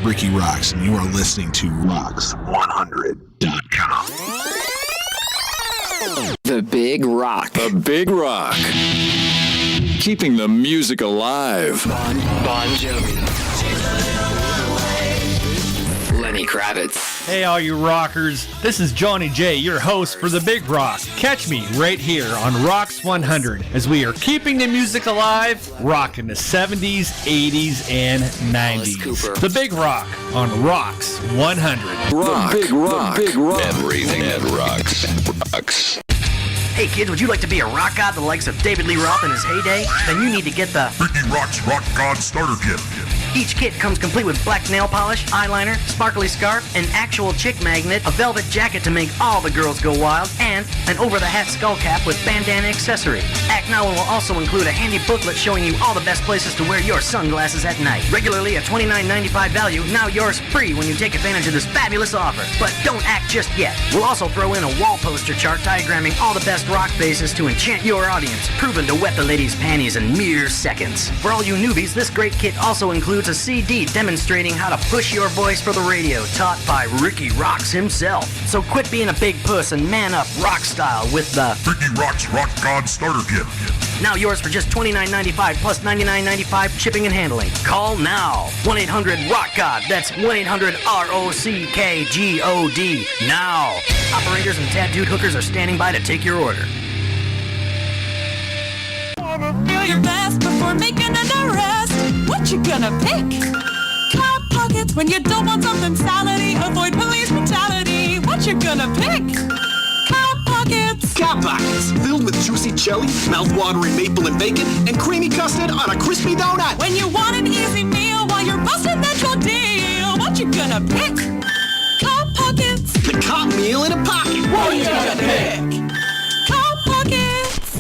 Ricky Rocks, and you are listening to Rocks100.com. The Big Rock. The Big Rock. Keeping the music alive. Bon Jovi. Lenny Kravitz. Hey, all you rockers. This is Johnny J, your host for The Big Rock. Catch me right here on Rocks 100 as we are keeping the music alive, rocking the 70s, 80s, and 90s. The Big Rock on Rocks 100. Rock. The Big Rock. The Big Rock. Everything that rocks. Rocks. Hey kids, would you like to be a rock god the likes of David Lee Roth in his heyday? Then you need to get the RIKKI ROXX Rock God Starter Kit. Each kit comes complete with black nail polish, eyeliner, sparkly scarf, an actual chick magnet, a velvet jacket to make all the girls go wild, and an over-the-hat skull cap with bandana accessory. Act Now will also include a handy booklet showing you all the best places to wear your sunglasses at night. Regularly a $29.95 value, now yours free when you take advantage of this fabulous offer. But don't act just yet. We'll also throw in a wall poster chart diagramming all the best rock faces to enchant your audience, proven to wet the ladies' panties in mere seconds. For all you newbies, this great kit also includes a CD demonstrating how to push your voice for the radio, taught by Ricky Rocks himself. So quit being a big puss and man up rock style with the RIKKI ROXX Rock God Starter Kit. Now yours for just $29.95 plus $99.95 shipping and handling. Call now. 1-800-ROCK-GOD. That's 1-800-ROCKGOD. Now. Operators and tattooed hookers are standing by to take your order. Feel your best before making an arrest. What you gonna pick? Cop pockets when you don't want something salady. Avoid police brutality. What you gonna pick? Cop pockets. Cop pockets, filled with juicy jelly, mouth-watering maple and bacon, and creamy custard on a crispy donut. When you want an easy meal while you're busting that your deal. What you gonna pick? Cop pockets. The cop meal in a pocket. What you gonna pick? Cop pockets.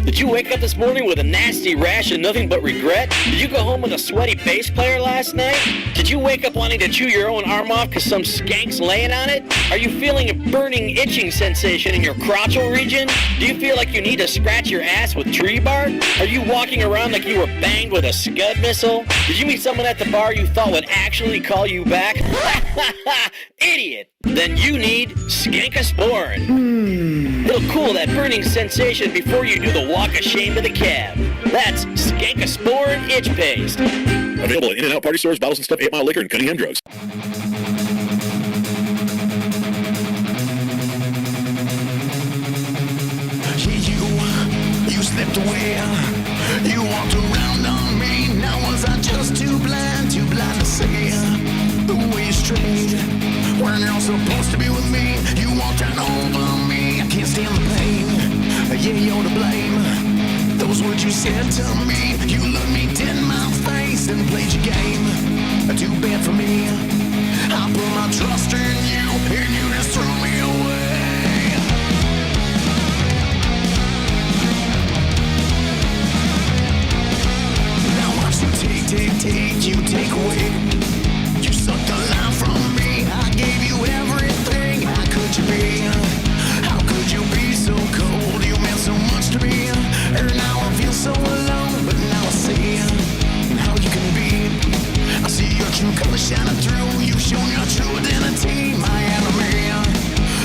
Did you wake up this morning with a nasty rash and nothing but regret? Did you go home with a sweaty bass player last night? Did you wake up wanting to chew your own arm off because some skank's laying on it? Are you feeling a burning, itching sensation in your crotchal region? Do you feel like you need to scratch your ass with tree bark? Are you walking around like you were banged with a Scud missile? Did you meet someone at the bar you thought would actually call you back? Idiot! Then you need Skankosporin. It'll cool that burning sensation before you do the walk of shame to the cab. That's Skankosporin Itch Paste. Available at In-N-Out Party Stores, Bottles and Stuff, 8 Mile Liquor, and Cunningham Drugs. You slipped away. You walked around on me. Now was I just too blind to see the way you strayed? When you're supposed to be with me, you walked right over me. I can't stand the pain. Yeah, you're to blame. Those words you said to me, you looked me dead in my face and played your game. Too bad for me. I put my trust in you, and you just threw me away. Now watch you take, you take away. You sucked the life from me. I gave you everything. How could you be? How could you be so cold? You meant so much to me. And now I feel so alone. But now I see how you can be. I see your true colors shining through. You've shown your true identity, my enemy.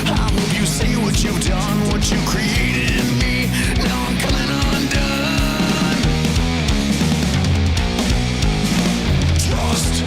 I hope you see what you've done, what you created in me. Now I'm coming undone. Trust.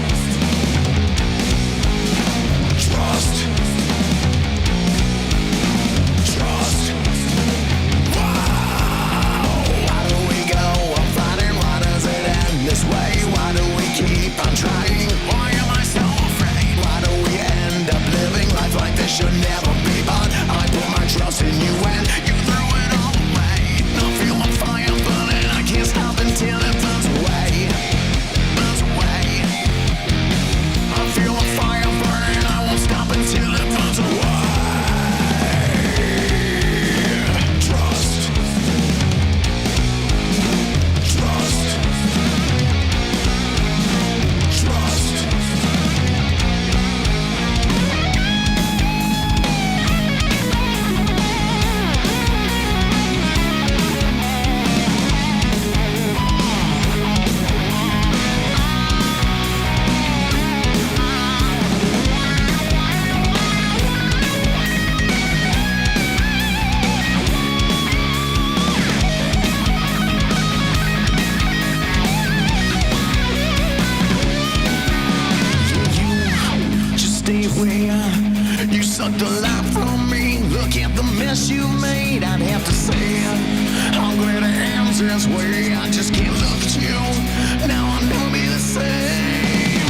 sucked the life from me. Look at the mess you made. I'd have to say I'm glad it ends this way. I just can't look at you. Now I'll never be the same.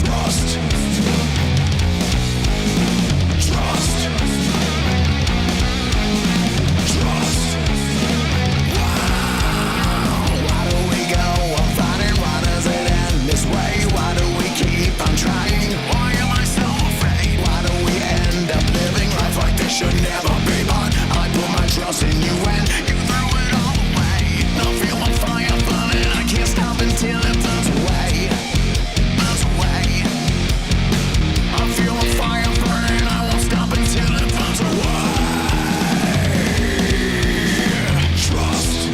Trust. Should never be, but I put my trust in you and you threw it all away. I feel a fire burning, I can't stop until it burns away. Burns away. I feel a fire burning, I won't stop until it burns away. Trust.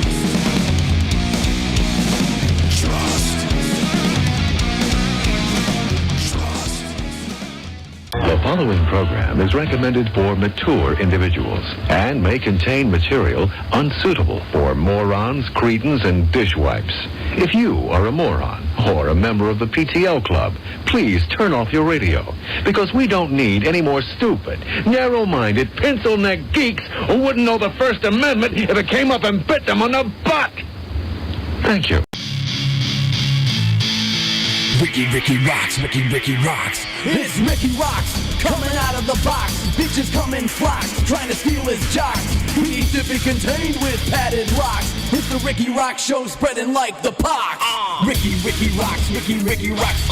The following program is recommended for mature individuals and may contain material unsuitable for morons, cretins, and dishwipes. If you are a moron or a member of the PTL Club, please turn off your radio, because we don't need any more stupid, narrow-minded, pencil-neck geeks who wouldn't know the First Amendment if it came up and bit them on the butt. Thank you. Ricky rocks, Ricky rocks. It's Ricky Rocks, coming out of the box. Bitches come in flocks, trying to steal his jocks. He needs to be contained with padded rocks. It's the Ricky Rock Show, spreading like the pox. Ricky rocks, Ricky rocks.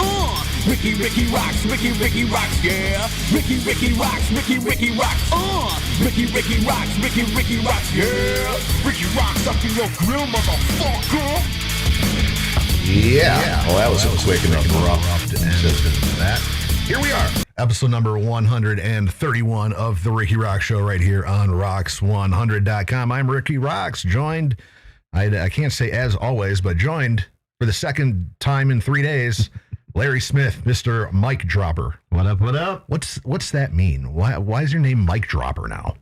Ricky rocks, Ricky rocks, yeah. Ricky rocks, Ricky rocks. Ricky rocks, Ricky rocks, yeah. Ricky rocks up in your grill, motherfucker. Yeah. Well, that was a quick and abrupt end to that. Here we are. Episode number 131 of The Ricky Rock Show right here on Rocks100.com. I'm Ricky Rocks, joined, I can't say as always, but joined for the second time in 3 days, Larry Smith, Mr. Mic Dropper. What up, what up? What's that mean? Why is your name Mic Dropper now?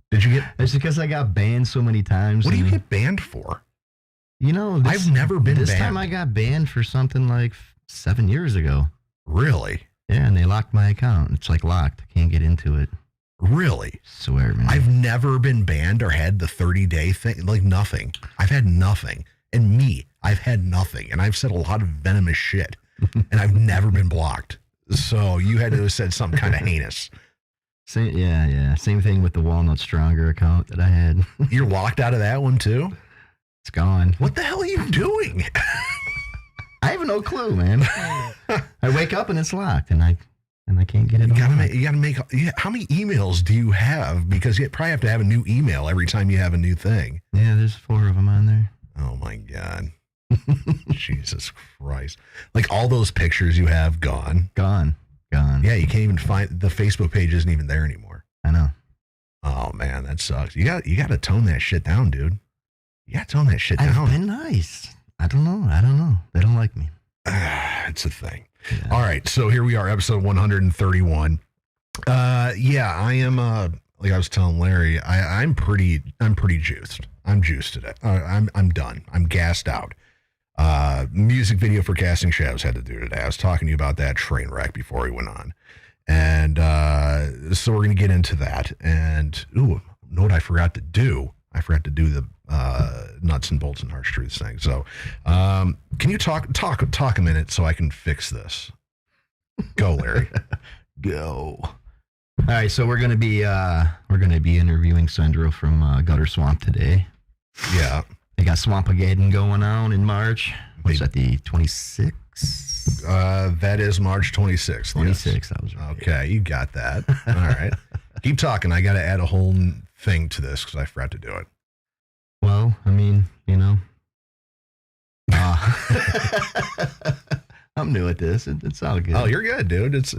Did you get... It's because I got banned so many times. What do you get banned for? You know, I've never been banned. This time I got banned for something like 7 years ago. Really? Yeah, and they locked my account. It's like locked. I can't get into it. Really? Swear, man. I've never been banned or had the 30-day thing. Like nothing. I've had nothing. And I've had nothing. And I've said a lot of venomous shit. And I've never been blocked. So you had to have said something kind of heinous. Yeah. Same thing with the Walnut Stronger account that I had. You're locked out of that one too? It's gone. What the hell are you doing? I have no clue, man. I wake up and it's locked, and I can't get it. You gotta make. How many emails do you have? Because you probably have to have a new email every time you have a new thing. Yeah, there's 4 of them on there. Oh my God. Jesus Christ! Like all those pictures you have gone. Yeah, you can't even find the Facebook page. Isn't even there anymore. I know. Oh man, that sucks. You got to tone that shit down, dude. You got to tone that shit down. I've been nice. I don't know. They don't like me. It's a thing. Yeah. All right, so here we are, episode 131. Yeah, I am. Like I was telling Larry, I'm pretty juiced. I'm juiced today. I'm done. I'm gassed out. Music video for Casting Shadows had to do today. I was talking to you about that train wreck before we went on, and so we're gonna get into that. And know what I forgot to do? I forgot to do the nuts and bolts and harsh truths thing. So, can you talk a minute so I can fix this? Go, Larry. Go. All right, so we're gonna be interviewing Cendro from Gutter Swamp today. Yeah, they got Swampageddon going on in March. What's that? The 26th? That is March 26th. 26th. Yes. That was right. Okay, you got that. All right, keep talking. I got to add a whole thing to this because I forgot to do it. Well, I mean, you know, I'm new at this. It's all good. Oh, you're good, dude. It's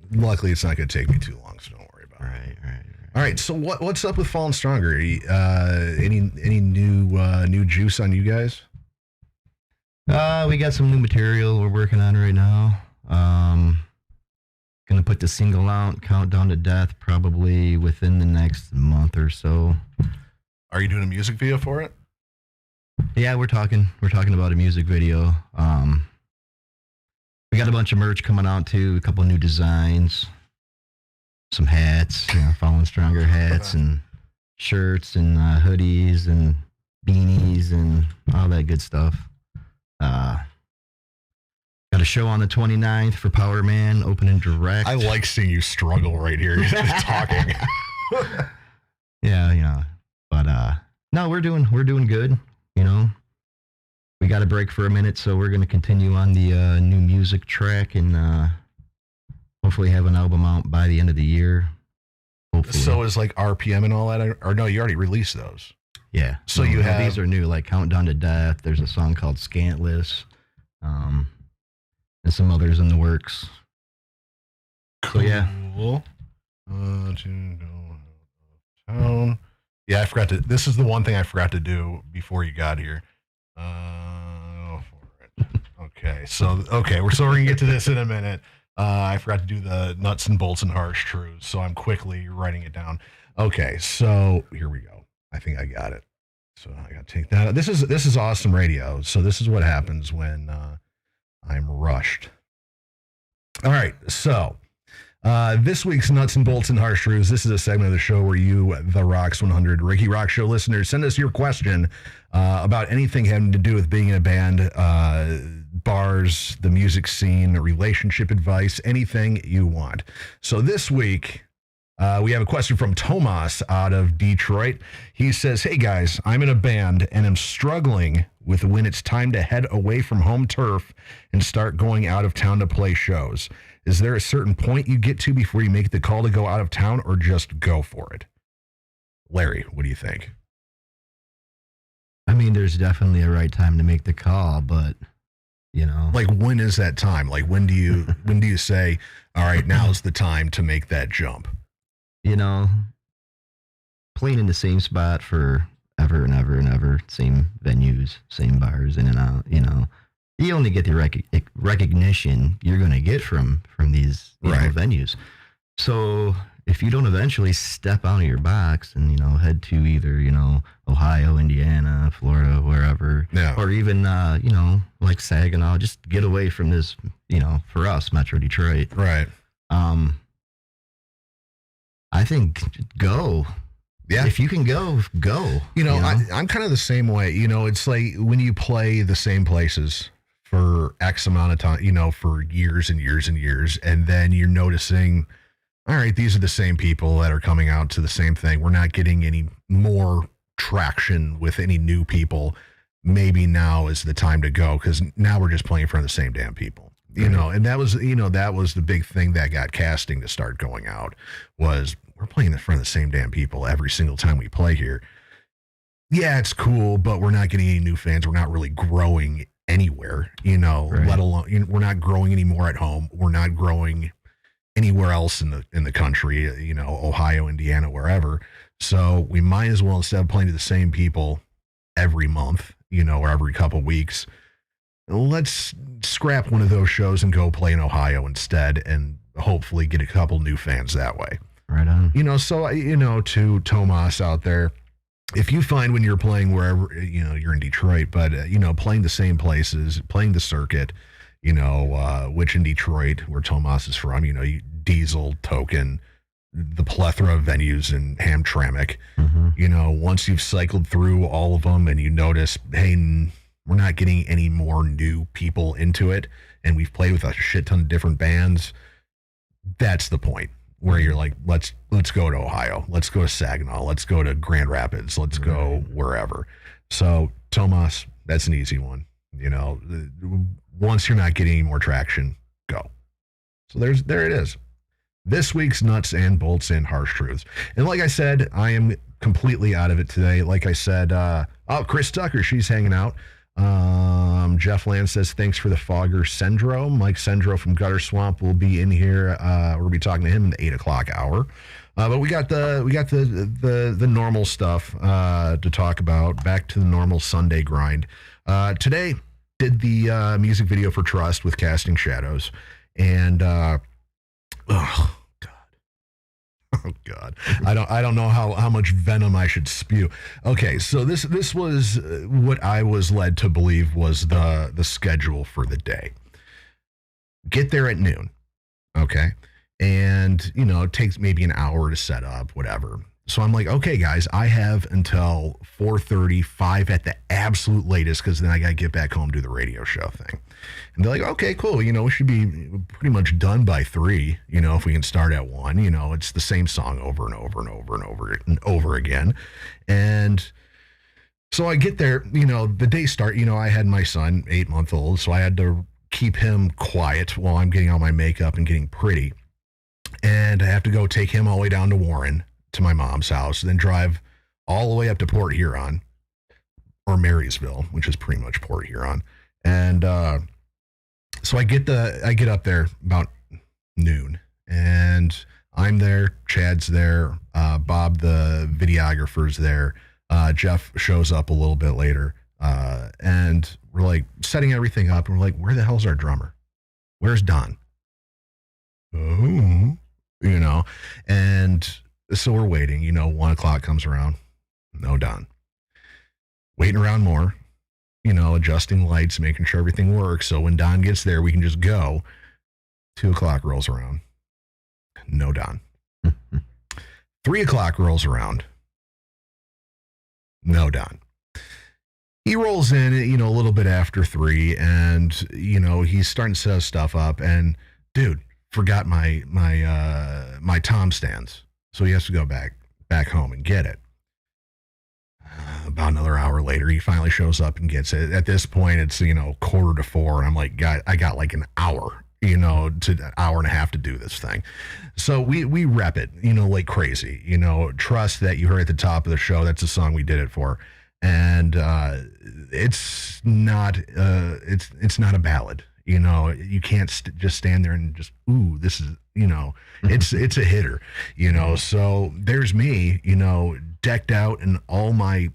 luckily it's not going to take me too long, so don't worry about it. Right. All right. So what's up with Fallen Stronger? Any new juice on you guys? We got some new material we're working on right now. Gonna put the single out Countdown to Death probably within the next month or so. Are you doing a music video for it? Yeah, we're talking about a music video. We We got a bunch of merch coming out too. A couple new designs, some hats, Fallen Stronger hats, and shirts and hoodies and beanies and all that good stuff. Got a show on the 29th for Power Man, opening direct. I like seeing you struggle right here, just talking. Yeah. But no, we're doing good. We got a break for a minute, so we're going to continue on the new music track and hopefully have an album out by the end of the year. Hopefully. So is like RPM and all that, or no? You already released those. Yeah. So you have these are new, like Countdown to Death. There's a song called Scantless, and some others in the works. Cool. So yeah. Town. Yeah, I forgot to. This is the one thing I forgot to do before you got here. Okay, so we're gonna get to this in a minute. I forgot to do the nuts and bolts and harsh truths, so I'm quickly writing it down. Okay, so here we go. I think I got it. So I got to take that. This is awesome radio. So this is what happens when I'm rushed. All right, so this week's Nuts and Bolts and Harsh Truths. This is a segment of the show where you, the ROXX 100 Rikki ROXX Show listeners, send us your question about anything having to do with being in a band, bars, the music scene, relationship advice, anything you want. So this week, we have a question from Tomas out of Detroit. He says, "Hey guys, I'm in a band and am struggling with when it's time to head away from home turf and start going out of town to play shows. Is there a certain point you get to before you make the call to go out of town, or just go for it?" Larry, what do you think? I mean, there's definitely a right time to make the call, but like when is that time? Like when do you say, all right, now's the time to make that jump? Playing in the same spot for ever and ever and ever, same venues, same bars, in and out, you only get the recognition you're going to get from these venues. So if you don't eventually step out of your box and, head to either, Ohio, Indiana, Florida, wherever, or even, like Saginaw, just get away from this, for us, Metro Detroit. Right. I think go. Yeah. If you can go. I'm kind of the same way. It's like when you play the same places for X amount of time, for years and years and years, and then you're noticing, all right, these are the same people that are coming out to the same thing. We're not getting any more traction with any new people. Maybe now is the time to go, because now we're just playing in front of the same damn people. And that was the big thing that got casting to start going out, was we're playing in front of the same damn people every single time we play here. Yeah, it's cool, but we're not getting any new fans. We're not really growing anywhere, let alone, we're not growing anymore at home. We're not growing anywhere else in the country, Ohio, Indiana, wherever. So we might as well, instead of playing to the same people every month, or every couple weeks, let's scrap one of those shows and go play in Ohio instead, and hopefully get a couple new fans that way. Right on. So, to Tomas out there, if you find when you're playing wherever, you're in Detroit, but, playing the same places, playing the circuit, which in Detroit, where Tomas is from, Diesel, Token, the plethora of venues in Hamtramck, once you've cycled through all of them and you notice, hey, we're not getting any more new people into it, and we've played with a shit ton of different bands, that's the point where you're like, let's go to Ohio, let's go to Saginaw, let's go to Grand Rapids, let's go wherever. So Tomas, that's an easy one. Once you're not getting any more traction, go. So there it is. This week's Nuts and Bolts and Harsh Truths. And like I said, I am completely out of it today. Like I said, Chris Tucker, she's hanging out. Jeff Land says, thanks for the fogger, Cendro. Mike Cendro from Gutter Swamp will be in here. We're gonna be talking to him in the 8 o'clock hour. But we got the normal stuff to talk about. Back to the normal Sunday grind. Today did the music video for Trust with Casting Shadows, and oh God, I don't know how much venom I should spew. Okay, so this was what I was led to believe was the schedule for the day. get there at noon. Okay. And, you know, it takes maybe an hour to set up, whatever. So I'm like, okay, guys, I have until 4:30, 5 at the absolute latest, because then I got to get back home, do the radio show thing. And they're like, okay, cool. You know, we should be pretty much done by 3, you know, if we can start at 1. You know, it's the same song over and over and over and over and over again. And so I get there, you know, the day start, you know, I had my son, 8-month-old, so I had to keep him quiet while I'm getting all my makeup and getting pretty. And I have to go take him all the way down to Warren, to my mom's house, then drive all the way up to Port Huron, or Marysville, which is pretty much Port Huron. And so I get up there about noon, and I'm there, Chad's there, Bob the videographer's there, Jeff shows up a little bit later, and we're like setting everything up, and we're like, where the hell's our drummer? Where's Don? Oh, you know, and so we're waiting, you know, 1 o'clock comes around, no Don. Waiting around more, you know, adjusting lights, making sure everything works. So when Don gets there, we can just go. 2 o'clock rolls around, no Don. 3 o'clock rolls around, no Don. He rolls in, you know, a little bit after 3, and, you know, he's starting to set stuff up, and dude, forgot my tom stands. So he has to go back home and get it. About another hour later, he finally shows up and gets it. At this point, it's, you know, 3:45, and I'm like, God, I got like an hour, you know, to an hour and a half to do this thing. So we rep it, you know, like crazy. You know, Trust, that you heard at the top of the show, that's the song we did it for. And it's not a ballad. You know, you can't just stand there and just, ooh, this is, you know, it's a hitter, you know. So there's me, you know, decked out in all my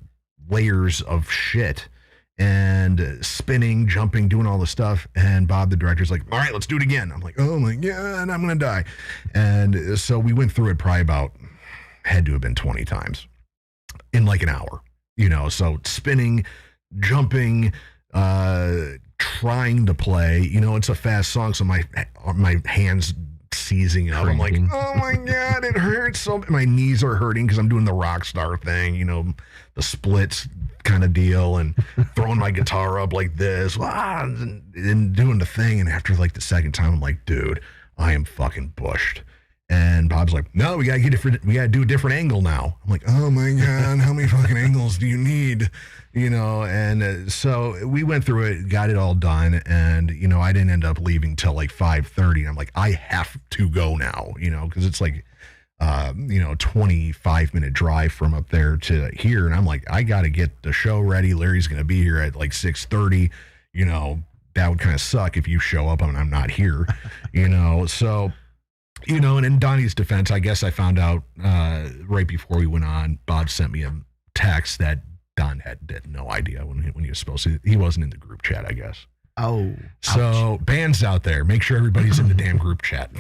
layers of shit and spinning, jumping, doing all the stuff. And Bob, the director's like, all right, let's do it again. I'm like, oh my God, I'm going to die. And so we went through it probably had to have been 20 times in like an hour, you know. So spinning, jumping, trying to play, you know, it's a fast song, so my hands seizing up. I'm like, oh my God, it hurts so. My knees are hurting because I'm doing the rock star thing, you know, the splits kind of deal, and throwing my guitar up like this, and doing the thing. And after like the second time, I'm like, dude, I am fucking bushed. And Bob's like, no, we gotta do a different angle now. I'm like, oh my God, how many fucking angles do you need? You know, and so we went through it, got it all done, and, you know, I didn't end up leaving till like 5:30. I'm like, I have to go now, you know, because it's like, you know, 25-minute drive from up there to here, and I'm like, I got to get the show ready. Larry's going to be here at like 6:30, you know, that would kind of suck if you show up and I'm not here, you know, so... You know, and in Donnie's defense, I guess I found out right before we went on, Bob sent me a text that Don had no idea when he was supposed to. He wasn't in the group chat, I guess. Oh. So, bands out there, make sure everybody's in the damn group chat.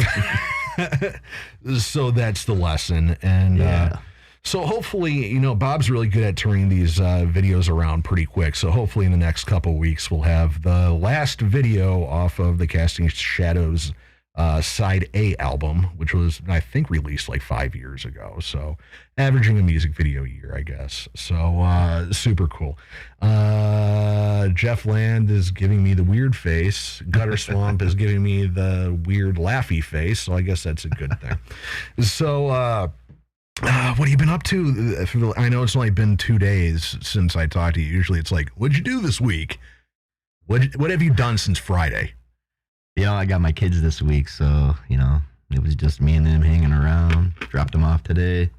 So that's the lesson. And so hopefully, you know, Bob's really good at turning these videos around pretty quick. So hopefully in the next couple weeks, we'll have the last video off of the Casting Shadows Side A album, which was, I think, released like 5 years ago. So averaging a music video a year, I guess. So super cool. Jeff Land is giving me the weird face. Gutter Swamp is giving me the weird laughy face. So I guess that's a good thing. So what have you been up to? I know it's only been 2 days since I talked to you. Usually it's like, what'd you do this week? What have you done since Friday? You know, I got my kids this week, so, you know, it was just me and them hanging around. Dropped them off today.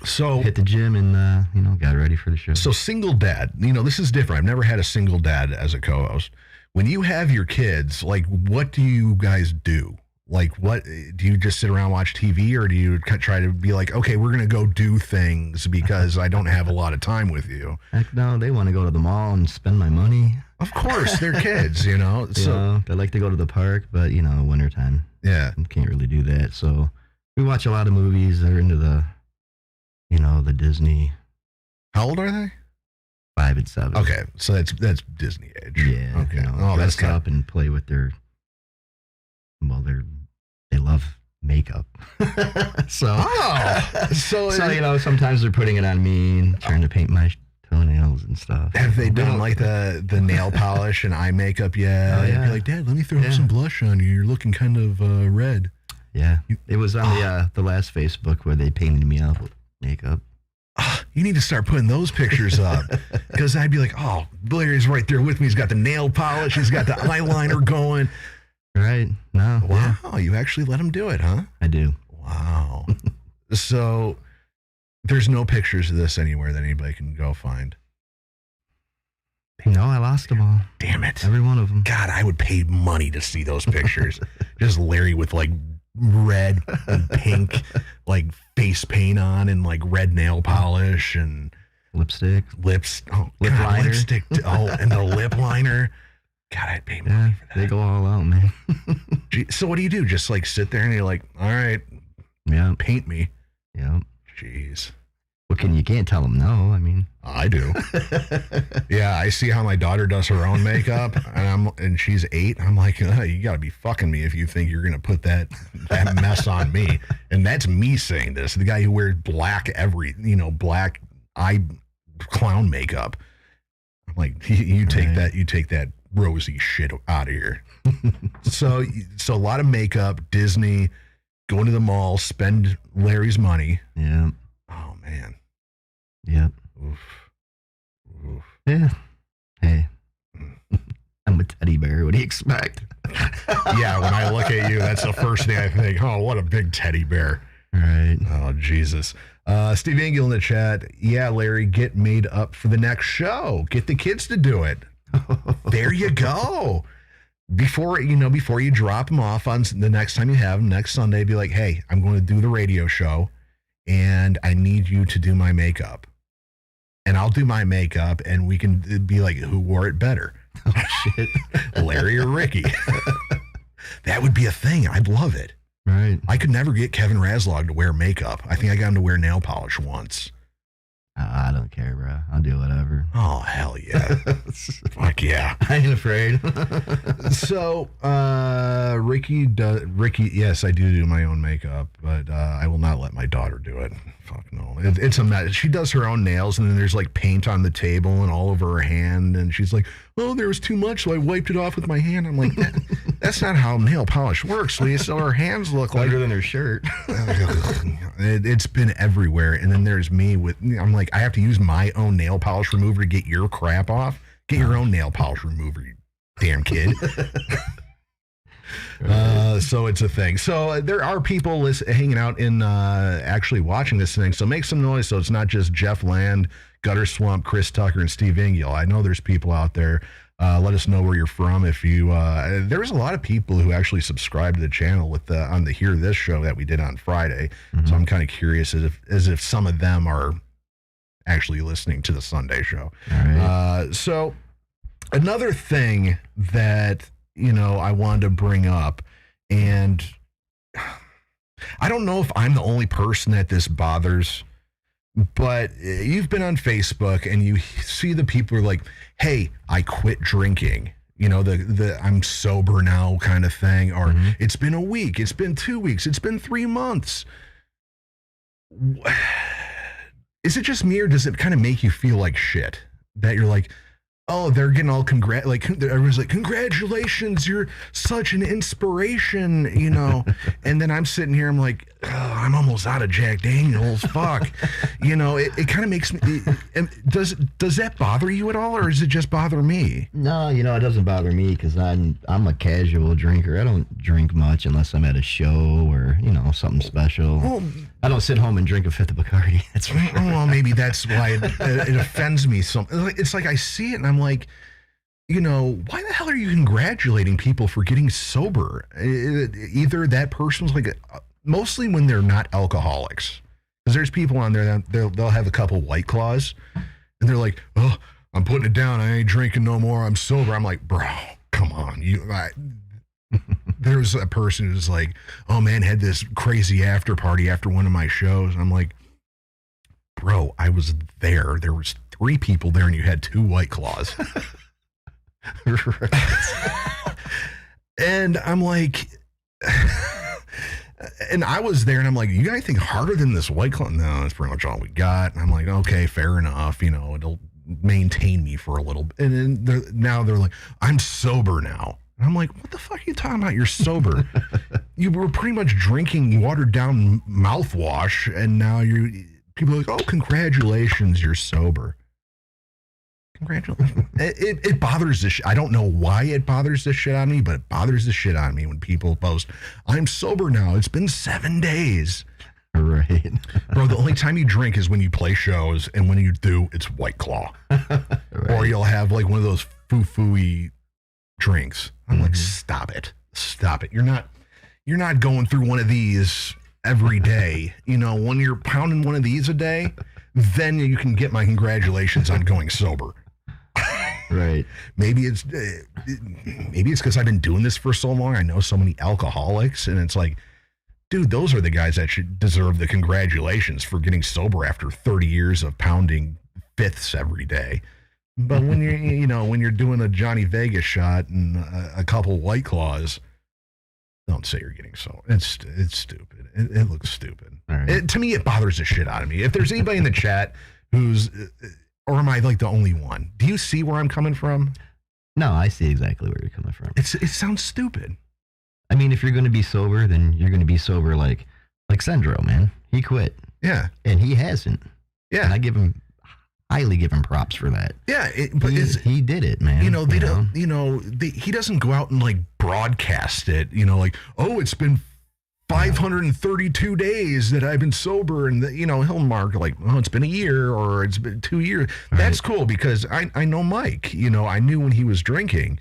So hit the gym and, you know, got ready for the show. So single dad, you know, this is different. I've never had a single dad as a co-host. When you have your kids, like, what do you guys do? Like, what, do you just sit around, watch TV, or do you try to be like, okay, we're going to go do things because I don't have a lot of time with you? Heck no, they want to go to the mall and spend my money. Of course, they're kids, you know. So they like to go to the park, but, you know, wintertime. Yeah. Can't really do that. So we watch a lot of movies. They're into the, you know, the Disney. How old are they? 5 and 7. Okay, so that's Disney age. Yeah. Okay. You know, that's up and play with their well, they love makeup. so sometimes they're putting it on me and trying to paint my toenails and stuff. Have they done like the nail polish and eye makeup yet? Oh, yeah. You're like, Dad, let me throw some blush on you. You're looking kind of red. Yeah, it was on the last Facebook where they painted me up with makeup. You need to start putting those pictures up, because I'd be like, oh, Larry's right there with me. He's got the nail polish. He's got the eyeliner going. Right. No. Wow. You actually let him do it, huh? I do. Wow. So there's no pictures of this anywhere that anybody can go find. No, I lost them all. Damn it. Every one of them. God, I would pay money to see those pictures. Just Larry with like red and pink, like face paint on and like red nail polish and lipstick. Lip liner. Lipstick. And the lip liner. God, I'd pay money for that. They go all out, man. So what do you do? Just like sit there and you're like, all right, paint me. Yeah. Jeez. Well, you can't tell them no. I mean, I do. Yeah, I see how my daughter does her own makeup, and she's 8. I'm like, you got to be fucking me if you think you're gonna put that mess on me. And that's me saying this. The guy who wears black black eye clown makeup. I'm like, you take that rosy shit out of here. So a lot of makeup, Disney, going to the mall, spend Larry's money. Yeah. Oh man. Yep. Oof. Yeah. Hey. I'm a teddy bear. What do you expect? Yeah, when I look at you, that's the first thing I think. Oh, what a big teddy bear. Right. Oh, Jesus. Steve Engel in the chat. Yeah, Larry, get made up for the next show. Get the kids to do it. There you go. Before you drop them off on the next time you have them, next Sunday, be like, hey, I'm going to do the radio show, and I need you to do my makeup. And I'll do my makeup, and we can be like, who wore it better? Oh, shit. Larry or Ricky? That would be a thing. I'd love it. Right. I could never get Kevin Raslog to wear makeup. I think I got him to wear nail polish once. I don't care, bro. I'll do whatever. Oh, hell yeah. Fuck yeah. I ain't afraid. So, Ricky, yes, I do my own makeup, but I will not let my daughter do it. Fuck no. It's a mess. She does her own nails, and then there's like paint on the table and all over her hand, and she's like, oh, there was too much, so I wiped it off with my hand. I'm like, that's not how nail polish works, Lisa. So her hands look better than her shirt. It's been everywhere. And then there's me I'm like, I have to use my own nail polish remover to get your crap off. Get your own nail polish remover, you damn kid. So it's a thing. So there are people hanging out in actually watching this thing. So make some noise so it's not just Jeff Land, Gutter Swamp, Chris Tucker, and Steve Engel. I know there's people out there. Let us know where you're from. If you, there's a lot of people who actually subscribe to the channel on the Hear This show that we did on Friday. Mm-hmm. So I'm kind of curious as if some of them are actually listening to the Sunday show. All right. So another thing that, I wanted to bring up, and I don't know if I'm the only person that this bothers, but you've been on Facebook and you see the people who are like, hey, I quit drinking. The I'm sober now kind of thing, or it's been a week, it's been 2 weeks, it's been 3 months. Is it just me, or does it kind of make you feel like shit that you're like, oh, they're getting all everyone's like, congratulations, you're such an inspiration, and then I'm sitting here, I'm like, oh, I'm almost out of Jack Daniels, fuck. It kind of makes me, does that bother you at all, or does it just bother me? No, it doesn't bother me because I'm a casual drinker. I don't drink much unless I'm at a show or, something special. Well, I don't sit home and drink a fifth of Bacardi. That's for sure. Well, maybe that's why it offends me. It's like I see it and I'm like, why the hell are you congratulating people for getting sober? Either that person's like, mostly when they're not alcoholics. Because there's people on there that they'll have a couple White Claws and they're like, oh, I'm putting it down. I ain't drinking no more. I'm sober. I'm like, bro, come on. There's a person who's like, oh man, had this crazy after party after one of my shows. I'm like, bro, I was there. There was 3 people there and you had 2 White Claws. And I'm like, And I was there and I'm like, you got anything harder than this White Claw? No, that's pretty much all we got. And I'm like, okay, fair enough. You know, it'll maintain me for a little bit. And then now they're like, I'm sober now. And I'm like, what the fuck are you talking about? You're sober. You were pretty much drinking watered down mouthwash. And now people are like, oh, congratulations, you're sober. Congratulations. It bothers the shit. I don't know why it bothers the shit on me, but it bothers the shit on me when people post, I'm sober now. It's been 7 days. Right. Bro, the only time you drink is when you play shows, and when you do, it's White Claw. Right. Or you'll have like one of those foo-foo-y drinks. I'm like, stop it. Stop it. You're not going through one of these every day. You know, when you're pounding one of these a day, then you can get my congratulations on going sober. Right. Maybe it's because I've been doing this for so long. I know so many alcoholics, and it's like, dude, those are the guys that should deserve the congratulations for getting sober after 30 years of pounding fifths every day. But when when you're doing a Johnny Vegas shot and a couple White Claws, don't say you're getting sober. It's stupid. It looks stupid. Right. To me, it bothers the shit out of me. If there's anybody in the chat who's, or am I like the only one? Do you see where I'm coming from? No, I see exactly where you're coming from. It sounds stupid. I mean, if you're going to be sober, then you're going to be sober like Cendro, man. He quit. Yeah. And he hasn't. Yeah. And highly give him props for that. Yeah. He did it, man. He doesn't go out and like broadcast it, like, oh, it's been 532 days that I've been sober. And, he'll mark like, oh, it's been a year or it's been 2 years. Right. That's cool because I know Mike, I knew when he was drinking.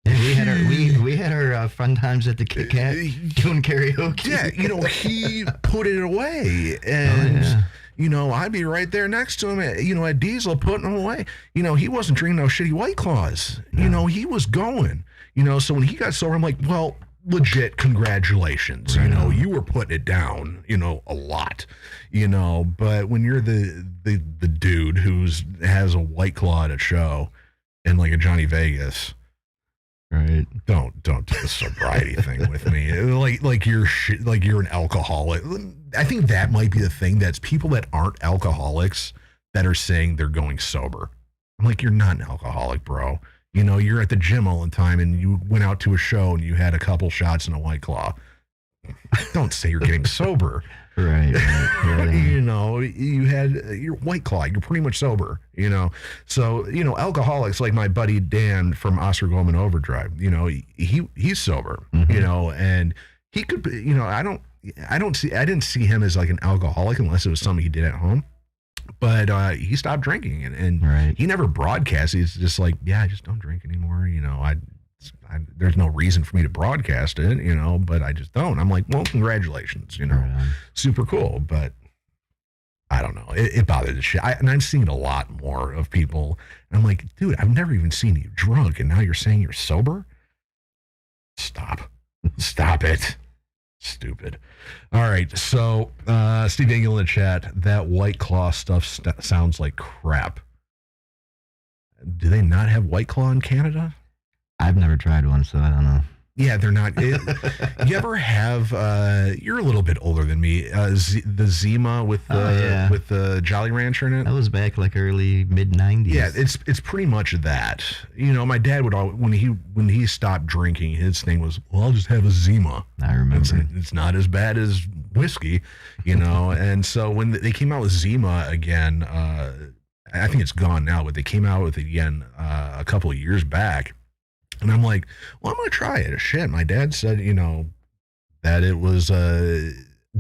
And we had our fun times at the Kit Kat doing karaoke. Yeah, he put it away, and I'd be right there next to him, at Diesel putting them away. He wasn't drinking no shitty White Claws. No. He was going. So when he got sober, I'm like, well, legit, congratulations. Right. You were putting it down, a lot. But when you're the dude has a White Claw at a show and like a Johnny Vegas. Right. Don't do the sobriety thing with me. Like you're an alcoholic. I think that might be the thing. That's people that aren't alcoholics that are saying they're going sober. I'm like, you're not an alcoholic, bro. You're at the gym all the time and you went out to a show and you had a couple shots and a White Claw. Don't say you're getting sober. Right. You had your White Claw. You're pretty much sober. So alcoholics like my buddy Dan from Oscar Goldman Overdrive. He's sober. Mm-hmm. And he could. I didn't see him as like an alcoholic unless it was something he did at home. But he stopped drinking and right. He never broadcast. He's just like, yeah, I just don't drink anymore. There's no reason for me to broadcast it, but I just don't. I'm like, well, congratulations, Right. Super cool. But I don't know. It bothered the shit. And I'm seeing a lot more of people. And I'm like, dude, I've never even seen you drunk. And now you're saying you're sober? Stop it. Stupid. All right. So, Steve Engel in the chat, that White Claw stuff sounds like crap. Do they not have White Claw in Canada? I've never tried one, so I don't know. Yeah, they're not. You ever have? You're a little bit older than me. The Zima with the Jolly Rancher in it. That was back like early mid '90s. Yeah, it's pretty much that. My dad would always, when he stopped drinking, his thing was, well, I'll just have a Zima. I remember. It's not as bad as whiskey, And so when they came out with Zima again, I think it's gone now, but they came out with it again a couple of years back. And I'm like, well, I'm going to try it. Shit, my dad said, that it was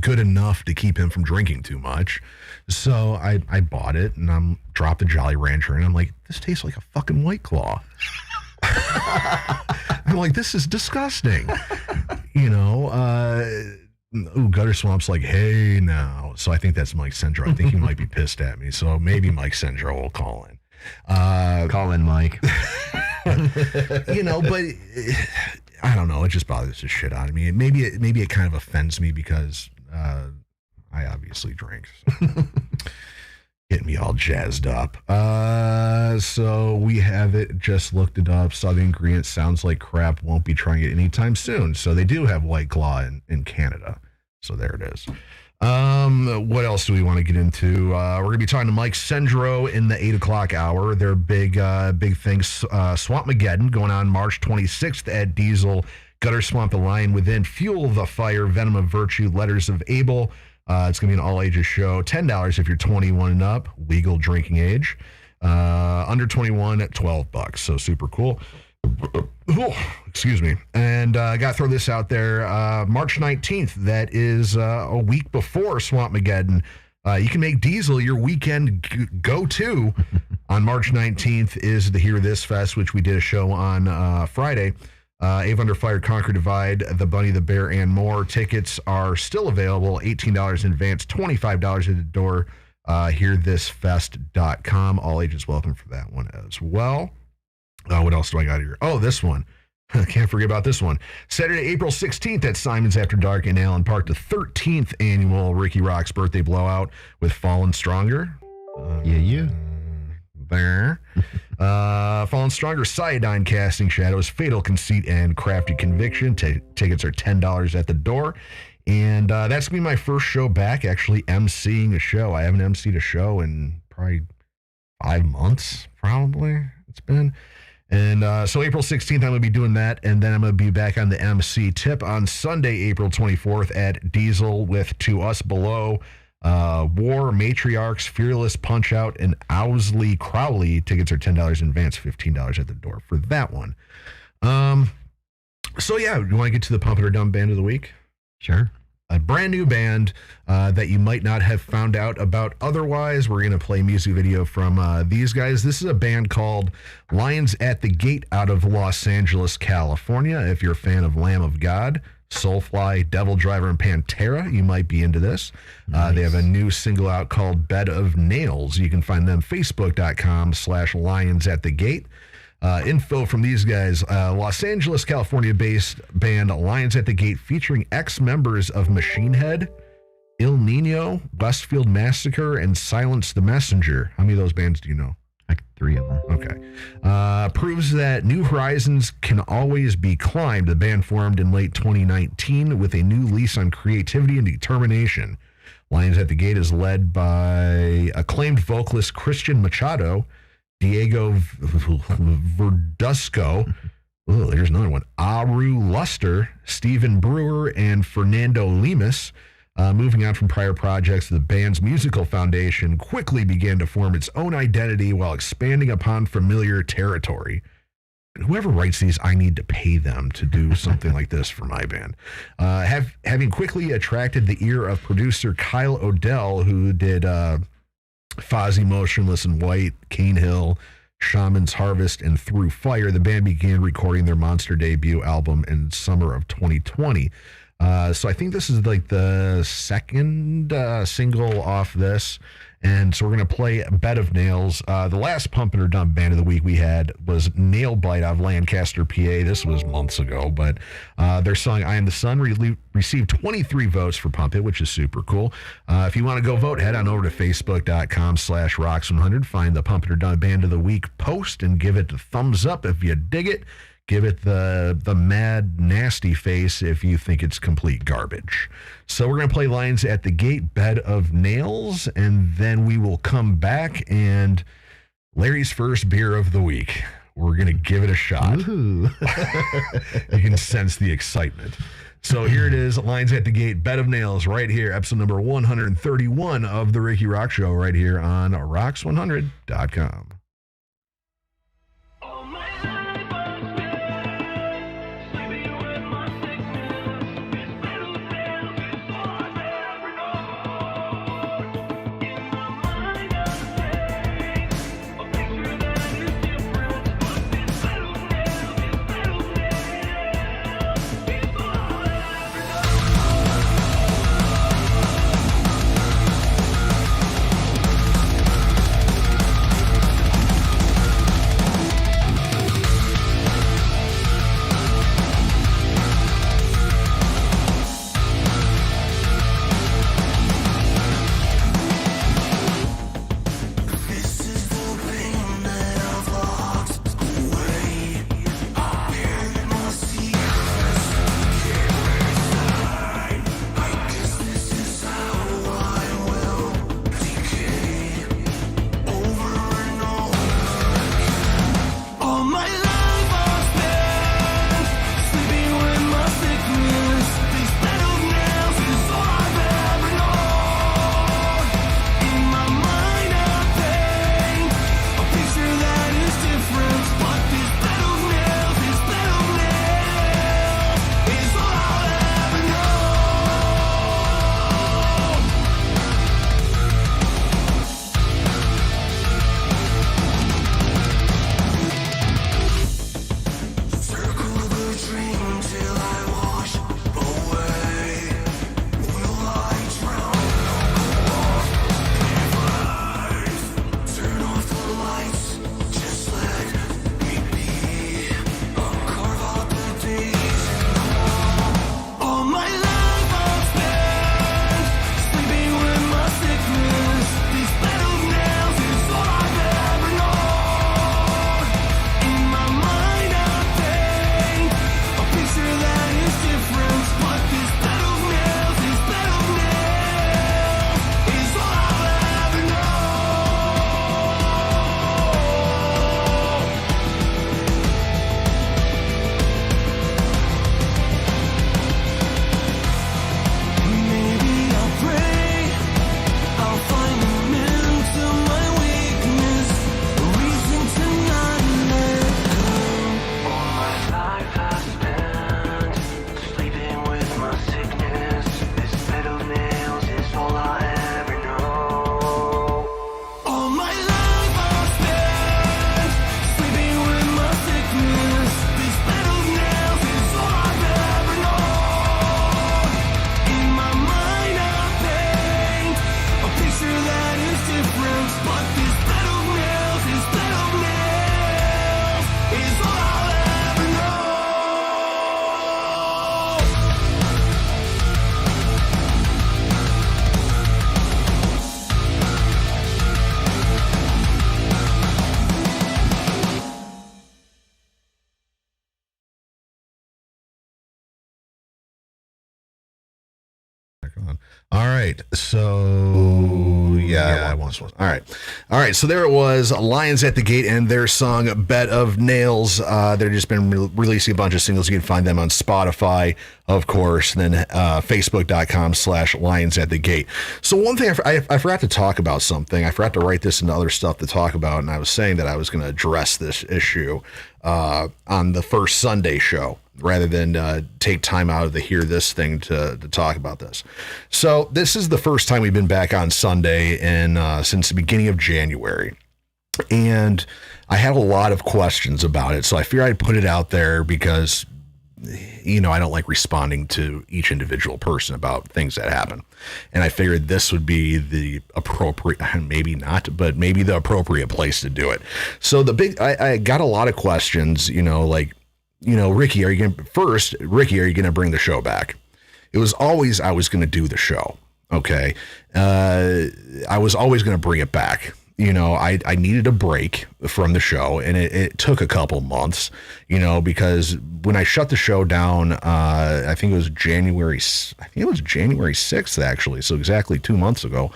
good enough to keep him from drinking too much. So I bought it and I'm dropped the Jolly Rancher and I'm like, this tastes like a fucking White Claw. I'm like, this is disgusting. Gutter Swamp's like, hey now. So I think that's Mike Cendro. I think he might be pissed at me. So maybe Mike Cendro will call in. Call in, Mike. But I don't know. It just bothers the shit out of me. Maybe it kind of offends me because I obviously drink. So. Get me all jazzed up. So we have it, just looked it up. Saw the ingredients, sounds like crap, won't be trying it anytime soon. So they do have White Claw in Canada. So there it is. What else do we want to get into? We're going to be talking to Mike Cendro in the 8 o'clock hour. Their big things, Swampmageddon, going on March 26th at Diesel. Gutter Swamp the Lion Within, Fuel the Fire, Venom of Virtue, Letters of Abel. It's going to be an all-ages show. $10 if you're 21 and up, legal drinking age. Under 21 at $12. So super cool. Excuse me. And got to throw this out there. March 19th, that is a week before Swampmageddon. You can make Diesel your weekend go-to. On March 19th is the Hear This Fest, which we did a show on Friday. Ave Under Fire, Conquer Divide, The Bunny, the Bear, and more. Tickets are still available. $18 in advance, $25 at the door. HearThisFest.com. All ages welcome for that one as well. What else do I got here? Oh, this one. Can't forget about this one. Saturday, April 16th at Simon's After Dark in Allen Park, the 13th annual Rikki ROXX birthday blowout with Fallen Stronger. There. Fallen Stronger, Cyodyne, Casting Shadows, Fatal Conceit, and Crafty Conviction. Tickets are $10 at the door. And that's going to be my first show back, actually emceeing a show. I haven't emceed a show in probably 5 months, probably. It's been. And so April 16th, I'm going to be doing that. And then I'm going to be back on the MC tip on Sunday, April 24th at Diesel with To Us Below, War, Matriarchs, Fearless, Punch-Out, and Owsley Crowley. Tickets are $10 in advance, $15 at the door for that one. So yeah, you want to get to the Pump It or Dump Band of the Week? Sure. A brand new band that you might not have found out about otherwise. We're going to play a music video from these guys. This is a band called Lions at the Gate out of Los Angeles, California. If you're a fan of Lamb of God, Soulfly, Devil Driver, and Pantera, you might be into this. Nice. They have a new single out called Bed of Nails. You can find them Facebook.com/Lions at the Gate. Info from these guys, Los Angeles, California-based band Lions at the Gate featuring ex-members of Machine Head, Il Nino, Westfield Massacre, and Silence the Messenger. How many of those bands do you know? Like 3 of them. Okay. Proves that new horizons can always be climbed. The band formed in late 2019 with a new lease on creativity and determination. Lions at the Gate is led by acclaimed vocalist Christian Machado, Diego Verduzco, there's another one, Aru Luster, Stephen Brewer, and Fernando Lemus. Moving on from prior projects, the band's musical foundation quickly began to form its own identity while expanding upon familiar territory. Whoever writes these, I need to pay them to do something like this for my band. Having quickly attracted the ear of producer Kyle Odell, who did Fozzy, Motionless in White, Cane Hill, Shaman's Harvest, and Through Fire, the band began recording their monster debut album in summer of 2020. So I think this is like the second single off this. And so we're going to play Bed of Nails. The last Pump It or Dump Band of the Week we had was Nail Bite out of Lancaster, PA. This was months ago, but their song I Am the Sun received 23 votes for Pump It, which is super cool. If you want to go vote, head on over to Facebook.com/ROXX100. Find the Pump It or Dump Band of the Week post and give it the thumbs up if you dig it. Give it the mad, nasty face if you think it's complete garbage. So we're going to play Lions at the Gate, Bed of Nails, and then we will come back and Larry's first beer of the week. We're going to give it a shot. You can sense the excitement. So here it is, Lions at the Gate, Bed of Nails, right here, episode number 131 of the Rikki ROXX Show, right here on ROXX100.com. All right. So, yeah. All right. So there it was. Lions at the Gate and their song Bed of Nails. They've just been releasing a bunch of singles. You can find them on Spotify, of course, and then Facebook.com/Lions at the Gate. So one thing I forgot to talk about something. I forgot to write this into other stuff to talk about, and I was saying that I was going to address this issue on the first Sunday show, rather than take time out of the Hear This thing to talk about this. So this is the first time we've been back on Sunday since the beginning of January. And I had a lot of questions about it. So I figured I'd put it out there because, I don't like responding to each individual person about things that happen. And I figured this would be the appropriate, maybe not, but maybe the appropriate place to do it. So I got a lot of questions, Ricky, are you going to bring the show back? It was always, I was going to do the show. Okay. I was always going to bring it back. I needed a break from the show, and it took a couple months, because when I shut the show down, I think it was January 6th, actually. So exactly 2 months ago.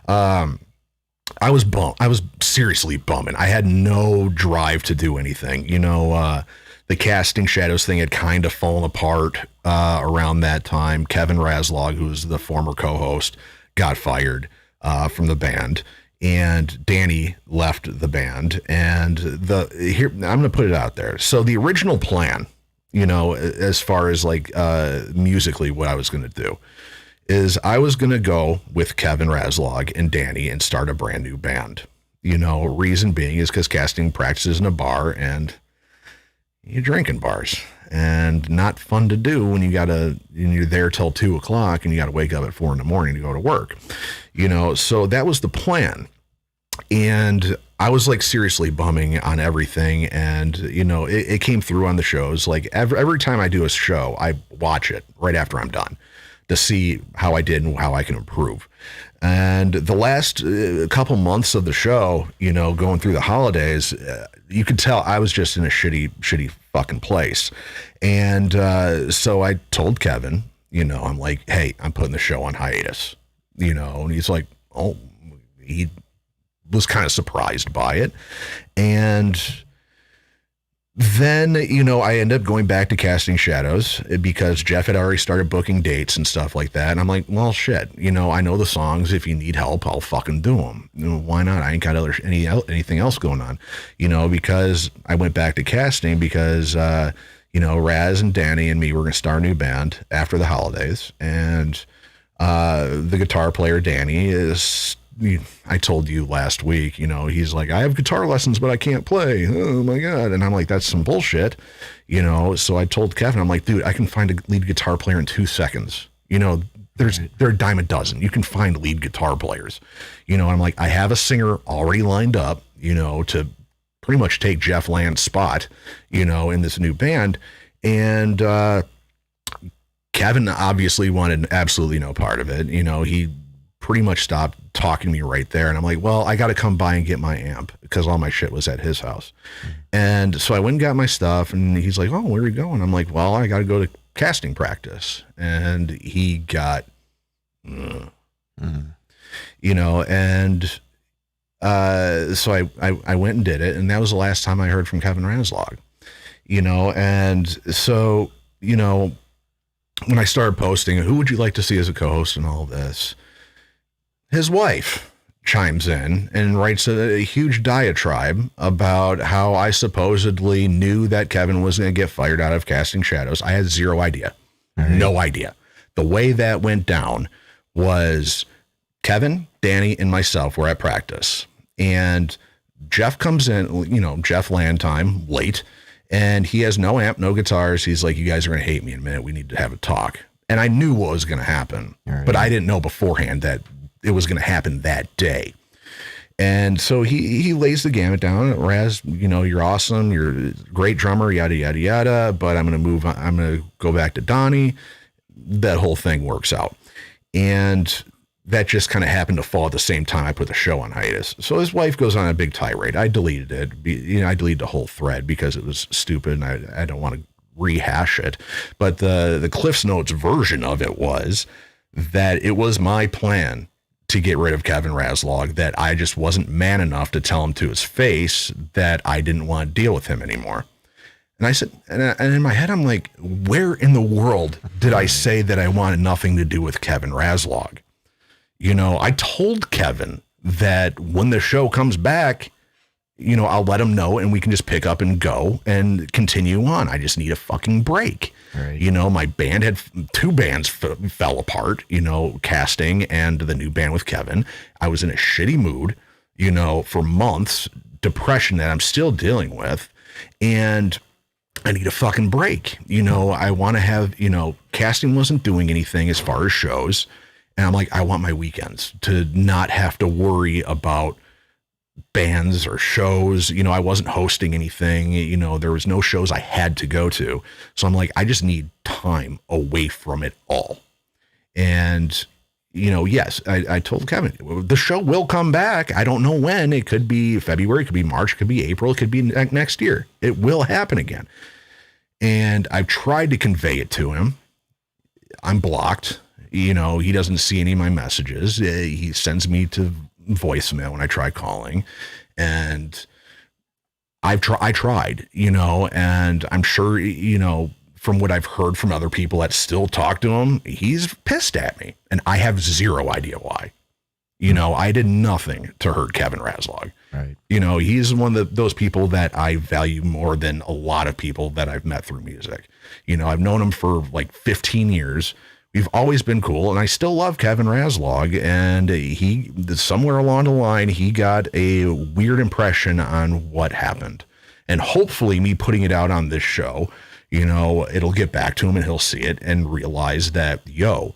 I was bummed. I was seriously bumming. I had no drive to do anything, the Casting Shadows thing had kind of fallen apart around that time. Kevin Razlog, who was the former co-host, got fired from the band, and Danny left the band. And I'm going to put it out there. So the original plan, as far as musically what I was going to do, is I was going to go with Kevin Razlog and Danny and start a brand new band. Reason being is because casting practices in a bar, and you drink in bars, and not fun to do when you're there till 2:00 and you got to wake up at 4 a.m. to go to work, so that was the plan. And I was seriously bumming on everything. And, it came through on the shows. Every time I do a show, I watch it right after I'm done to see how I did and how I can improve. And the last couple months of the show, going through the holidays, you could tell I was just in a shitty fucking place. And so I told Kevin, I'm like, hey, I'm putting the show on hiatus, and he's like, oh, he was kind of surprised by it. And then, I ended up going back to Casting Shadows because Jeff had already started booking dates and stuff like that. And I'm like, well, shit, I know the songs. If you need help, I'll fucking do them. Why not? I ain't got anything else going on, because I went back to casting because, Raz and Danny and me were going to start a new band after the holidays. And the guitar player, Danny, I told you last week, he's like, I have guitar lessons, but I can't play. Oh my God. And I'm like, that's some bullshit, So I told Kevin, I'm like, dude, I can find a lead guitar player in 2 seconds. They're a dime a dozen. You can find lead guitar players, I'm like, I have a singer already lined up, to pretty much take Jeff Land's spot, in this new band. And, Kevin obviously wanted absolutely no part of it. He pretty much stopped talking to me right there. And I'm like, well, I got to come by and get my amp because all my shit was at his house. And so I went and got my stuff, and he's like, oh, where are you going? I'm like, well, I got to go to casting practice. And he got, and so I went and did it. And that was the last time I heard from Kevin Razlog, and so, when I started posting, who would you like to see as a co-host and all this? His wife chimes in and writes a huge diatribe about how I supposedly knew that Kevin was going to get fired out of Casting Shadows. I had zero idea. Right. No idea. The way that went down was Kevin, Danny, and myself were at practice. And Jeff comes in, Jeff Land time, late, and he has no amp, no guitars. He's like, you guys are going to hate me in a minute. We need to have a talk. And I knew what was going to happen, but I didn't know beforehand that it was going to happen that day. And so he lays the gamut down. Raz, you're awesome. You're a great drummer, yada, yada, yada. But I'm going to move on. I'm going to go back to Donnie. That whole thing works out. And that just kind of happened to fall at the same time I put the show on hiatus. So his wife goes on a big tirade. I deleted it. I deleted the whole thread because it was stupid and I don't want to rehash it. But the Cliff's Notes version of it was that it was my plan to get rid of Kevin Razlog, that I just wasn't man enough to tell him to his face that I didn't want to deal with him anymore. And I said, and in my head, I'm like, where in the world did I say that I wanted nothing to do with Kevin Razlog? You know, I told Kevin that when the show comes back, you know, I'll let him know and we can just pick up and go and continue on. I just need a fucking break. Right. You know, my band had 2 bands fell apart, you know, Casting and the new band with Kevin. I was in a shitty mood, you know, for months, depression that I'm still dealing with. And I need a fucking break. You know, I want to have, you know, Casting wasn't doing anything as far as shows. And I'm like, I want my weekends to not have to worry about bands or shows. You know, I wasn't hosting anything, you know, there was no shows I had to go to. So I'm like, I just need time away from it all. And, you know, yes, I told Kevin, the show will come back. I don't know when. It could be February, it could be March, it could be April, it could be next year. It will happen again. And I've tried to convey it to him. I'm blocked. You know, he doesn't see any of my messages. He sends me to voicemail when I try calling, and I tried, you know, and I'm sure, you know, from what I've heard from other people that still talk to him, he's pissed at me, and I have zero idea why. You know, I did nothing to hurt Kevin Razlog. Right. You know, he's one of those people that I value more than a lot of people that I've met through music. You know, I've known him for like 15 years. We've always been cool, and I still love Kevin Razlog, and he, somewhere along the line, he got a weird impression on what happened. And hopefully me putting it out on this show, you know, it'll get back to him and he'll see it and realize that, yo,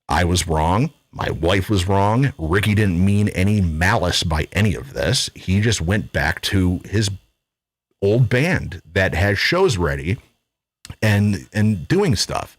I was wrong. My wife was wrong. Ricky didn't mean any malice by any of this. He just went back to his old band that has shows ready and doing stuff.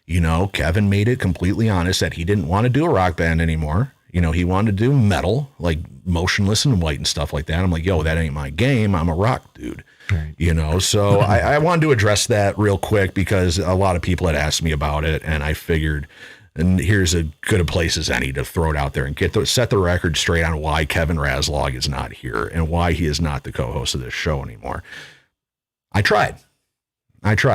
You know, Kevin made it completely honest that he didn't want to do a rock band anymore. You know, he wanted to do metal, like Motionless in White and stuff like that. I'm like, yo, that ain't my game. I'm a rock dude. Right. You know, so I wanted to address that real quick because a lot of people had asked me about it, and I figured, and here's as good a place as any to throw it out there and set the record straight on why Kevin Razlog is not here and why he is not the co-host of this show anymore. I tried.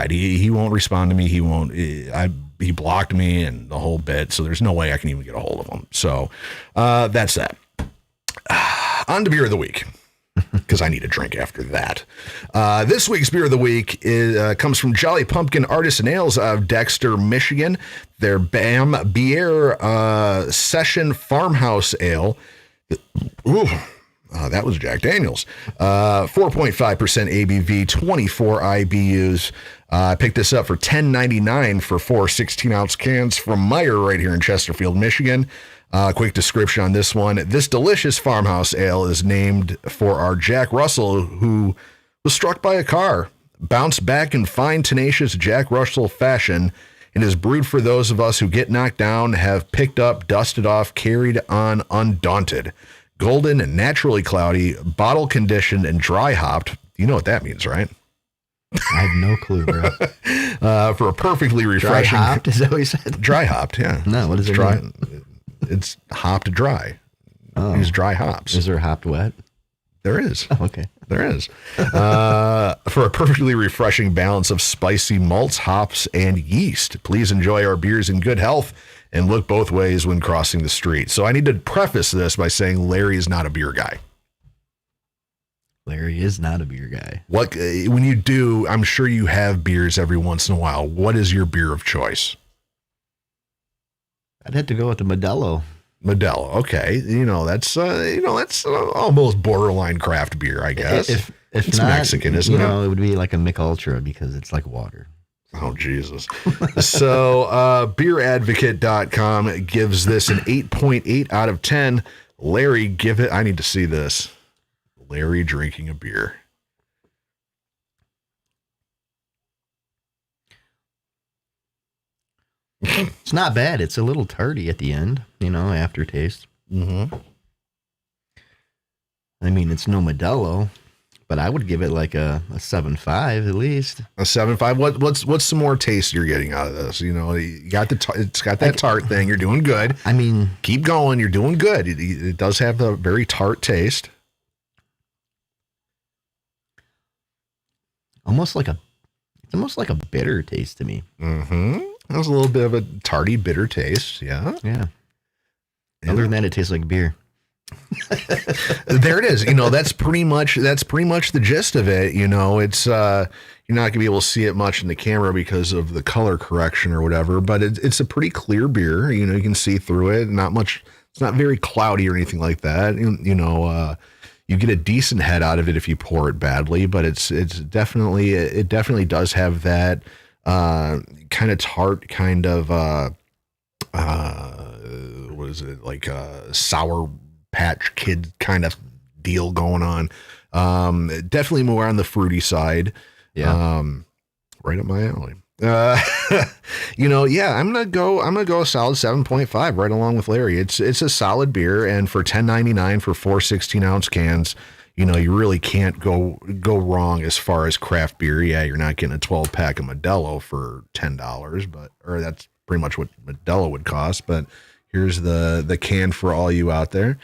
He won't respond to me. He blocked me and the whole bit. So there's no way I can even get a hold of him. So that's that. On to beer of the week, because I need a drink after that. This week's beer of the week comes from Jolly Pumpkin Artisan Ales of Dexter, Michigan. Their BAM Bière Session Farmhouse Ale. Ooh. That was Jack Daniels. 4.5% ABV, 24 IBUs. I picked this up for $10.99 for 4 16-ounce cans from Meyer right here in Chesterfield, Michigan. Quick description on this one. This delicious farmhouse ale is named for our Jack Russell, who was struck by a car, bounced back in fine, tenacious Jack Russell fashion, and is brewed for those of us who get knocked down, have picked up, dusted off, carried on undaunted. Golden and naturally cloudy, bottle conditioned and dry hopped. You know what that means, right? I have no clue, bro. For a perfectly refreshing. Dry hopped? Is that what you said? Dry hopped, yeah. No, what is it? Dry. It's hopped dry. Oh. Use dry hops. Is there hopped wet? There is. Oh, okay. There is. For a perfectly refreshing balance of spicy malts, hops, and yeast. Please enjoy our beers in good health and look both ways when crossing the street. So I need to preface this by saying Larry is not a beer guy. Larry is not a beer guy. What, when you do, I'm sure you have beers every once in a while. What is your beer of choice? I'd have to go with the Modelo. Modelo, okay. That's almost borderline craft beer, I guess. If it's not, Mexican, isn't it? It would be like a Mick Ultra because it's like water. Oh, Jesus. So beeradvocate.com gives this an 8.8 out of 10. Larry, give it. I need to see this. Larry drinking a beer. It's not bad. It's a little tarty at the end, aftertaste. Mm-hmm. I mean, it's no Modelo, But I would give it like a 7.5 at least. A 7.5. What's some more taste you're getting out of this? You know, you got it's got that tart thing. You're doing good. I mean, keep going. You're doing good. It does have the very tart taste. It's almost like a bitter taste to me. Mm-hmm. There's a little bit of a tarty, bitter taste. Yeah. Yeah. Other than that, it tastes like beer. There it is. You know, that's pretty much the gist of it. You know, it's you're not gonna be able to see it much in the camera because of the color correction or whatever, but it's a pretty clear beer. You know, you can see through it. Not much. It's not very cloudy or anything like that. You know, you get a decent head out of it if you pour it badly, but it definitely does have that kind of tart, kind of what is it, like a Sour Patch Kid kind of deal going on. Definitely more on the fruity side. Yeah. Right up my alley. You know, yeah, I'm gonna go a solid 7.5 right along with Larry. It's a solid beer, and for $10.99 for 4 16-ounce cans, you know, you really can't go wrong as far as craft beer. Yeah, you're not getting a 12-pack of Modelo for $10, or that's pretty much what Modelo would cost, but here's the can for all you out there.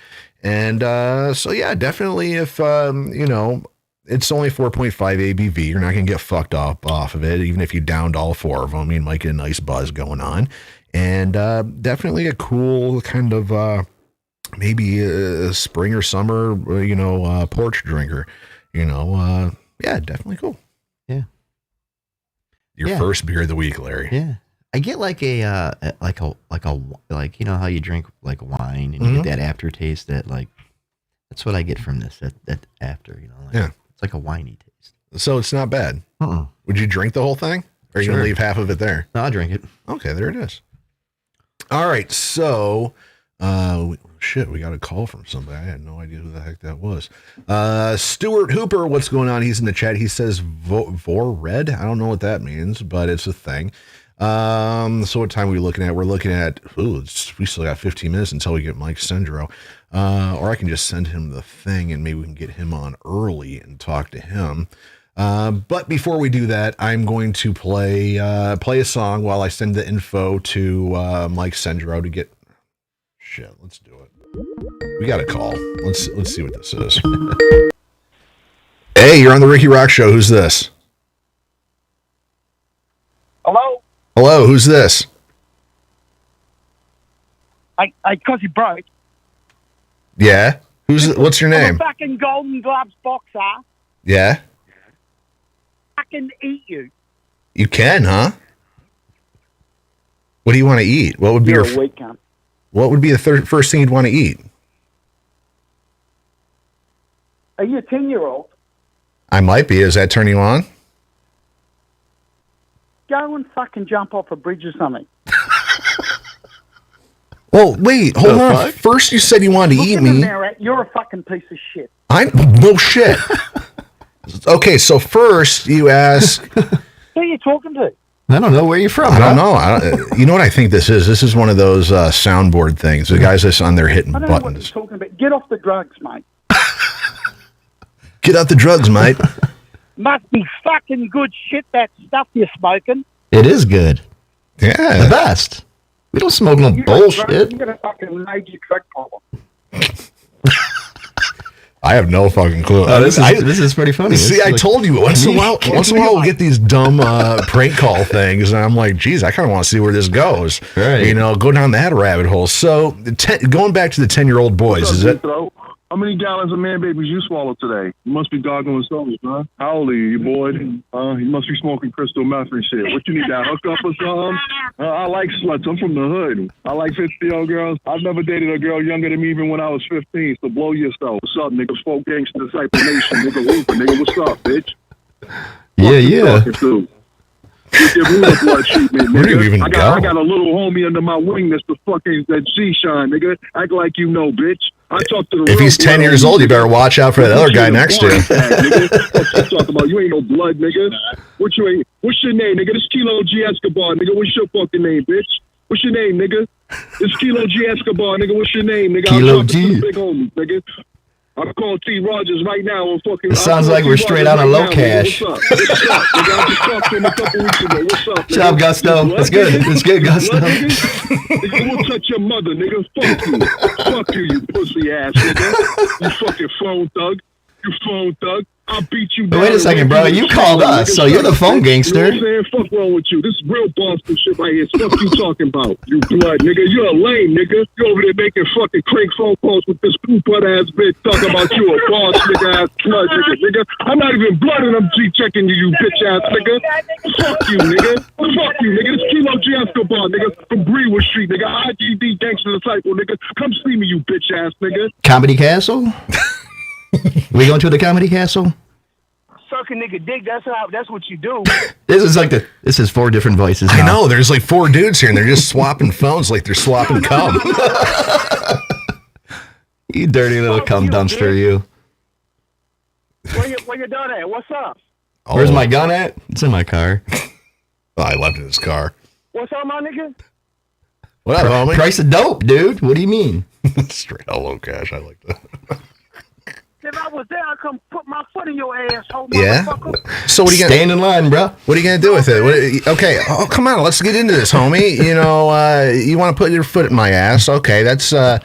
And so yeah, definitely if you know, it's only 4.5 ABV, you're not going to get fucked up off of it. Even if you downed all 4 of them, you might get a nice buzz going on. And definitely a cool kind of maybe a spring or summer, you know, porch drinker. You know, yeah, definitely cool. Yeah. Your first beer of the week, Larry. Yeah. I get like you know how you drink like wine and you get that aftertaste that like, that's what I get from this, that after, you know, like, yeah. It's like a winey taste. So it's not bad. Would you drink the whole thing? Or are you going to leave half of it there? No, I'll drink it. Okay, there it is. All right, so, we got a call from somebody. I had no idea who the heck that was. Stuart Hooper, what's going on? He's in the chat. He says Vor Red. I don't know what that means, but it's a thing. So what time are we looking at? We're looking at, we still got 15 minutes until we get Mike Cendro. Or I can just send him the thing and maybe we can get him on early and talk to him. But before we do that, I'm going to play a song while I send the info to Mike Cendro to get. Shit, let's do it. We got a call. Let's see what this is. Hey, you're on the Rikki ROXX Show. Who's this? Hello, who's this? I cause he broke. Yeah. What's your name? I'm a fucking Golden Gloves boxer. Yeah. I can eat you. You can, huh? What do you want to eat? What would be You're a weak cunt. What would be the first thing you'd want to eat? Are you a 10-year-old? I might be. Does that turn you on? Go and fucking jump off a bridge or something. Well, wait, hold on. Fuck? First you said you wanted to eat me. You're a fucking piece of shit. No shit. Okay, so first you ask. Who are you talking to? I don't know where you're from. I don't know. You know what I think this is? This is one of those soundboard things. The guys that's on there hitting buttons. I don't know what you're talking about. Get off the drugs, mate. Get off the drugs, mate. Must be fucking good shit, that stuff you're smoking. It is good. Yeah. The best. We don't smoke no bullshit. You got a fucking major drug problem. I have no fucking clue. This is pretty funny. See, I told you once in a while we'll get these dumb prank call things, and I'm like, geez, I kind of want to see where this goes. Right. You know, go down that rabbit hole. So, going back to the 10-year-old boys, is it? How many gallons of man babies you swallowed today? You must be gargling souls, huh? How old are you, boy? You must be smoking crystal meth and shit. What you need, that hookup or something? I like sluts. I'm from the hood. I like 50-year-old girls. I've never dated a girl younger than me even when I was 15, so blow yourself. What's up, nigga? Folk gangster disciple nation. Nigga, Looper, nigga. What's up, bitch? Yeah. Give me a blood treatment, Where do you even I got a little homie under my wing that's the fucking that G-Shine, nigga. Act like you know, bitch. I talk to the if he's 10 years old, you better watch out for that other guy next to you. What you talking about? You ain't no blood, nigga. What's your name, nigga? This Kilo G Escobar, nigga. What's your fucking name, bitch? What's your name, nigga? This Kilo G Escobar, nigga. What's your name, nigga? Kilo I'm G. to the big homies, nigga. I'll call T. Rogers right now and fucking. It sounds like we're straight out of low cash. What's up? What's up? Nigga, I just talked to him a couple weeks ago. What's up? Shut up, Gusto. It's good. It's good, Gusto. Nigga, we'll touch your mother, nigga. Fuck you. Fuck you, you pussy ass nigga. You fucking phone thug. You phone thug. I'll beat you down. Wait a second, bro. You called us, so you're the phone gangster. You know what I'm saying? Fuck wrong with you. This is real Boston shit right here. Fuck you talking about. You blood, nigga. You're a lame, nigga. You over there making fucking crank phone calls with this poop butt ass bitch talking about you a boss, nigga ass blood, nigga. I'm not even blood and I'm G-checking you bitch ass nigga. Fuck you, nigga. Fuck you, nigga. This Kilo G. Escobar, nigga, from Greenwood Street, nigga. IGD Gangster Disciple, nigga. Come see me, you bitch ass nigga. Comedy Castle? We going to the Comedy Castle? Suck a nigga dick. That's what you do. This is 4 different voices. I know. There's like 4 dudes here, and they're just swapping phones like they're swapping cum. You dirty little cum dumpster, you. Where you done at? What's up? Where's my gun at? It's in my car. Oh, I left it in his car. What's up, my nigga? What up, homie? Price of dope, dude. What do you mean? Straight out low cash. I like that. If I was there, I'd come put my foot in your ass, home Yeah. motherfucker. So what are you gonna stand in line, bro? What are you gonna do with it? Okay. Oh, come on. Let's get into this, homie. You know, you want to put your foot in my ass? Okay, that's a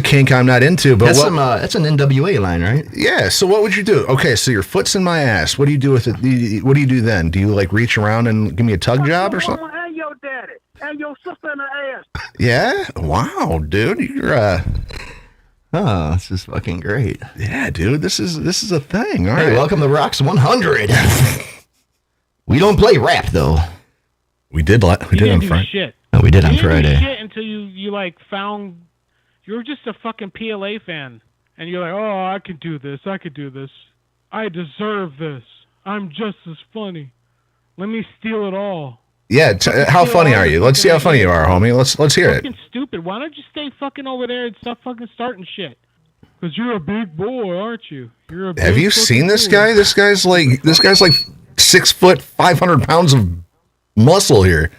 kink I'm not into. But that's an NWA line, right? Yeah. So what would you do? Okay, so your foot's in my ass. What do you do with it? What do you do then? Do you like reach around and give me a tug job or something? And your daddy and your sister in the ass. Yeah. Wow, dude. You're Oh, this is fucking great. Yeah, dude. This is a thing. All right. Welcome to Rocks 100. We don't play rap though. We did on Friday. Shit. No, we did on You didn't do Friday. shit until you like found you were just a fucking PLA fan, and you're like, oh, I could do this. I deserve this. I'm just as funny. Let me steal it all. Yeah. How funny are you? Let's see how funny you are, homie. Let's hear it. Fucking stupid. Why don't you stay fucking over there and stop fucking starting shit? Because you're a big boy, aren't you? You're a big Have you seen this guy? This guy's like 6 foot, 500 pounds of muscle here.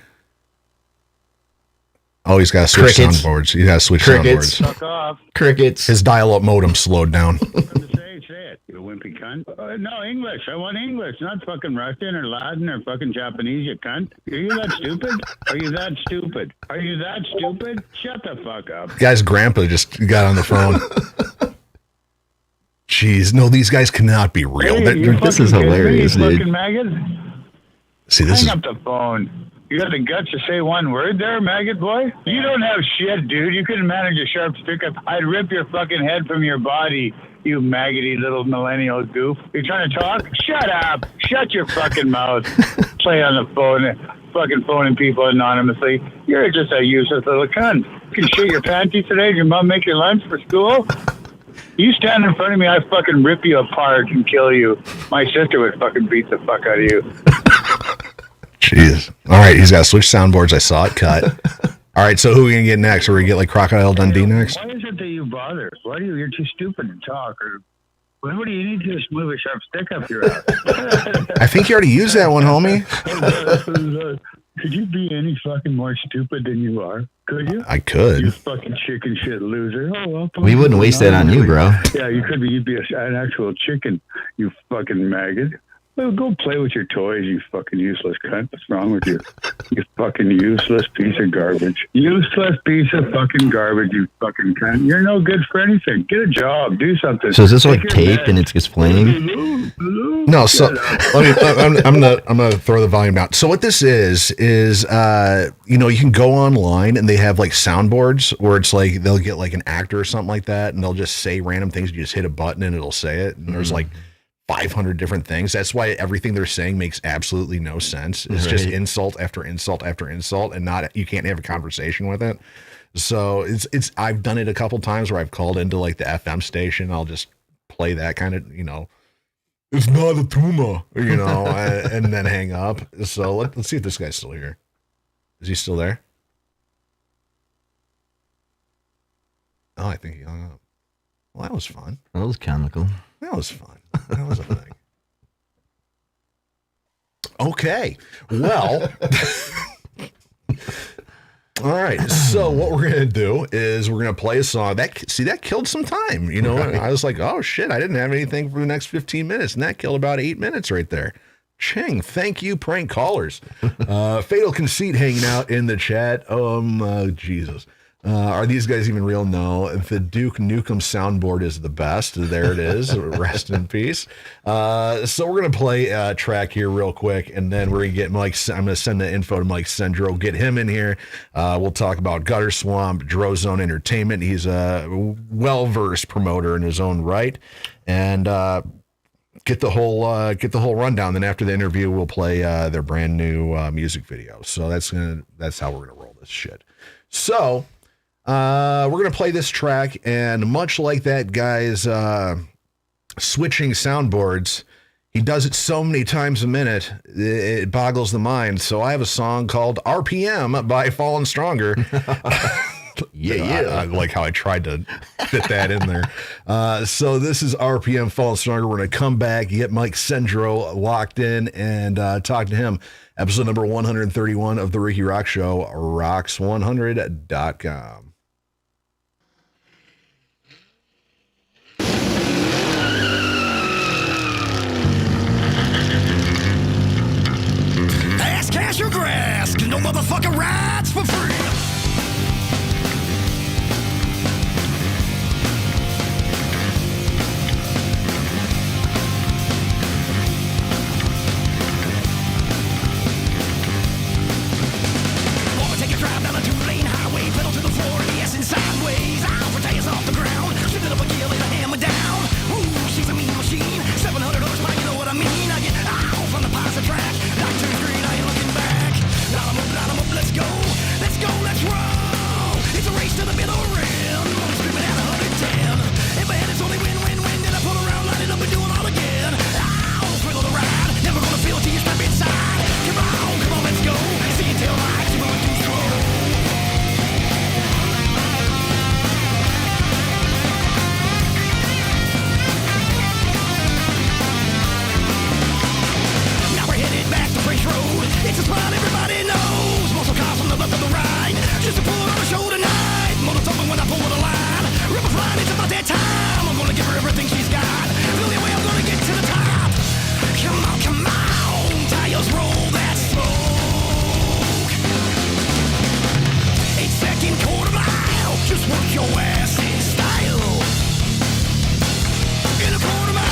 Oh, he's got to switch Crickets. soundboards. He has to switch Crickets. soundboards. Fuck off. Crickets. His dial-up modem slowed down. Say it, you wimpy cunt. No, English. I want English, not fucking Russian or Latin or fucking Japanese, you cunt. Are you that stupid? Are you that stupid? Are you that stupid? Shut the fuck up. Guy's grandpa just got on the phone. Jeez, no, these guys cannot be real. Hey, you This fucking is kidding me, hilarious, you dude. fucking maggot. See, this Hang is up the phone. You got the guts to say one word there, maggot boy? You don't have shit, dude. You couldn't manage a sharp stick up. I'd rip your fucking head from your body, you maggoty little millennial goof. You're trying to talk? Shut up. Shut your fucking mouth. Play on the phone, fucking phoning people anonymously. You're just a useless little cunt. You can shit your panties today? Did your mom make your lunch for school? You stand in front of me, I fucking rip you apart and kill you. My sister would fucking beat the fuck out of you. jeez. All right, he's got to switch soundboards. I saw it cut. All right, so who are we gonna get next? Are we gonna get like Crocodile Dundee next? Why is it that you bother? Why do you're too stupid to talk? Or what do you need to just move a sharp stick up your ass? I think you already used that one, homie. Could you be any fucking more stupid than you are? Could you? I could. You fucking chicken shit loser. Oh, well, We wouldn't waste that on you, bro. Yeah, you could be. You'd be an actual chicken, you fucking maggot. Well, go play with your toys, you fucking useless cunt. What's wrong with you? You fucking useless piece of garbage. Useless piece of fucking garbage, you fucking cunt. You're no good for anything. Get a job. Do something. So is this like Take your tape meds. and it's just playing? No, so I'm gonna throw the volume down. So what this is you know, you can go online and they have like soundboards where it's like they'll get like an actor or something like that and they'll just say random things. You just hit a button and it'll say it. And there's like 500 different things. That's why everything they're saying makes absolutely no sense. It's just insult after insult after insult, and you can't have a conversation with it. So it's I've done it a couple times where I've called into like the FM station. I'll just play that kind of, you know, it's not a tumor, you know, and then hang up. So let's see if this guy's still here. Is he still there? Oh, I think he hung up. Well, that was fun. That was comical. That was fun. That was a thing. Okay. Well, All right. So what we're gonna do is we're gonna play a song. That killed some time. You know, I was like, oh shit, I didn't have anything for the next 15 minutes, and that killed about 8 minutes right there. Ching, thank you, prank callers. Fatal Conceit hanging out in the chat. Jesus. Are these guys even real? No. The Duke Nukem soundboard is the best. There it is. Rest in peace. So we're going to play a track here real quick, and then we're going to get Mike. I'm going to send the info to Mike Cendro, get him in here. We'll talk about Gutter Swamp, Drozone Entertainment. He's a well-versed promoter in his own right. And get the whole rundown. Then after the interview, we'll play their brand new music video. So that's how we're going to roll this shit. So we're going to play this track, and much like that guy's switching soundboards, he does it so many times a minute, it boggles the mind. So I have a song called RPM by Fallen Stronger. Yeah. I like how I tried to fit that in there. So this is RPM Fallen Stronger. We're going to come back, get Mike Cendro locked in, and talk to him. Episode number 131 of the Rikki ROXX Show, ROX100.com. Ass, cash, or grass, 'cause no motherfucker rides for free. Drive down a two-lane highway, pedal to the floor, yes, and sideways. I'll for tires off the ground, shift it up a gear, lay the hammer down. Ooh, she's a mean machine, 700 horsepower, you know what I mean. I get off on the positive track, not too green, I ain't looking back. Line 'em up, let's go, let's roll. It's a race to the middle rim, screaming at 110. In my head it's only win, then I pull around, line it up and do it all again. Ow, thrill of the ride, never gonna feel till you step inside. Come on, let's go, see your tail lights, you're going too slow. Road. It's a spot everybody knows. Muscle cars from the left to the right. Just to pull it on the show tonight. Motor thumping when I pull the line. River flying, it's about that time. I'm gonna give her everything she's got. The only way I'm gonna get to the top. Come on, tires roll that smoke. 8-second quarter mile. Just work your ass in style. In a quarter mile.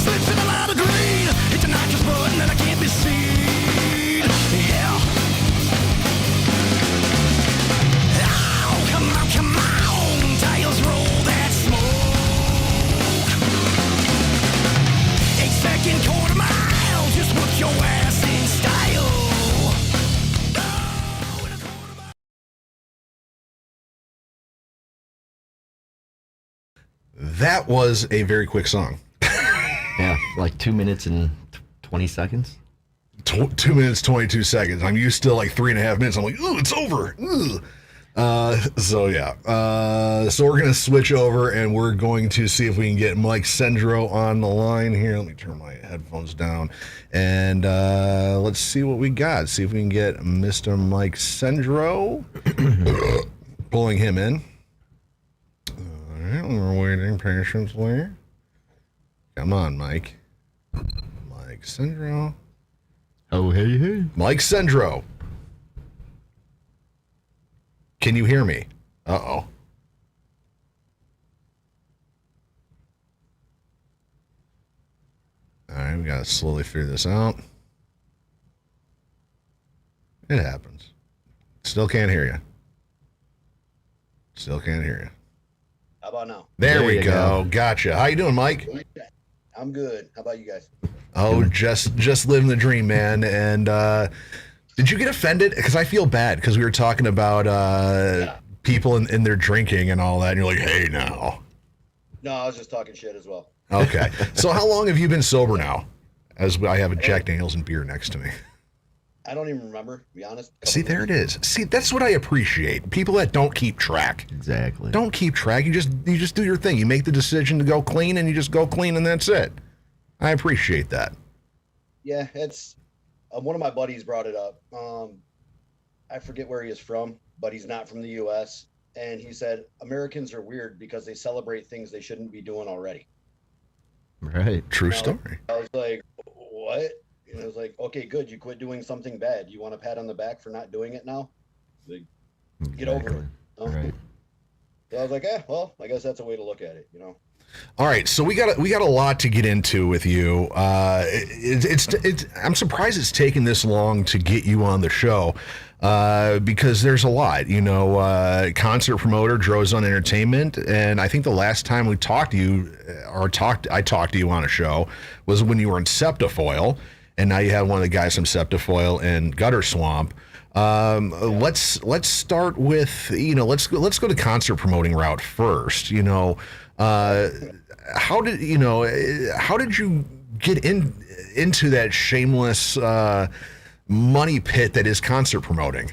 Slips in a lot of green. It's a nitrous button and I can't be seen. Yeah. Oh, come on. Tires roll that smoke. 8-second quarter mile. Just put your ass in style. That was a very quick song. Yeah, like 2 minutes and 20 seconds. 2 minutes, 22 seconds. I'm used to like 3.5 minutes. I'm like, ooh, it's over. So we're going to switch over and we're going to see if we can get Mike Cendro on the line here. Let me turn my headphones down and let's see what we got. See if we can get Mr. Mike Cendro. Pulling him in. All right, we're waiting patiently. Come on, Mike. Mike Cendro. Oh, hey. Mike Cendro. Can you hear me? Uh-oh. All right, we got to slowly figure this out. It happens. Still can't hear you. How about now? There we go. Gotcha. How you doing, Mike? I'm good. How about you guys? Oh, just living the dream, man. And did you get offended? Because I feel bad because we were talking about people in their drinking and all that, and you're like, hey, now. No, I was just talking shit as well. Okay. So how long have you been sober now? As I have a Jack Daniels and beer next to me. I don't even remember, to be honest. See, there it is. See, that's what I appreciate. People that don't keep track. Exactly. Don't keep track. You just do your thing. You make the decision to go clean, and you just go clean, and that's it. I appreciate that. Yeah, it's one of my buddies brought it up. I forget where he is from, but he's not from the U.S. And he said Americans are weird because they celebrate things they shouldn't be doing already. Right. True story. I was like, what? And I was like, okay, good. You quit doing something bad. You want a pat on the back for not doing it now? Like, get over it. Right. So I was like, well, I guess that's a way to look at it, All right, so we got a lot to get into with you. I'm surprised it's taken this long to get you on the show because there's a lot. Concert promoter, Drozone Entertainment, and I think the last time we talked to you, I talked to you on a show, was when you were in Septifoil, and now you have one of the guys from Septifoil and Gutter Swamp. Let's start with let's go to concert promoting route first. How did you get into that shameless money pit that is concert promoting?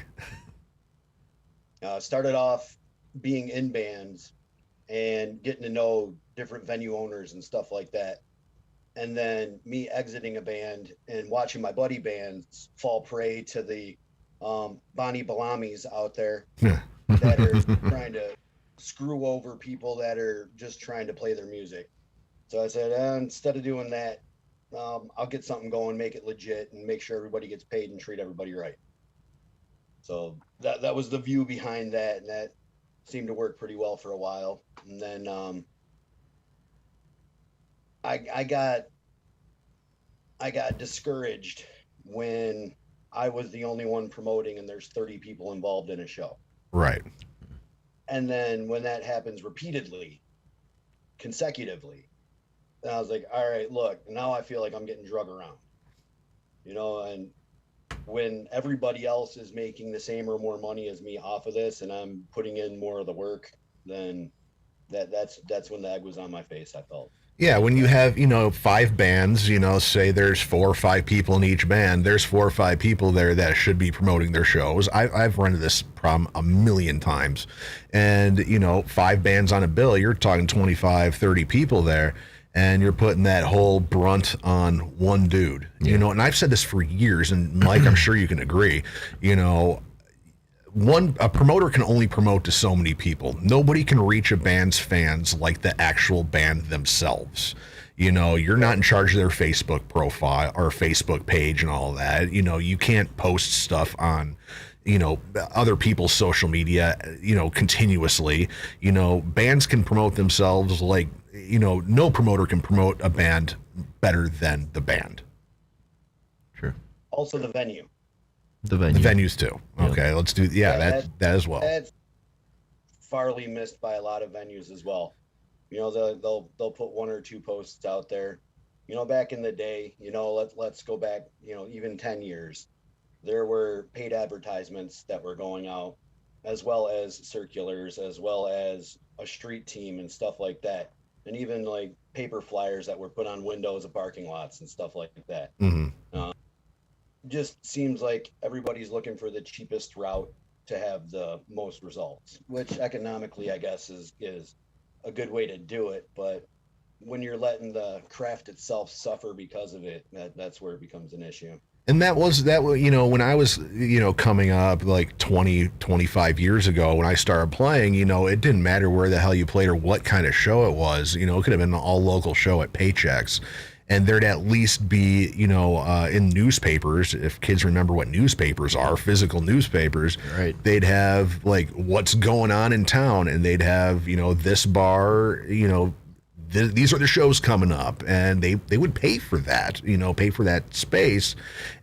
Started off being in bands and getting to know different venue owners and stuff like that. And then me exiting a band and watching my buddy bands fall prey to the Bonnie Balamis out there that are trying to screw over people that are just trying to play their music. So I said, instead of doing that, I'll get something going, make it legit, and make sure everybody gets paid and treat everybody right. So that was the view behind that, and that seemed to work pretty well for a while. And then I got discouraged when I was the only one promoting and there's 30 people involved in a show. Right. And then when that happens repeatedly, consecutively, then I was like, all right, look, now I feel like I'm getting drug around, and when everybody else is making the same or more money as me off of this and I'm putting in more of the work, then that's when the egg was on my face, I felt. Yeah, when you have, 5 bands, say there's 4 or 5 people in each band, there's 4 or 5 people there that should be promoting their shows. I've run into this problem a million times. And, 5 bands on a bill, you're talking 25, 30 people there, and you're putting that whole brunt on one dude. Yeah. And I've said this for years, and Mike, I'm sure you can agree, a promoter can only promote to so many people. Nobody can reach a band's fans like the actual band themselves. You're not in charge of their Facebook profile or Facebook page and all that. You can't post stuff on, other people's social media, continuously. Bands can promote themselves like, no promoter can promote a band better than the band. True. Also the venue. The venue. The venues too. Yep. Okay, let's do that as well. That's farly missed by a lot of venues as well. They'll put 1 or 2 posts out there. Back in the day, let's go back, even 10 years. There were paid advertisements that were going out, as well as circulars, as well as a street team and stuff like that. And even like paper flyers that were put on windows of parking lots and stuff like that. Mm-hmm. Just seems like everybody's looking for the cheapest route to have the most results, which economically I guess is a good way to do it. But when you're letting the craft itself suffer because of it, that's where it becomes an issue. And that was when I was, coming up like 20, 25 years ago, when I started playing, it didn't matter where the hell you played or what kind of show it was. It could have been an all local show at Paychecks. And there'd at least be, in newspapers, if kids remember what newspapers are, physical newspapers, right. They'd have like what's going on in town, and they'd have, this bar, these are the shows coming up, and they would pay for that, pay for that space,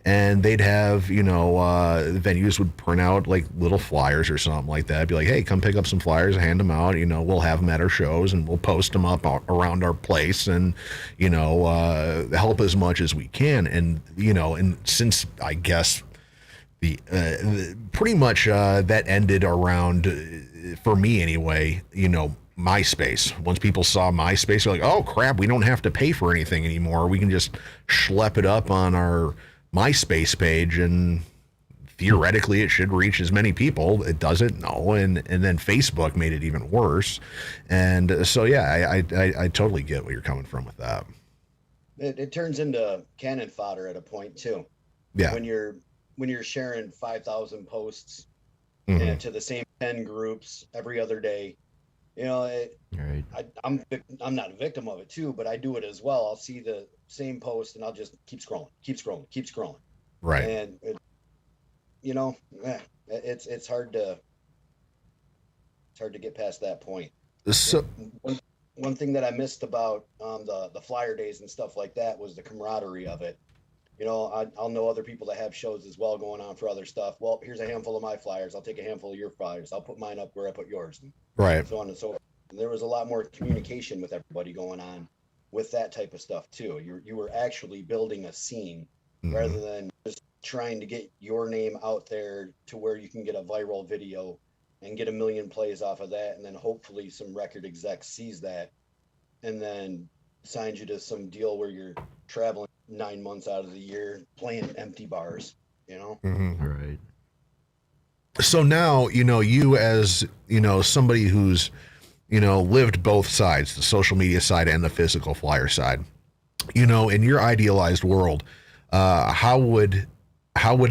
and they'd have, venues would print out like little flyers or something like that. Be like, hey, come pick up some flyers, hand them out, we'll have them at our shows, and we'll post them up around our place, and, help as much as we can. And, and since I guess the pretty much that ended around, for me anyway, MySpace. Once people saw MySpace, they're like, oh crap, we don't have to pay for anything anymore. We can just schlep it up on our MySpace page and theoretically it should reach as many people. It doesn't, no. And then Facebook made it even worse. And so, yeah, I totally get where you're coming from with that. It turns into cannon fodder at a point too. Yeah. When you're sharing 5,000 posts Mhm. to the same 10 groups every other day, you know, Right. I'm not a victim of it too, but I do it as well. I'll see the same post and I'll just keep scrolling. Right. And it's hard to get past that point. So one thing that I missed about the flyer days and stuff like that was the camaraderie of it. You know, I'll know other people that have shows as well going on for other stuff. Well, here's a handful of my flyers. I'll take a handful of your flyers. I'll put mine up where I put yours. And right. so on and so forth. And there was a lot more communication with everybody going on with that type of stuff too. You were actually building a scene rather than just trying to get your name out there to where you can get a viral video and get 1 million plays off of that, and then hopefully some record exec sees that and then signs you to some deal where you're traveling 9 months out of the year playing empty bars, you know? Right. So now, you as, somebody who's, lived both sides, the social media side and the physical flyer side, in your idealized world, how would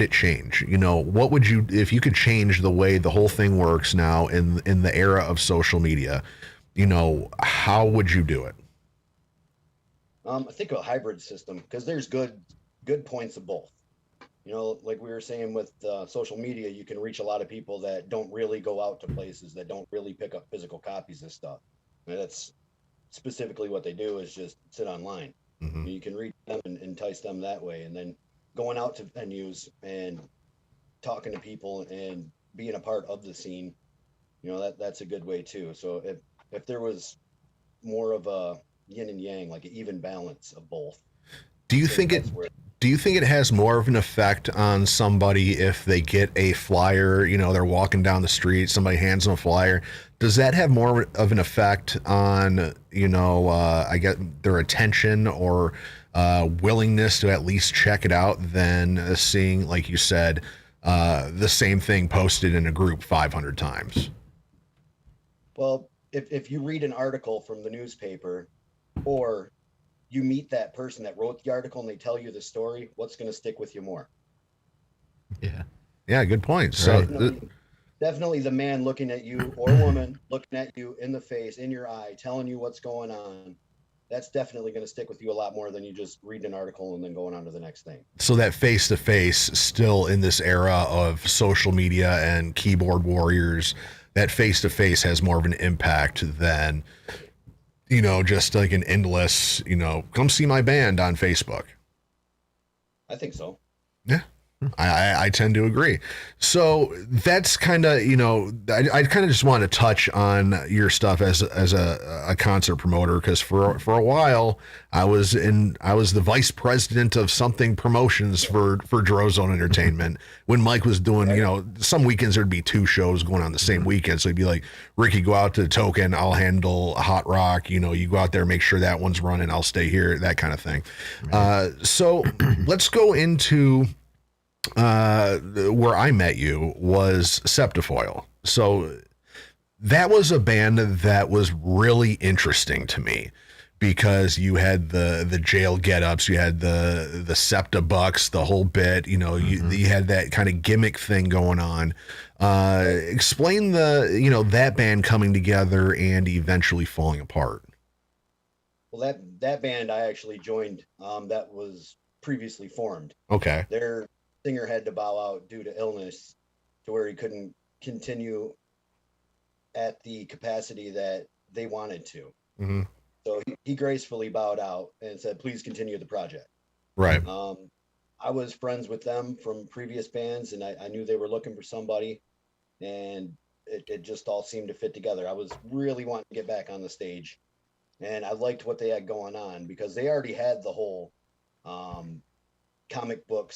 it change? What would you, if you could change the way the whole thing works now in the era of social media, how would you do it? I think a hybrid system, because there's good points of both. Like we were saying with social media, you can reach a lot of people that don't really go out to places, that don't really pick up physical copies of stuff. And that's specifically what they do, is just sit online. You can reach them and entice them that way. And then going out to venues and talking to people and being a part of the scene, that's a good way too. So if there was more of a yin and yang, like an even balance of both. Do you think it has more of an effect on somebody if they get a flyer, they're walking down the street, somebody hands them a flyer? Does that have more of an effect on, I guess their attention or willingness to at least check it out than seeing, like you said, the same thing posted in a group 500 times? Well, if you read an article from the newspaper, or you meet that person that wrote the article and they tell you the story, what's going to stick with you more? Yeah, good point. So definitely the man looking at you, or woman looking at you in the face, in your eye, telling you what's going on. That's definitely going to stick with you a lot more than you just read an article and then going on to the next thing. So that face-to-face, still in this era of social media and keyboard warriors, that face-to-face has more of an impact than, just like an endless, come see my band on Facebook. I think so. Yeah. I tend to agree. So that's kind of, I kind of just want to touch on your stuff as a concert promoter, because for a while I was the vice president of something promotions for Drozone Entertainment when Mike was doing, some weekends there'd be 2 shows going on the same weekend. So he'd be like, Ricky, go out to the Token, I'll handle Hot Rock, you go out there, make sure that one's running, I'll stay here, that kind of thing. So let's go into where I met you was Septifoil. So that was a band that was really interesting to me, because you had the jail get-ups, you had the Septa Bucks, the whole bit, you had that kind of gimmick thing going on. Explain that band coming together and eventually falling apart. Well, that band I actually joined, that was previously formed. Okay. Their singer had to bow out due to illness, to where he couldn't continue at the capacity that they wanted to. So he gracefully bowed out and said, please continue the project. Right. I was friends with them from previous bands, and I knew they were looking for somebody, and it just all seemed to fit together. I was really wanting to get back on the stage, and I liked what they had going on, because they already had the whole comic book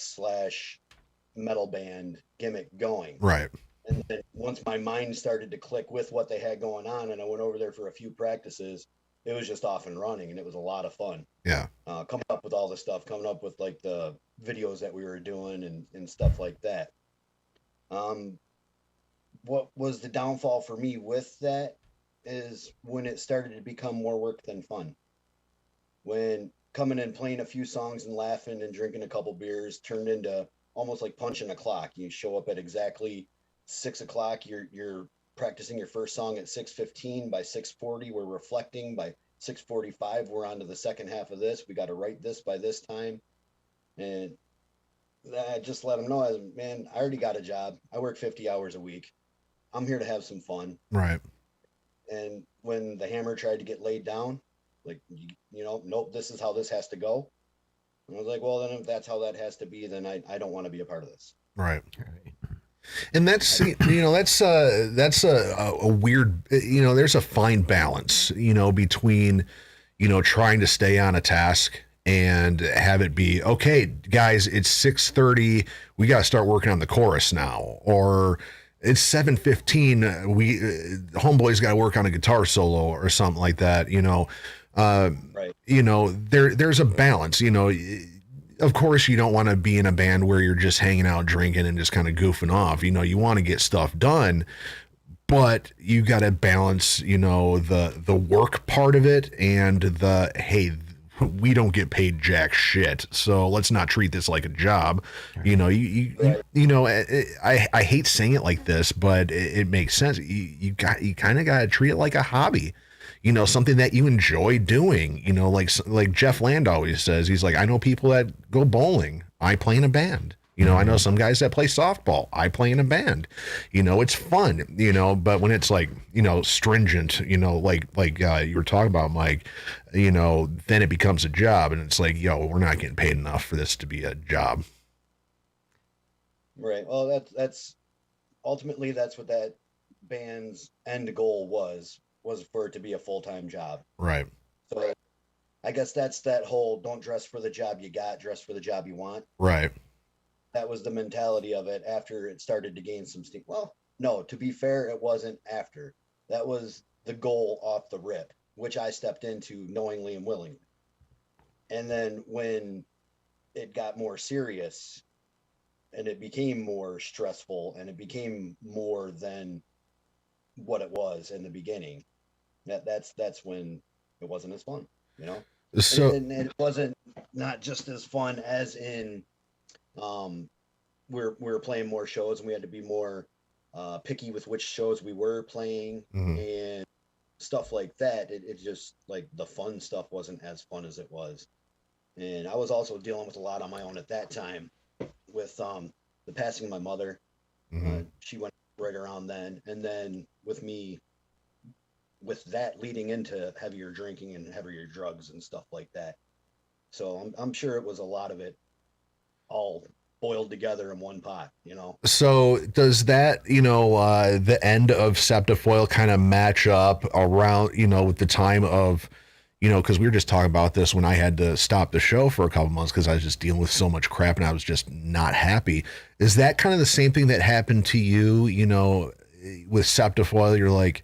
/ metal band gimmick going. Right. And then once my mind started to click with what they had going on, and I went over there for a few practices, it was just off and running, and it was a lot of fun. Yeah. Coming up with all the stuff, coming up with like the videos that we were doing and stuff like that. What was the downfall for me with that is when it started to become more work than fun. When coming and playing a few songs and laughing and drinking a couple beers turned into almost like punching a clock. You show up at exactly 6 o'clock. You're practicing your first song at 6:15. By 6:40, we're reflecting. By 6:45, we're on to the second half of this. We got to write this by this time. And I just let them know, man, I already got a job. I work 50 hours a week. I'm here to have some fun. Right. And when the hammer tried to get laid down, like, nope, this is how this has to go. And I was like, well, then if that's how that has to be, then I don't want to be a part of this. Right. And that's that's a weird, there's a fine balance, between, trying to stay on a task and have it be, okay, guys, it's 6:30. We got to start working on the chorus now. Or it's 7:15. Homeboy's got to work on a guitar solo or something like that, right. There's a balance, of course you don't want to be in a band where you're just hanging out drinking and just kind of goofing off. You want to get stuff done, but you got to balance, the work part of it and the, hey, we don't get paid jack shit, so let's not treat this like a job. I hate saying it like this, but it makes sense. You kind of got to treat it like a hobby. Something that you enjoy doing, like Jeff Land always says, he's like, I know people that go bowling. I play in a band. I know some guys that play softball. I play in a band. It's fun, but when it's like, stringent, like you were talking about, Mike, then it becomes a job and it's like, we're not getting paid enough for this to be a job. Right. Well, that's ultimately that's what that band's end goal was for it to be a full-time job. Right. So I guess that's that whole don't dress for the job you got, dress for the job you want. Right. That was the mentality of it after it started to gain some steam. Well, no, to be fair, it wasn't after. That was the goal off the rip, which I stepped into knowingly and willingly. And then when it got more serious and it became more stressful and it became more than what it was in the beginning, that's when it wasn't as fun, So and it wasn't not just as fun as in we're playing more shows and we had to be more picky with which shows we were playing and stuff like that. It just, like, the fun stuff wasn't as fun as it was. And I was also dealing with a lot on my own at that time with the passing of my mother. She went right around then, and then with me, with that leading into heavier drinking and heavier drugs and stuff like that. So I'm sure it was a lot of it all boiled together in one pot, So does that, the end of Septifoil kind of match up around, with the time of, because we were just talking about this when I had to stop the show for a couple months because I was just dealing with so much crap and I was just not happy. Is that kind of the same thing that happened to you, with Septifoil? You're like,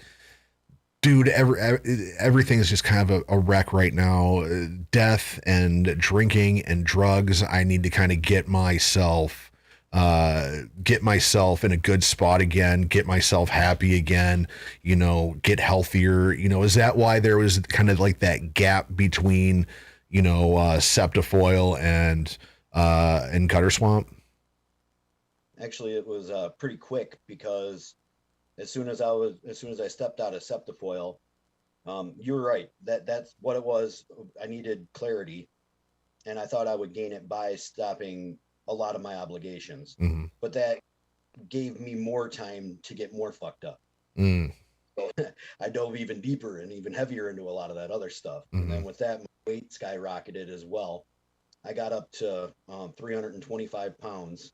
dude, everything's just kind of a wreck right now. Death and drinking and drugs. I need to kind of get myself in a good spot again, get myself happy again, get healthier. Is that why there was kind of like that gap between, Septifoil and Gutter Swamp? Actually, it was pretty quick because as soon as I stepped out of Septifoil, you were right. That's what it was. I needed clarity, and I thought I would gain it by stopping a lot of my obligations. But that gave me more time to get more fucked up. So I dove even deeper and even heavier into a lot of that other stuff. And then with that, my weight skyrocketed as well. I got up to 325 pounds.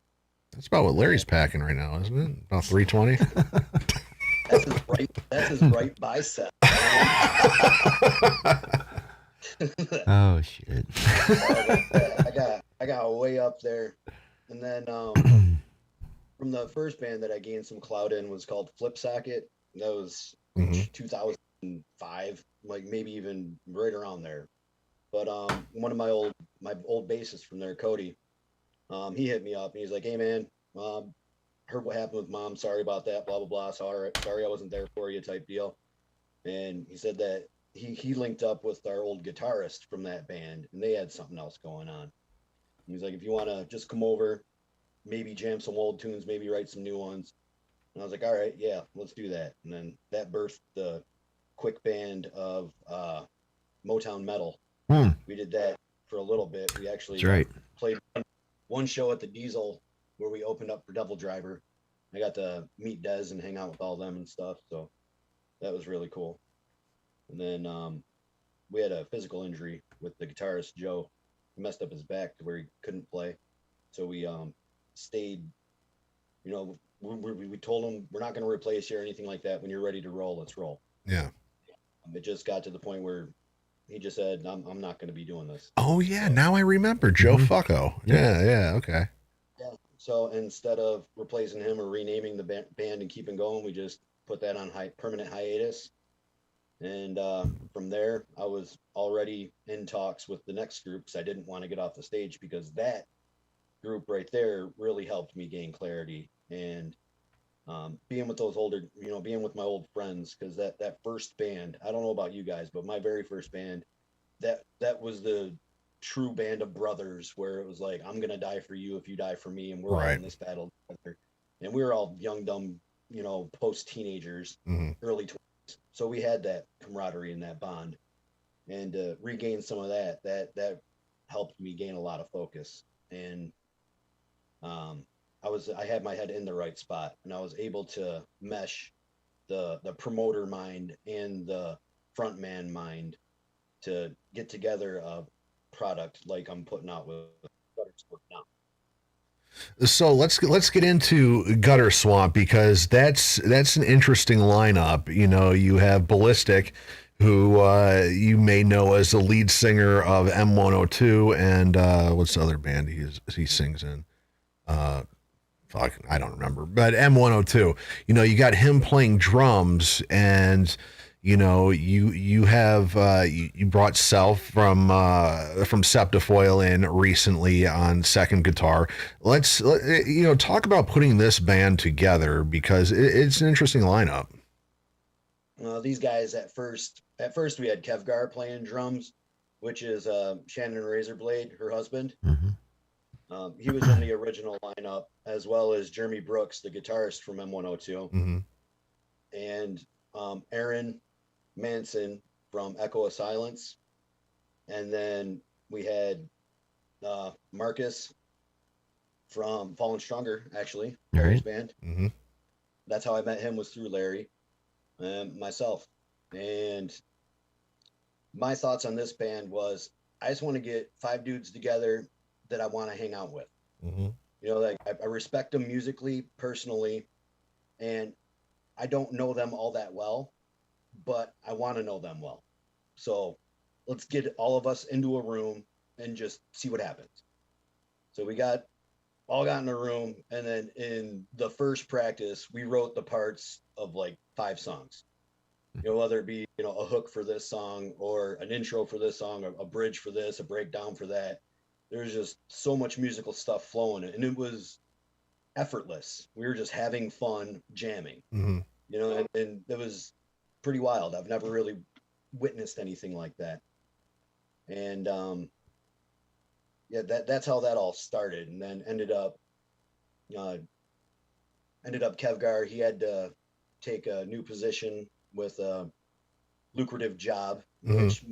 That's about what Larry's packing right now, isn't it? About 320. That's his right bicep. Oh shit. I got way up there. And then from the first band that I gained some clout in was called Flip Socket. That was 2005, like maybe even right around there. But one of my old bassists from there, Cody, he hit me up and he's like, hey man, heard what happened with Mom. Sorry about that. Blah blah blah. Sorry I wasn't there for you, type deal. And he said that he linked up with our old guitarist from that band, and they had something else going on. And he's like, if you want to just come over, maybe jam some old tunes, maybe write some new ones. And I was like, all right, yeah, let's do that. And then that birthed the quick band of Motown metal. We did that for a little bit. We actually played one show at the Diesel where we opened up for Devil Driver. I got to meet Dez and hang out with all them and stuff, so that was really cool. And then we had a physical injury with the guitarist Joe. He messed up his back to where he couldn't play, so we stayed. You know, we told him we're not going to replace you or anything like that. When you're ready to roll, let's roll. Yeah. It just got to the point where he just said, I'm not going to be doing this. Oh, yeah. Now I remember. Joe Fucko. Yeah. Okay. Yeah. So instead of replacing him or renaming the band and keeping going, we just put that on permanent hiatus. And from there, I was already in talks with the next group because I didn't want to get off the stage, because that group right there really helped me gain clarity. And being with those older, being with my old friends, because that first band, I don't know about you guys, but my very first band, that was the true band of brothers, where it was like, I'm gonna die for you if you die for me, and we're all in this battle together. And we were all young, dumb, post teenagers, early 20s, so we had that camaraderie and that bond, and to regain some of that helped me gain a lot of focus. And I had my head in the right spot, and I was able to mesh the promoter mind and the frontman mind to get together a product like I'm putting out with Gutter Swamp now. So let's get into Gutter Swamp, because that's an interesting lineup. You have Ballistic, who you may know as the lead singer of M102, and what's the other band he sings in? I don't remember, but M102. You got him playing drums, and you have you brought Self from Septifoil in recently on second guitar. Let's talk about putting this band together, because it's an interesting lineup. These guys at first we had Kevgar playing drums, which is Shannon Razorblade, her husband. He was in the original lineup, as well as Jeremy Brooks, the guitarist from M102, and Aaron Manson from Echo of Silence. And then we had Marcus from Fallen Stronger, actually, Larry's band. That's how I met him, was through Larry and myself. And my thoughts on this band was, I just want to get 5 dudes together that I want to hang out with. I respect them musically, personally, and I don't know them all that well, but I want to know them well. So let's get all of us into a room and just see what happens. So we all got in a room, and then in the first practice, we wrote the parts of like 5 songs. Whether it be, a hook for this song, or an intro for this song, or a bridge for this, a breakdown for that. There's just so much musical stuff flowing, and it was effortless. We were just having fun jamming, and it was pretty wild. I've never really witnessed anything like that. And that's how that all started. And then ended up Kevgar, he had to take a new position with a lucrative job, which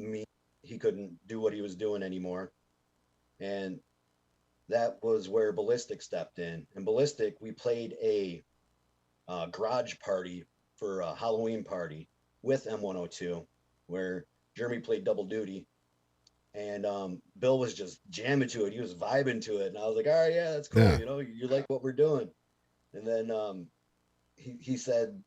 he couldn't do what he was doing anymore. And that was where Ballistic stepped in. And Ballistic, we played a garage party for a Halloween party with M102, where Jeremy played double duty. And Bill was just jamming to it. He was vibing to it. And I was like, all right, yeah, that's cool. Yeah. You like what we're doing. And then he said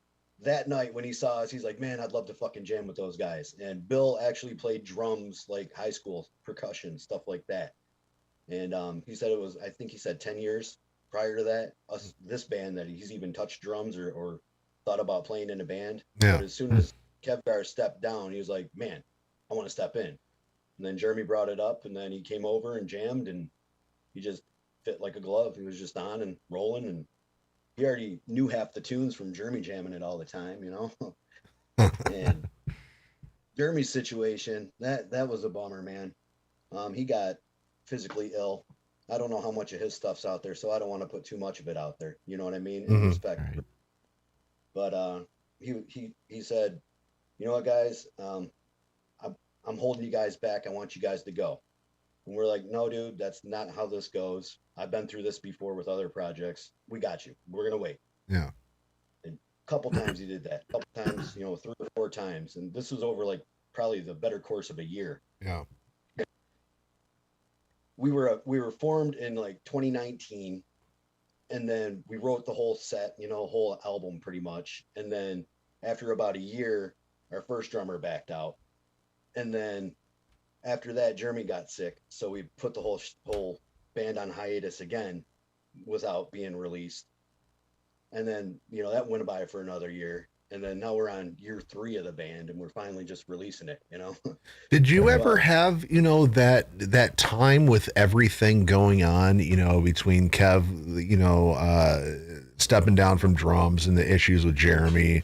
that night when he saw us, he's like, man, I'd love to fucking jam with those guys. And Bill actually played drums, like high school, percussion, stuff like that. And he said I think he said 10 years prior to that, this band, that he's even touched drums or thought about playing in a band. Yeah. But as soon as Kevgar stepped down, he was like, man, I want to step in. And then Jeremy brought it up, and then he came over and jammed, and he just fit like a glove. He was just on and rolling, and he already knew half the tunes from Jeremy jamming it all the time, you know. And Jeremy's situation, that was a bummer, man. He got physically ill. I don't know how much of his stuff's out there, so I don't want to put too much of it out there. You know what I mean? In respect. Right. But he said, you know what, guys, I'm holding you guys back. I want you guys to go. And we're like, no, dude, that's not how this goes. I've been through this before with other projects. We got you. We're gonna wait. Yeah. And a couple times he did that. A couple times, 3 or 4 times. And this was over like probably the better course of a year. Yeah. We were formed in like 2019, and then we wrote the whole set, whole album pretty much. And then after about a year, our first drummer backed out. And then after that, Jeremy got sick, so we put the whole band on hiatus again without being released. And then, that went by for another year. And then now we're on year 3 of the band, and we're finally just releasing it, Did you ever have, that time with everything going on, between Kev, stepping down from drums and the issues with Jeremy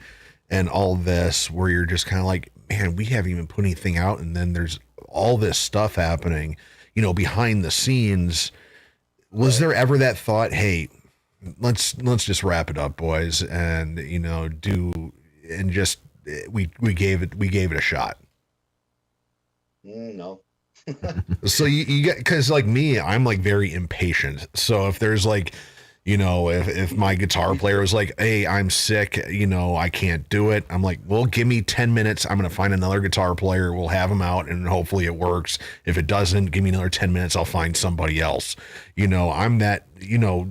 and all this, where you're just kind of like, man, we haven't even put anything out, and then there's all this stuff happening, behind the scenes. Was there ever that thought, hey, let's just wrap it up, boys, and we gave it a shot? No. So you get, because like me, I'm like very impatient. So if there's like, if my guitar player was like, hey, I'm sick, I can't do it, I'm like, well, give me 10 minutes. I'm going to find another guitar player. We'll have him out, and hopefully it works. If it doesn't, give me another 10 minutes. I'll find somebody else. I'm that,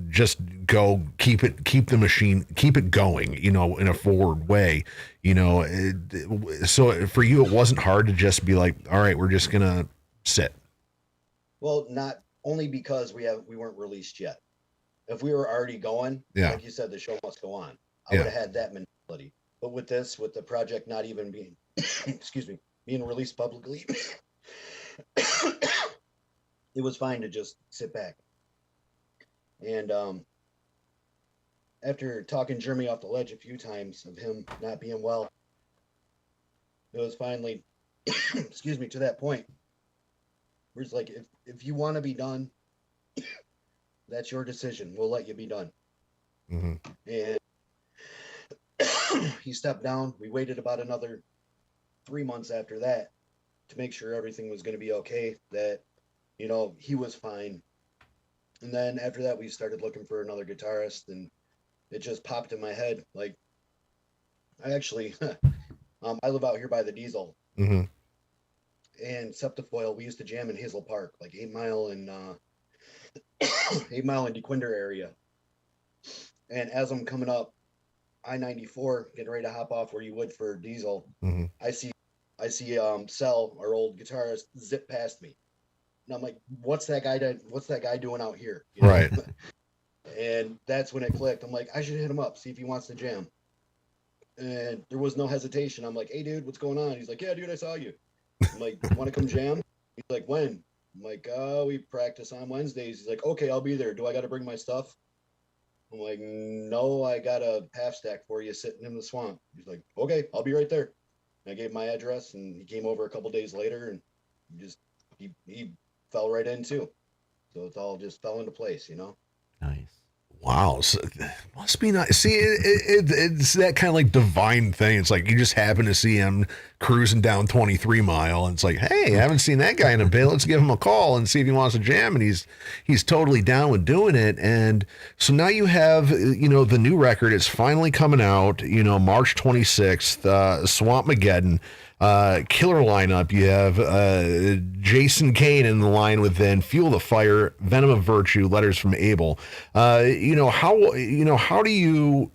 just go, keep the machine, keep it going, in a forward way, so for you, it wasn't hard to just be like, all right, we're just going to sit. Well, not only because we weren't released yet. If we were already going, like you said, the show must go on. I would have had that mentality. But with the project not even being, being released publicly, it was fine to just sit back. And after talking Jeremy off the ledge a few times of him not being well, it was finally, to that point where it's like, if you want to be done, that's your decision. We'll let you be done. Mm-hmm. And he stepped down. We waited about another 3 months after that to make sure everything was going to be okay, that, he was fine. And then after that, we started looking for another guitarist, and it just popped in my head. Like, I actually, I live out here by the Diesel. Mm-hmm. And Septifoil, we used to jam in Hazel Park, like 8 Mile and 8 Mile and DeQuinder area. And as I'm coming up I-94, getting ready to hop off where you would for Diesel, mm-hmm. I see Sel, our old guitarist, zip past me. And I'm like, what's that guy doing out here? Right. And that's when it clicked. I'm like, I should hit him up, see if he wants to jam. And there was no hesitation. I'm like, hey dude, what's going on? He's like, yeah dude, I saw you. I'm like, want to come jam? He's like, when? I'm like, we practice on Wednesdays. He's like, okay, I'll be there. Do I got to bring my stuff? I'm like, no, I got a half stack for you sitting in the swamp. He's like, okay, I'll be right there. And I gave my address, and he came over a couple days later, and he fell right in too. So it's all just fell into place, Nice. Wow, so must be nice. See, it's that kind of like divine thing. It's like you just happen to see him cruising down 23 Mile, and it's like, hey, I haven't seen that guy in a bit. Let's give him a call and see if he wants to jam. And he's totally down with doing it. And so now you have, the new record is finally coming out. March 26th, Swampmageddon. Killer lineup. You have Jason Kane in the line with then Fuel the Fire, Venom of Virtue, Letters from Abel. How do you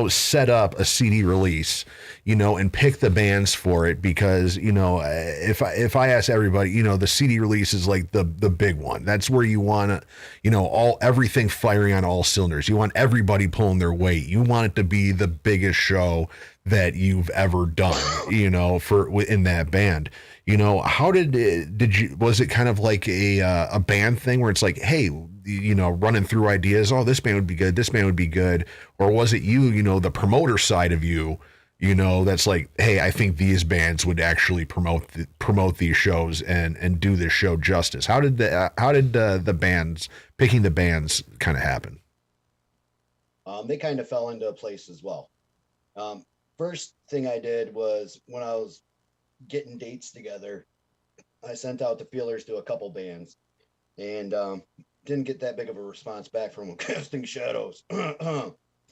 set up a CD release, and pick the bands for it? Because if I ask everybody, the CD release is like the big one. That's where you want to, everything firing on all cylinders. You want everybody pulling their weight. You want it to be the biggest show that you've ever done, in that band. How did you, was it kind of like a band thing where it's like, hey, running through ideas, oh, this band would be good, this band would be good, or was it the promoter side of you, that's like, hey, I think these bands would actually promote these shows and do this show justice? How did the bands, picking the bands, kind of happen? They kind of fell into place as well. First thing I did was when I was getting dates together, I sent out the feelers to a couple bands, and didn't get that big of a response back from them. Casting Shadows.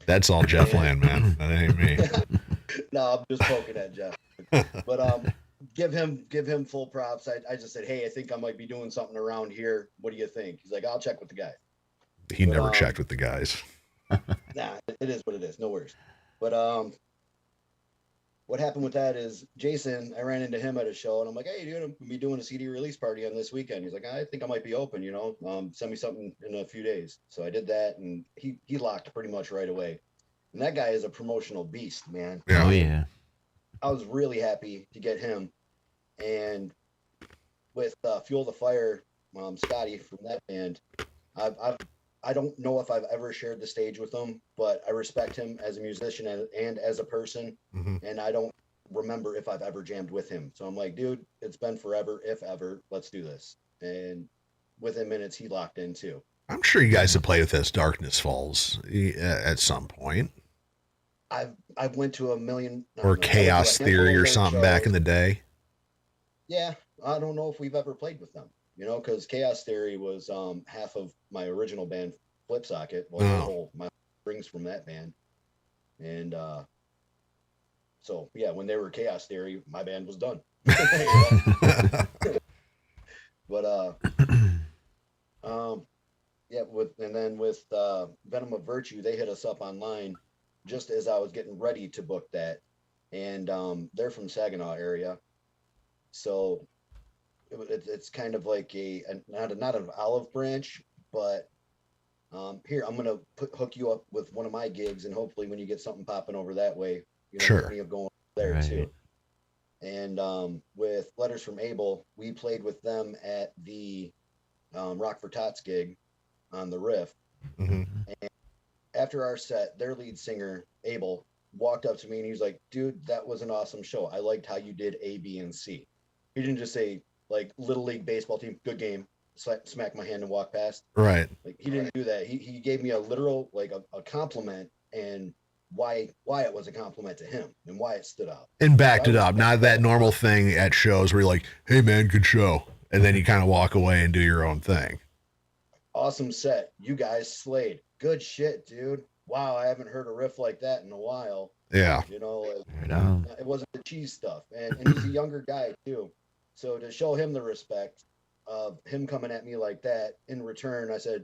That's all Jeff Land, man. That ain't me. No, I'm just poking at Jeff. But give him full props. I just said, hey, I think I might be doing something around here. What do you think? He's like, I'll check with the guys. He never checked with the guys. Nah, it is what it is. No worries. But what happened with that is Jason, I ran into him at a show, and I'm like, hey, dude, I'm gonna be doing a CD release party on this weekend. He's like, I think I might be open, send me something in a few days. So I did that, and he locked pretty much right away. And that guy is a promotional beast, man. Yeah. Oh yeah. I was really happy to get him. And with Fuel the Fire, Scotty from that band, I don't know if I've ever shared the stage with him, but I respect him as a musician and as a person. Mm-hmm. And I don't remember if I've ever jammed with him. So I'm like, dude, it's been forever, if ever, let's do this. And within minutes, he locked in too. I'm sure you guys have played with As Darkness Falls at some point. I went to a million. Or Chaos Theory or something back in the day. Yeah, I don't know if we've ever played with them. Because Chaos Theory was half of my original band, Flip Socket. Well, my rings from that band. And so, yeah, when they were Chaos Theory, my band was done. But, yeah, with Venom of Virtue, they hit us up online just as I was getting ready to book that. And they're from Saginaw area. So it's kind of like not an olive branch, but here, I'm gonna hook you up with one of my gigs, and hopefully when you get something popping over that way, sure, plenty of going there too. And with Letters from Abel, we played with them at the Rock for Tots gig on the Riff. Mm-hmm. And after our set, their lead singer Abel walked up to me and he was like, dude, that was an awesome show. I liked how you did A, B, and C. He didn't just say, like, Little League baseball team, good game, smack my hand and walk past. Right. Like, he didn't do that. He gave me a literal, like, a compliment, and why it was a compliment to him and why it stood out. And backed it up. Not that normal thing at shows where you're like, hey, man, good show. And then you kind of walk away and do your own thing. Awesome set. You guys slayed. Good shit, dude. Wow, I haven't heard a riff like that in a while. Yeah. It wasn't the cheese stuff. And he's a younger guy, too. So to show him the respect of him coming at me like that, in return, I said,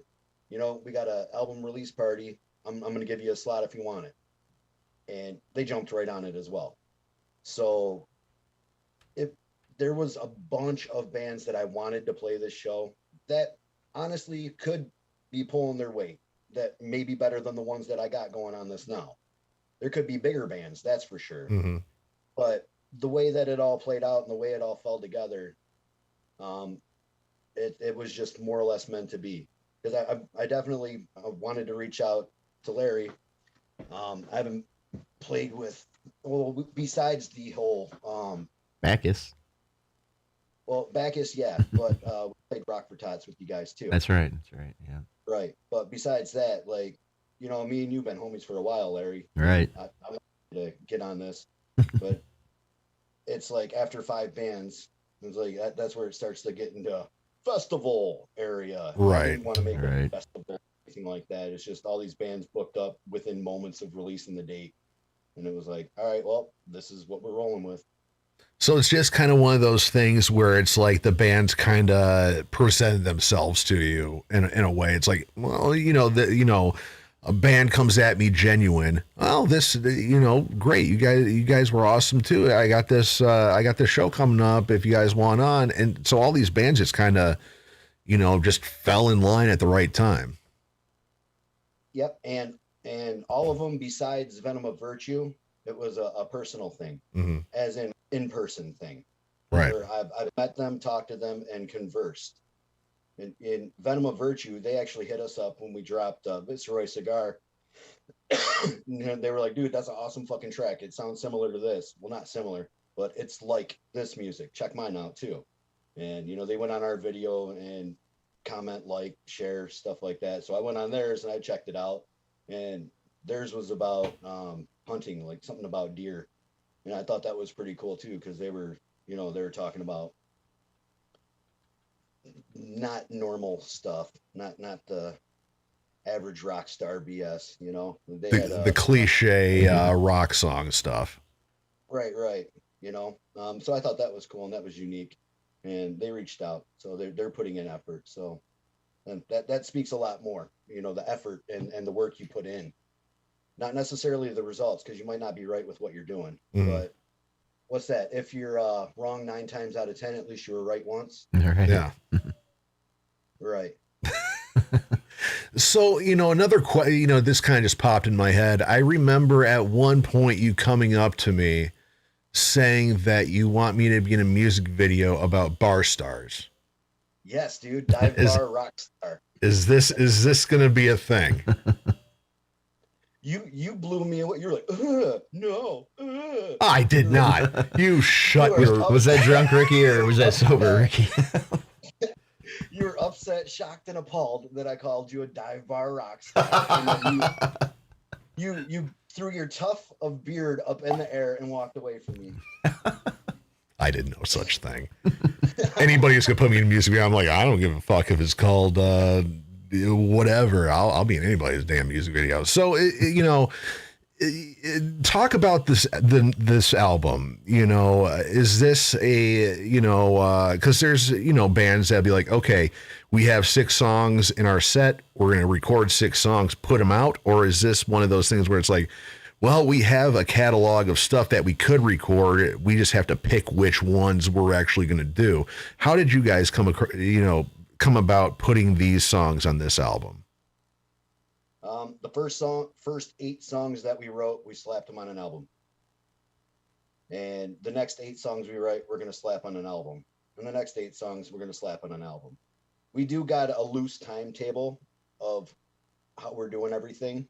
we got an album release party. I'm going to give you a slot if you want it. And they jumped right on it as well. So there was a bunch of bands that I wanted to play this show that honestly could be pulling their weight, that may be better than the ones that I got going on this now. There could be bigger bands, that's for sure. Mm-hmm. But the way that it all played out and the way it all fell together, it was just more or less meant to be. Because I definitely wanted to reach out to Larry. I haven't played with, besides the whole Bacchus. Well, Bacchus, yeah, but we played Rock for Tots with you guys too. That's right. Yeah. Right, but besides that, like, me and you've been homies for a while, Larry. Right. I wanted to get on this, but it's like after 5 bands, it's like that's where it starts to get into festival area. Right. I didn't want to make a festival or anything like that. It's just all these bands booked up within moments of releasing the date, and it was like, all right, well, this is what we're rolling with. So it's just kind of one of those things where it's like the bands kind of presented themselves to you in a way. It's like, well, a band comes at me genuine. Oh, this, great. You guys were awesome too. I got this show coming up if you guys want on. And so all these bands just kind of, just fell in line at the right time. Yep. And all of them besides Venom of Virtue, it was a personal thing, mm-hmm. as in person thing. Right. Where I've met them, talked to them, and conversed. In Venom of Virtue, they actually hit us up when we dropped Viceroy Cigar. And they were like, dude, that's an awesome fucking track. It sounds similar to this. Well, not similar, but it's like this music. Check mine out too. And, you know, they went on our video and comment, like, share, stuff like that. So I went on theirs and I checked it out. And theirs was about hunting, like something about deer. And I thought that was pretty cool too, because they were, you know, they were talking about not normal stuff, not the average rock star BS, you know. They had The cliche rock song stuff. Right. You know, so I thought that was cool and that was unique, and they reached out, so they're putting in effort. So, and that speaks a lot more, you know, the effort and the work you put in, not necessarily the results, because you might not be right with what you're doing, but what's that? If you're wrong 9 times out of 10, at least you were right once. Right. Yeah. Right. So, you know, this kind of just popped in my head. I remember at one point you coming up to me saying that you want me to be in a music video about bar stars. Yes, dude. Dive bar rock star. Is this going to be a thing? You blew me away. You were like, no. I did not. You shut your... Was that drunk Ricky or was that sober Ricky? You were upset, shocked, and appalled that I called you a dive bar rock star. And then you threw your tuft of beard up in the air and walked away from me. I didn't know such thing. Anybody who's gonna put me in a music video, I'm like, I don't give a fuck if it's called whatever. I'll be in anybody's damn music video. So you know, talk about this album. You know, is this a, you know, because there's, you know, bands that'd be like, okay, we have 6 songs in our set, we're gonna record 6 songs, put them out, or is this one of those things where it's like, well, we have a catalog of stuff that we could record, we just have to pick which ones we're actually going to do? How did you guys come about putting these songs on this album? The first 8 songs that we wrote, we slapped them on an album. And the next 8 songs we write, we're going to slap on an album. And the next 8 songs, we're going to slap on an album. We do got a loose timetable of how we're doing everything.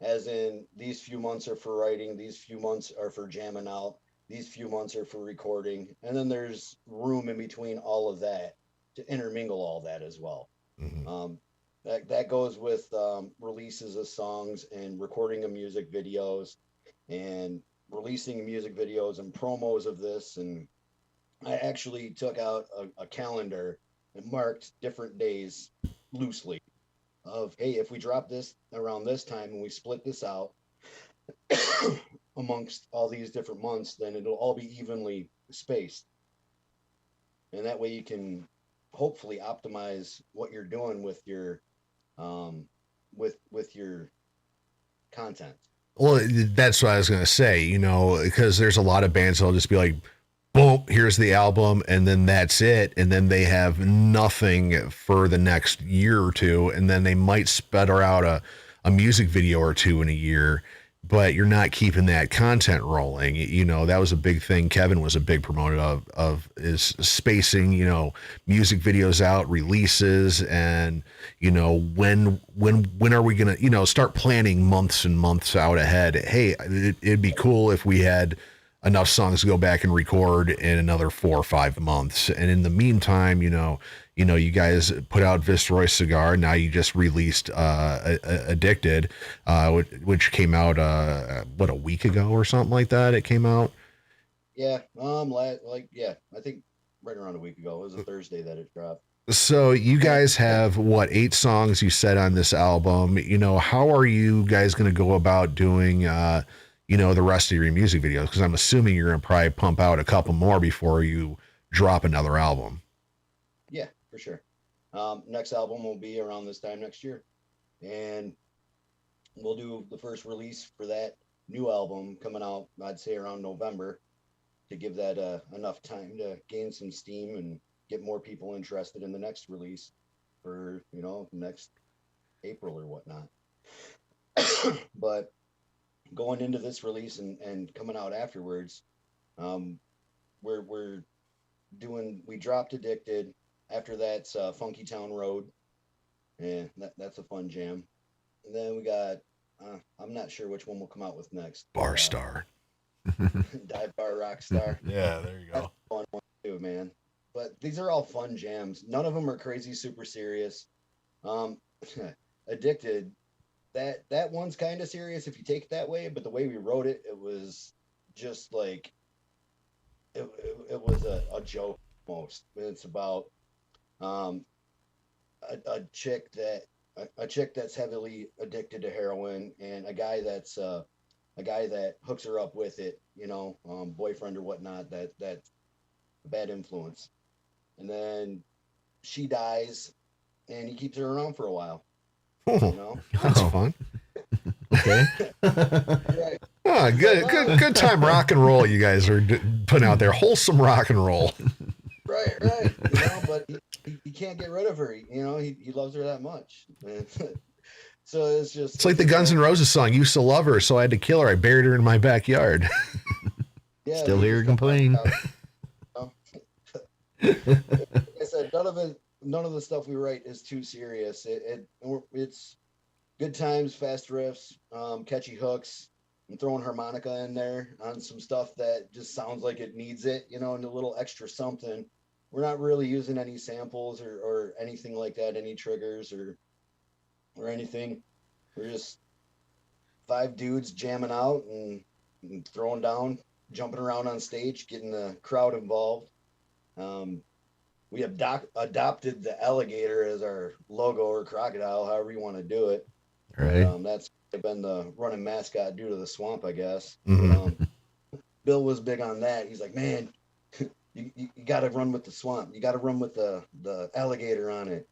As in, these few months are for writing, these few months are for jamming out, these few months are for recording, and then there's room in between all of that to intermingle all that as well. That goes with releases of songs and recording of music videos and releasing music videos and promos of this. And I actually took out a calendar and marked different days loosely of, hey, if we drop this around this time and we split this out amongst all these different months, then it'll all be evenly spaced. And that way you can hopefully optimize what you're doing with your with your content. Well, that's what I was going to say, you know, because there's a lot of bands that'll just be like, boom, here's the album, and then that's it. And then they have nothing for the next year or two. And then they might sputter out a music video or 2 in a year, but you're not keeping that content rolling. You know, that was a big thing. Kevin was a big promoter of is spacing, you know, music videos out, releases, and, you know, when are we going to, you know, start planning months and months out ahead. Hey, it'd be cool if we had enough songs to go back and record in another 4 or 5 months. And in the meantime, you know, you guys put out Viceroy Cigar. Now you just released Addicted, which came out a week ago or something like that. It came out. Yeah, I think right around a week ago. It was a Thursday that it dropped. So you guys have 8 songs you said on this album. You know, how are you guys going to go about doing you know, the rest of your music videos? Because I'm assuming you're going to probably pump out a couple more before you drop another album. Yeah, for sure. Next album will be around this time next year. And we'll do the first release for that new album coming out, I'd say around November, to give that enough time to gain some steam and get more people interested in the next release for, you know, next April or whatnot. But going into this release and coming out afterwards, we're we dropped Addicted. After that's Funky Town Road. Yeah, that's a fun jam. And then we got, I'm not sure which one we'll come out with next. Bar Star. Dive Bar Rockstar. Yeah, there you go. That's a fun one too, man. But these are all fun jams. None of them are crazy, super serious. Addicted, that one's kind of serious if you take it that way, but the way we wrote it, it was just like, it was a joke almost. It's about a chick that's heavily addicted to heroin, and a guy that hooks her up with it, boyfriend or whatnot, that's a bad influence. And then she dies, and he keeps her around for a while. That's fun. Okay. Right. Oh, good time rock and roll you guys are putting out there. Wholesome rock and roll. Right. But he can't get rid of her. He loves her that much. So it's just. It's like the Guns N' Roses song. Used to love her, so I had to kill her. I buried her in my backyard. Yeah, Still here complaining. Like I said, none of the stuff we write is too serious. It's good times, fast riffs, catchy hooks. I'm throwing harmonica in there on some stuff that just sounds like it needs it, and a little extra something. We're not really using any samples or anything like that, any triggers or anything. We're just 5 dudes jamming out and throwing down, jumping around on stage, getting the crowd involved. We adopted the alligator as our logo, or crocodile, however you want to do it. Right. That's been the running mascot due to the swamp, I guess. Mm-hmm. Bill was big on that. He's like, man, you got to run with the swamp. You got to run with the alligator on it.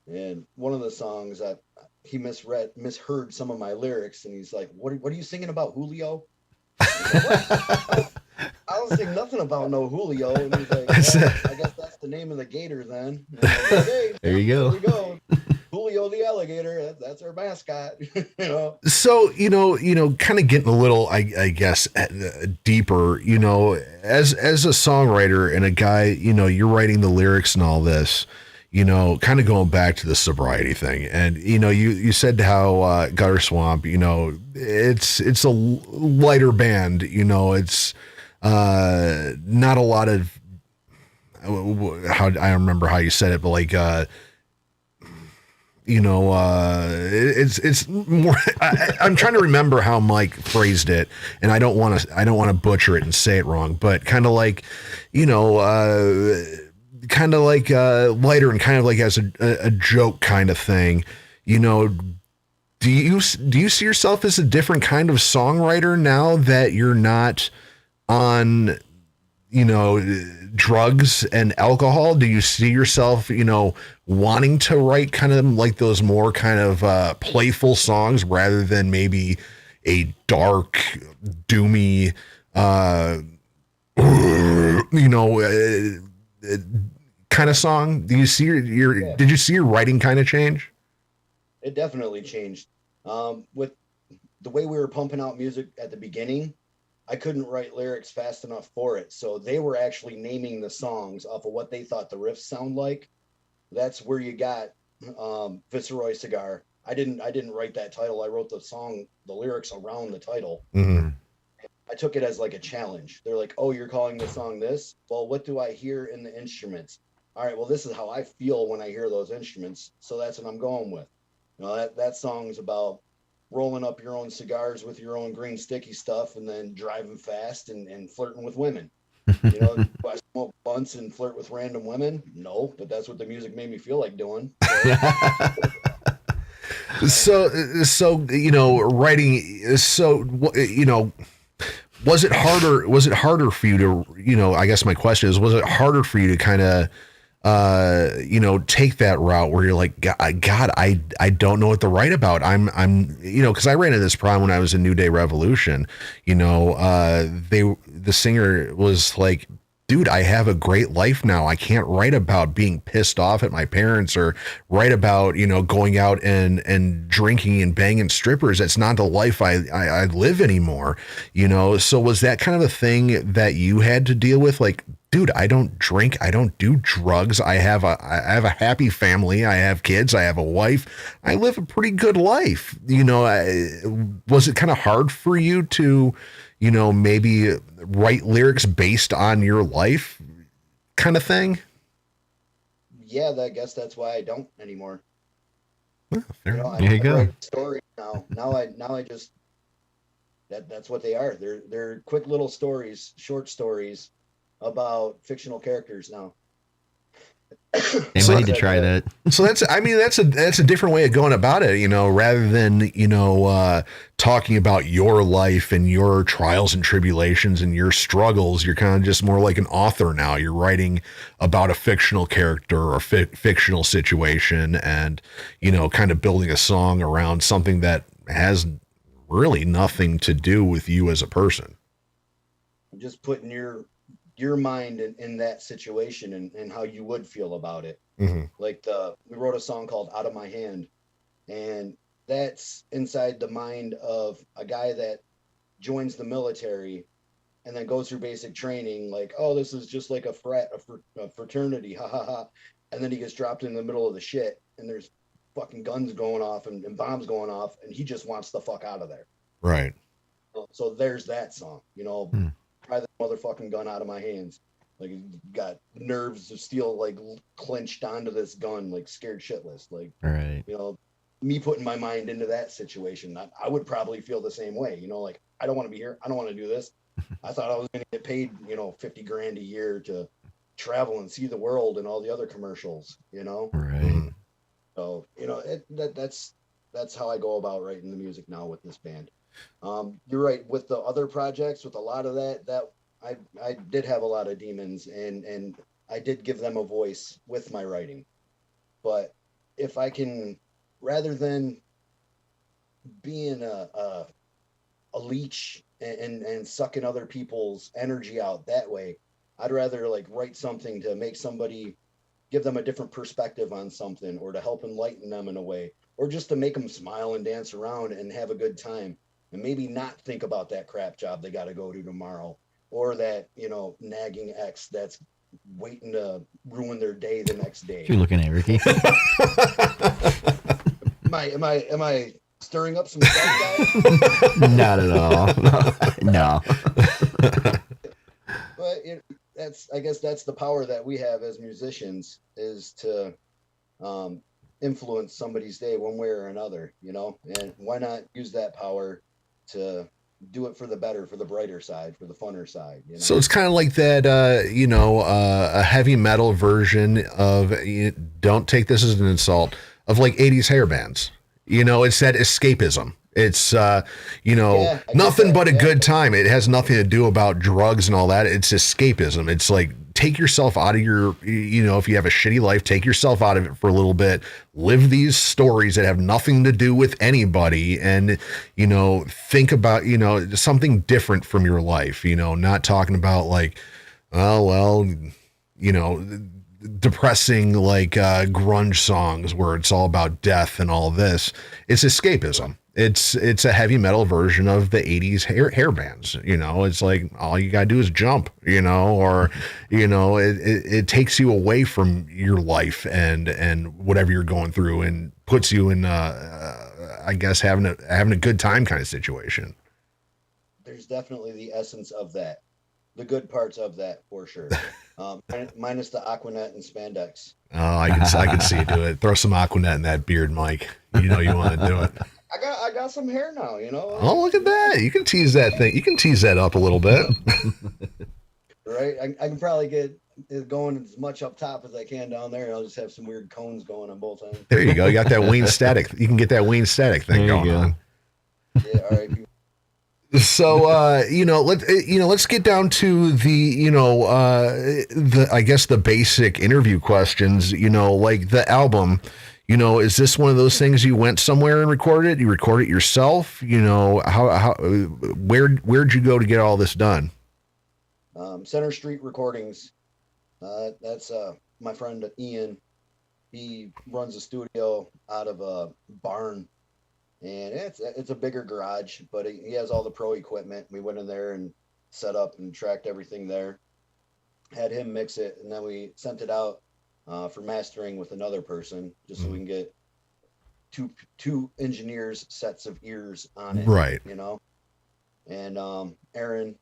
And one of the songs that he misheard some of my lyrics, and he's like, what are you singing about, Julio? I don't sing nothing about no Julio. And he's like, I guess that's the name of the gator then. And I'm like, okay, there you go. There we go. Julio the alligator. That's our mascot. So, kind of getting a little, I guess, deeper, as a songwriter and a guy, you're writing the lyrics and all this, kind of going back to the sobriety thing. And, you said how Gutter Swamp, it's a lighter band, it's not a lot of, how I remember how you said it, but like, it's more, I'm trying to remember how Mike phrased it, and I don't want to butcher it and say it wrong, but kind of like, lighter and kind of like as a joke kind of thing, do you see yourself as a different kind of songwriter now that you're not on, drugs and alcohol? Do you see yourself, wanting to write kind of like those more kind of playful songs rather than maybe a dark, doomy, kind of song? Do you see did you see your writing kind of change? It definitely changed. With the way we were pumping out music at the beginning, I couldn't write lyrics fast enough for it. So they were actually naming the songs off of what they thought the riffs sound like. That's where you got Viceroy Cigar. I didn't write that title. I wrote the lyrics around the title. Mm-hmm. I took it as like a challenge. They're like, oh, you're calling the song this? Well, what do I hear in the instruments? All right, well, this is how I feel when I hear those instruments. So that's what I'm going with. That song's about rolling up your own cigars with your own green sticky stuff and then driving fast and flirting with women. Do I smoke blunts and flirt with random women? No, but that's what the music made me feel like doing. So writing, was it harder for you to, I guess my question is, was it harder for you to kind of, take that route where you're like, God, I don't know what to write about. I'm, cause I ran into this problem when I was in New Day Revolution, the singer was like, dude, I have a great life now. I can't write about being pissed off at my parents or write about, going out and drinking and banging strippers. That's not the life I live anymore, So was that kind of a thing that you had to deal with? Like, dude, I don't drink, I don't do drugs. I have a happy family. I have kids. I have a wife. I live a pretty good life. Was it kind of hard for you to, maybe write lyrics based on your life kind of thing? Yeah, I guess that's why I don't anymore. There you go. I write stories now. Now I just that's what they are. They're quick little stories, short stories about fictional characters now. They might need to try that. So that's a different way of going about it, rather than, talking about your life and your trials and tribulations and your struggles. You're kind of just more like an author now. You're writing about a fictional character or fictional situation and, kind of building a song around something that has really nothing to do with you as a person. I'm just putting your mind in that situation and how you would feel about it. Mm-hmm. Like we wrote a song called Out of My Hand, and that's inside the mind of a guy that joins the military and then goes through basic training, like, oh, this is just like a fraternity, ha ha ha. And then he gets dropped in the middle of the shit and there's fucking guns going off and bombs going off and he just wants the fuck out of there. Right. So there's that song, pry the motherfucking gun out of my hands. Like, got nerves of steel, like, clenched onto this gun, like, scared shitless. Like, right. Me putting my mind into that situation, I would probably feel the same way. Like, I don't want to be here. I don't want to do this. I thought I was going to get paid, $50,000 a year to travel and see the world and all the other commercials, Right. So, that's how I go about writing the music now with this band. You're right, with the other projects, with a lot of that I did have a lot of demons and I did give them a voice with my writing. But if I can, rather than being a leech and sucking other people's energy out that way, I'd rather like write something to make somebody, give them a different perspective on something, or to help enlighten them in a way, or just to make them smile and dance around and have a good time. And maybe not think about that crap job they got to go to tomorrow, or that, nagging ex that's waiting to ruin their day the next day. You're looking at Ricky. Am I stirring up some stuff, guys? Not at all. No. But I guess that's the power that we have as musicians, is to influence somebody's day one way or another, and why not use that power to do it for the better, for the brighter side, for the funner side. So it's kind of like that, a heavy metal version of, don't take this as an insult, of like 80s hair bands. It's that escapism. It's, nothing but a good time. It has nothing to do about drugs and all that. It's escapism. It's like, take yourself out of your, if you have a shitty life, take yourself out of it for a little bit, live these stories that have nothing to do with anybody, and, think about, something different from your life, not talking about like, depressing, like, grunge songs where it's all about death and all this. It's escapism. It's a heavy metal version of the 80s hair bands. It's like all you gotta do is jump, or it takes you away from your life and whatever you're going through and puts you in I guess having a good time kind of situation. There's definitely the essence of that, the good parts of that, for sure. Minus the Aquanet and spandex. Oh, I can see you do it. Throw some Aquanet in that beard, Mike. You want to do it. I got some hair now, Oh, look at that. You can tease that thing. You can tease that up a little bit. Right? I can probably get it going as much up top as I can down there. I'll just have some weird cones going on both ends. There you go. You got that Wayne static. You can get that Wayne static thing going on. Yeah, all right. So, let's get down to the I guess the basic interview questions, like the album. Is this one of those things you went somewhere and recorded it? You recorded it yourself? Where'd you go to get all this done? Center Street Recordings. That's my friend Ian. He runs a studio out of a barn, and it's a bigger garage, but he has all the pro equipment. We went in there and set up and tracked everything there. had him mix it, and then we sent it out for mastering with another person, just so we can get two engineers' sets of ears on it, Right. you know. And Aaron,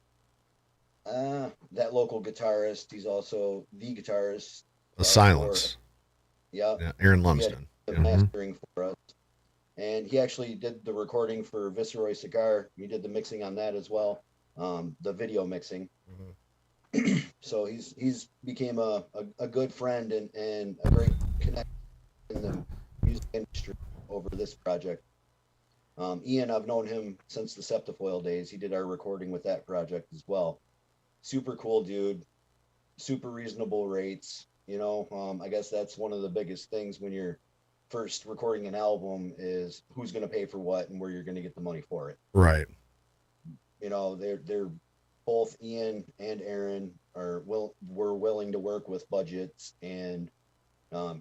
that local guitarist, he's also the guitarist. The Silence. Yeah, Aaron he had Lumsden. the mastering for us, and he actually did the recording for Viceroy Cigar. He did the mixing on that as well, the video mixing. So he's became a good friend and a great connection in the music industry over this project. Ian, I've known him since the Septifoil days. He did our recording with that project as well. Super cool dude, super reasonable rates. You know, I guess that's one of the biggest things when you're first recording an album is who's going to pay for what and where you're going to get the money for it. Right. You know, they're both Ian and Aaron were willing to work with budgets and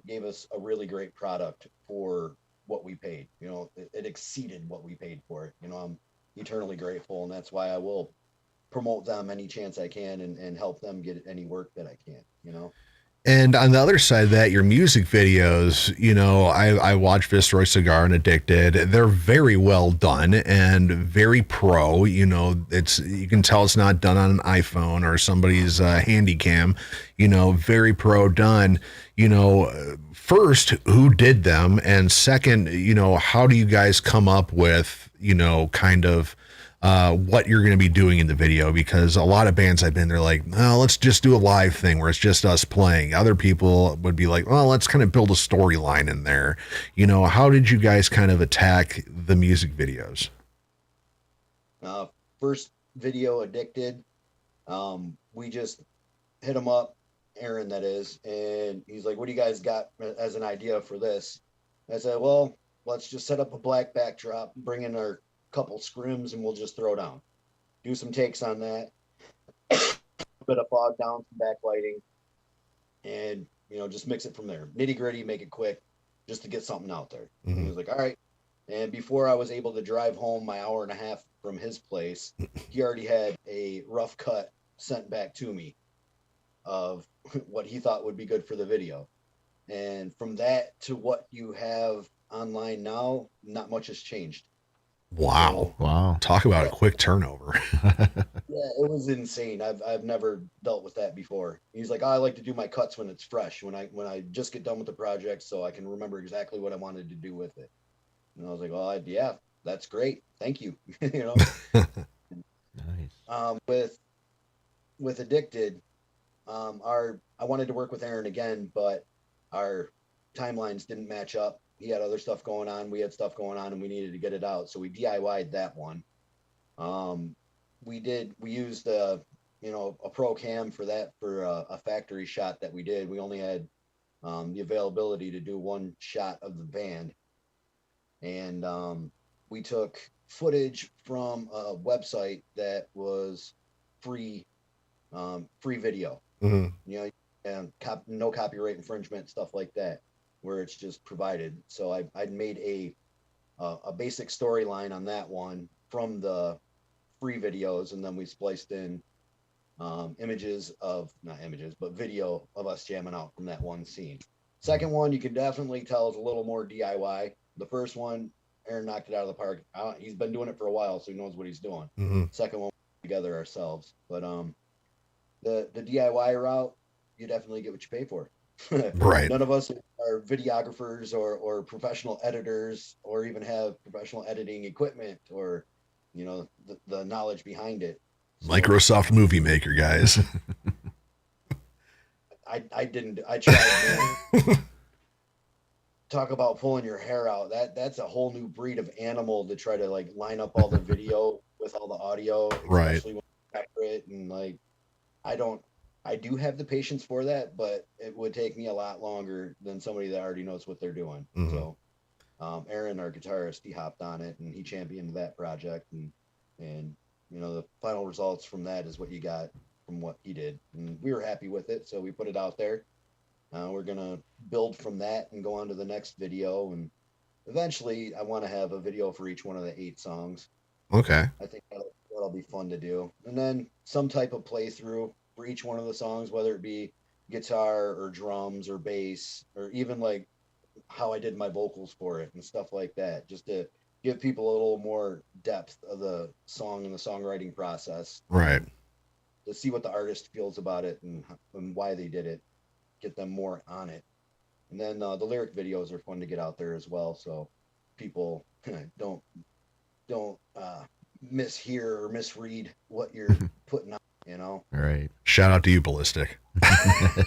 gave us a really great product for what we paid. You know, it exceeded what we paid for it. You know, I'm eternally grateful, and that's why I will promote them any chance I can and help them get any work that I can, you know. And on the other side of that, your music videos, you know, I watch Viceroy Cigar and Addicted. They're very well done and very pro. You know, you can tell it's not done on an iPhone or somebody's handy cam. You know, very pro done. You know, first, who did them? And second, you know, how do you guys come up with, you know, kind of what you're going to be doing in the video? Because a lot of bands I've been, they're like, oh, let's just do a live thing where it's just us playing. Other people would be like, well, let's kind of build a storyline in there. You know, how did you guys kind of attack the music videos? First video, Addicted, we just hit him up, Aaron that is, and he's like, what do you guys got as an idea for this? I said, well, let's just set up a black backdrop, bring in our couple scrims, and we'll just throw down, do some takes on that, a bit of fog down, some backlighting, and you know, just mix it from there, nitty gritty, make it quick, just to get something out there. He was like, all right. And before I was able to drive home my hour and a half from his place, he already had a rough cut sent back to me of what he thought would be good for the video. And from that to what you have online now, not much has changed. Wow. Wow. Talk about a quick turnover. Yeah, it was insane. I've never dealt with that before. He's like, oh, I like to do my cuts when it's fresh, when I just get done with the project, so I can remember exactly what I wanted to do with it. And I was like, well, yeah, that's great. Thank you. You know. Nice. With Addicted, I wanted to work with Aaron again, but our timelines didn't match up. He had other stuff going on, we had stuff going on, and we needed to get it out, so we DIY'd that one. We used a pro cam for that, for a factory shot that we did. We only had the availability to do one shot of the band, and we took footage from a website that was free video. You know, and no copyright infringement, stuff like that, where it's just provided. So I'd made a basic storyline on that one from the free videos, and then we spliced in video of us jamming out from that one scene. Second one, you can definitely tell is a little more DIY. The first one, Aaron knocked it out of the park. He's been doing it for a while, so he knows what he's doing. Second one, together ourselves. But the DIY route, you definitely get what you pay for. Right. None of us are videographers or professional editors, or even have professional editing equipment, or you know, the knowledge behind it. So, Microsoft Movie Maker, guys. I tried. Talk about pulling your hair out. That's a whole new breed of animal to try to like line up all the video with all the audio, right? Especially when it's accurate, and like I do have the patience for that, but it would take me a lot longer than somebody that already knows what they're doing. So Aaron, our guitarist, he hopped on it and he championed that project, and you know, the final results from that is what you got from what he did, and we were happy with it, so we put it out there. We're gonna build from that and go on to the next video, and eventually I want to have a video for each one of the 8 songs. Okay. I think that'll be fun to do, and then some type of playthrough for each one of the songs, whether it be guitar or drums or bass, or even like how I did my vocals for it and stuff like that, just to give people a little more depth of the song and the songwriting process. Right. To see what the artist feels about it and why they did it, get them more on it. And then the lyric videos are fun to get out there as well, so people don't mishear or misread what you're putting out, you know? Right. Shout out to you, Ballistic. Yeah,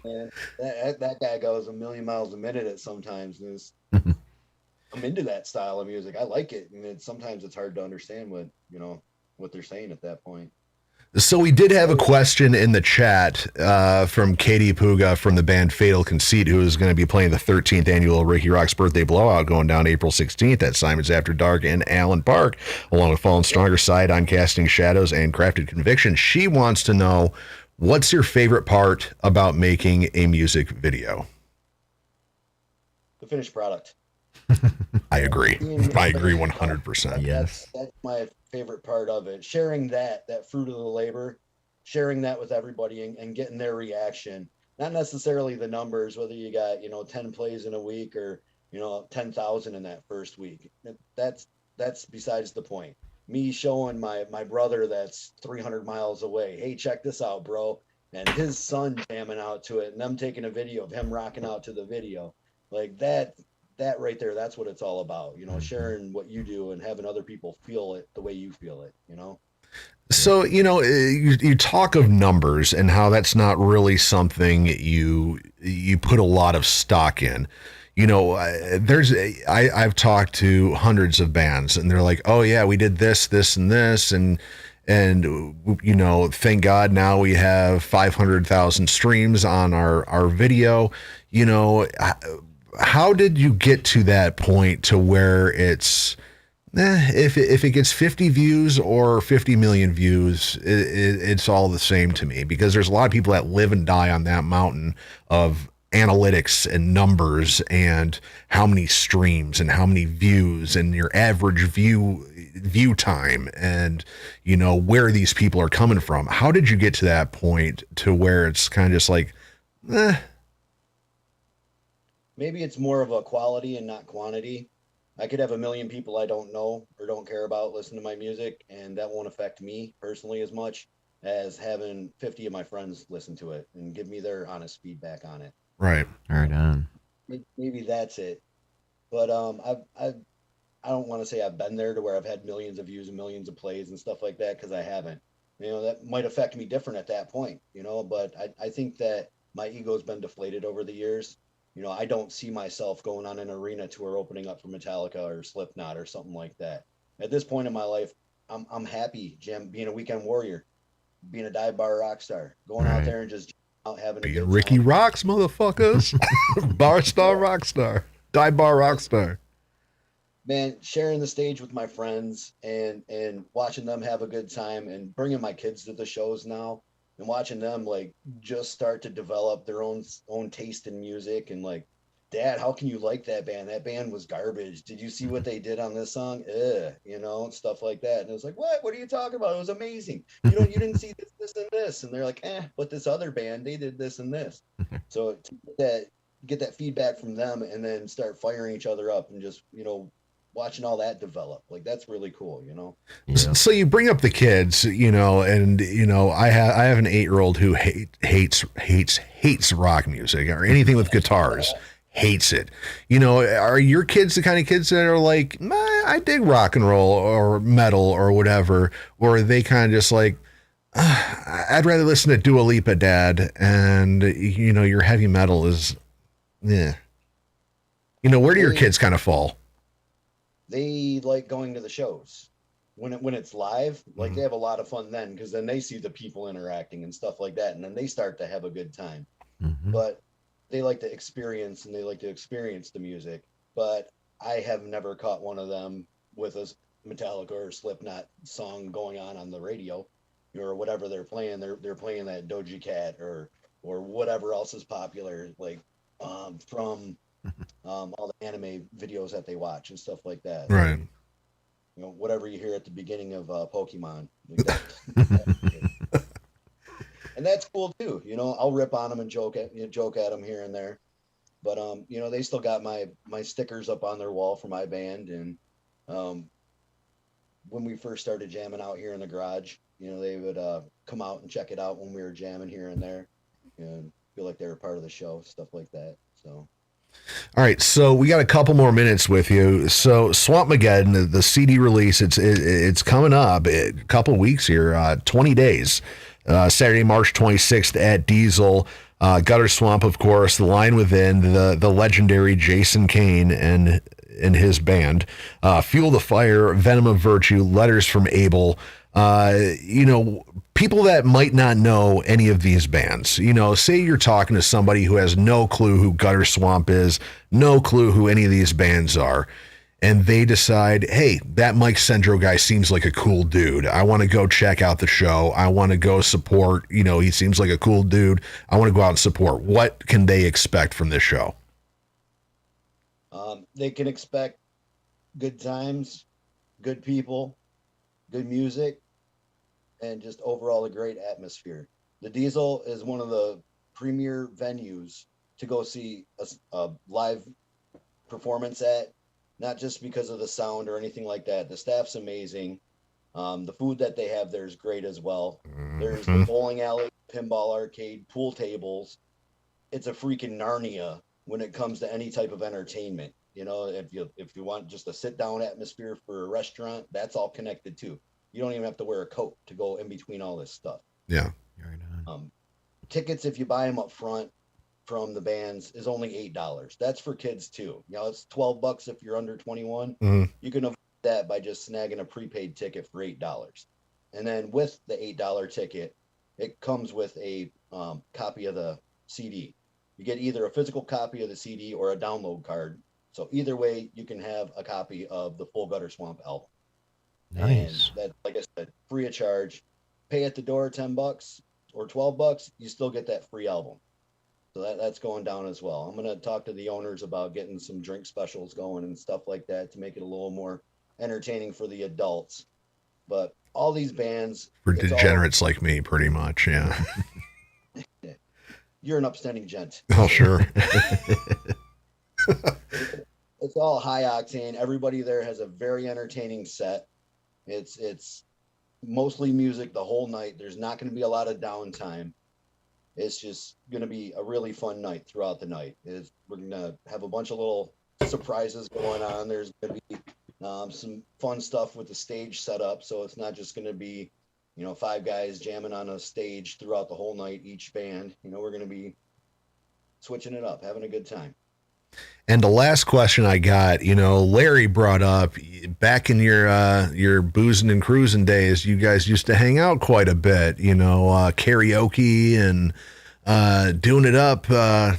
man. That guy goes a million miles a minute at sometimes. And I'm into that style of music. I like it. And sometimes it's hard to understand what they're saying at that point. So we did have a question in the chat from Katie Puga from the band Fatal Conceit, who is going to be playing the 13th annual Rikki ROXX Birthday Blowout going down April 16th at Simon's After Dark in Allen Park, along with Fallen Stronger Side on Casting Shadows and Crafted Conviction. She wants to know, what's your favorite part about making a music video? The finished product. I agree. I agree 100%. Yes. That's my favorite part of it. Sharing that fruit of the labor, sharing that with everybody and getting their reaction. Not necessarily the numbers, whether you got, 10 plays in a week or, 10,000 in that first week. That's besides the point. Me showing my brother that's 300 miles away, hey, check this out, bro. And his son jamming out to it and them taking a video of him rocking out to the video. Like that right there, that's what it's all about, sharing what you do and having other people feel it the way you feel it, So, you talk of numbers and how that's not really something you put a lot of stock in. I've talked to hundreds of bands and they're like, oh yeah, we did this, and this. And thank God now we have 500,000 streams on our video. How did you get to that point to where it's, if it gets 50 views or 50 million views, it's all the same to me, because there's a lot of people that live and die on that mountain of analytics and numbers and how many streams and how many views and your average view time and, where these people are coming from. How did you get to that point to where it's kind of just like, Maybe it's more of a quality and not quantity. I could have 1 million people I don't know or don't care about listen to my music, and that won't affect me personally as much as having 50 of my friends listen to it and give me their honest feedback on it. Right. Right on. Maybe that's it. But I don't want to say I've been there to where I've had millions of views and millions of plays and stuff like that, because I haven't. That might affect me different at that point, but I think that my ego's been deflated over the years. I don't see myself going on an arena tour opening up for Metallica or Slipknot or something like that. At this point in my life, I'm happy being a weekend warrior, being a dive bar rock star, going out there and just out having a good Rikki time. ROXX, motherfuckers. Bar star, rock star, dive bar rock star. Man, sharing the stage with my friends and watching them have a good time and bringing my kids to the shows now. And watching them like just start to develop their own taste in music and like, Dad, how can you like that band? That band was garbage. Did you see what they did on this song? Stuff like that. And it was like, what are you talking about? It was amazing. You didn't see this and this. And they're like, but this other band, they did this and this. So to get that feedback from them and then start firing each other up and just, watching all that develop, like that's really cool. Yeah. So you bring up the kids, and I have an 8-year-old who hates rock music or anything with guitars. Hates it. Are your kids the kind of kids that are like, I dig rock and roll or metal or whatever, or are they kind of just like, I'd rather listen to Dua Lipa, Dad, and your heavy metal is, yeah. Where do your kids kind of fall? They like going to the shows when it's live. Like they have a lot of fun then, because then they see the people interacting and stuff like that, and then they start to have a good time. But they like to experience the music. But I have never caught one of them with a Metallica or Slipknot song going on the radio or whatever they're playing. They're playing that Doja Cat or whatever else is popular, like from all the anime videos that they watch and stuff like that. Right. Whatever you hear at the beginning of Pokemon. Like that. and that's cool too. You know, I'll rip on them and joke at them here and there. But you know, they still got my stickers up on their wall for my band. And when we first started jamming out here in the garage, you know, they would come out and check it out when we were jamming here and there, and feel like they were part of the show, stuff like that. So. All right, so we got a couple more minutes with you. So Swampmageddon, the CD release, it's coming up a couple weeks here, 20 days. Saturday, March 26th at Diesel. Gutter Swamp, of course, The Line Within, the legendary Jason Kane and his band. Fuel the Fire, Venom of Virtue, Letters from Abel. You know, people that might not know any of these bands, you know, say you're talking to somebody who has no clue who Gutter Swamp is, no clue who any of these bands are, and they decide, hey, that Mike Cendro guy seems like a cool dude. I want to go check out the show. I want to go support, you know, he seems like a cool dude. I want to go out and support. What can they expect from this show? They can expect good times, good people, good music, and just overall a great atmosphere. The Diesel is one of the premier venues to go see a live performance at, not just because of the sound or anything like that. The staff's amazing. The food that they have there is great as well. There's the bowling alley, pinball arcade, pool tables. It's a freaking Narnia when it comes to any type of entertainment. You know, if you want just a sit down atmosphere for a restaurant, that's all connected too. You don't even have to wear a coat to go in between all this stuff. Yeah. Tickets, if you buy them up front from the bands, is only $8. That's for kids too. You know, it's $12 if you're under 21. You can avoid that by just snagging a prepaid ticket for $8. And then with the $8 ticket, it comes with a copy of the CD. You get either a physical copy of the CD or a download card. So either way, you can have a copy of the full Gutter Swamp album. Nice. And that, like I said, free of charge. Pay at the door $10 or $12, you still get that free album. So that's going down as well. I'm going to talk to the owners about getting some drink specials going and stuff like that to make it a little more entertaining for the adults. But all these bands, For degenerates like me, pretty much, yeah. You're an upstanding gent. Oh, sure. It's all high octane. Everybody there has a very entertaining set. It's mostly music the whole night. There's not going to be a lot of downtime. It's just going to be a really fun night throughout the night. We're going to have a bunch of little surprises going on. There's going to be some fun stuff with the stage set up. So it's not just going to be, you know, 5 guys jamming on a stage throughout the whole night, each band. You know, we're going to be switching it up, having a good time. And the last question I got, you know, Larry brought up back in your boozing and cruising days, you guys used to hang out quite a bit, you know, karaoke and doing it up RIKKI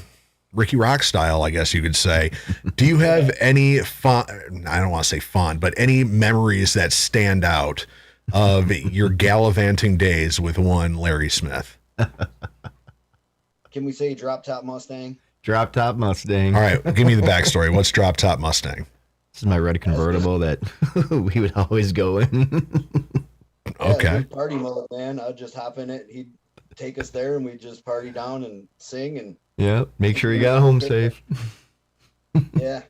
ROXX style, I guess you could say. Do you have any fun, I don't want to say fun, but any memories that stand out of your gallivanting days with one Larry Smith? Can we say Drop Top Mustang? Drop Top Mustang. All right, give me the backstory. What's Drop Top Mustang? This is my red convertible that we would always go in. Okay. Party mode, man. I'd just hop in it. He'd take us there and we'd just party down and sing. And yeah, make sure you got home safe. Yes,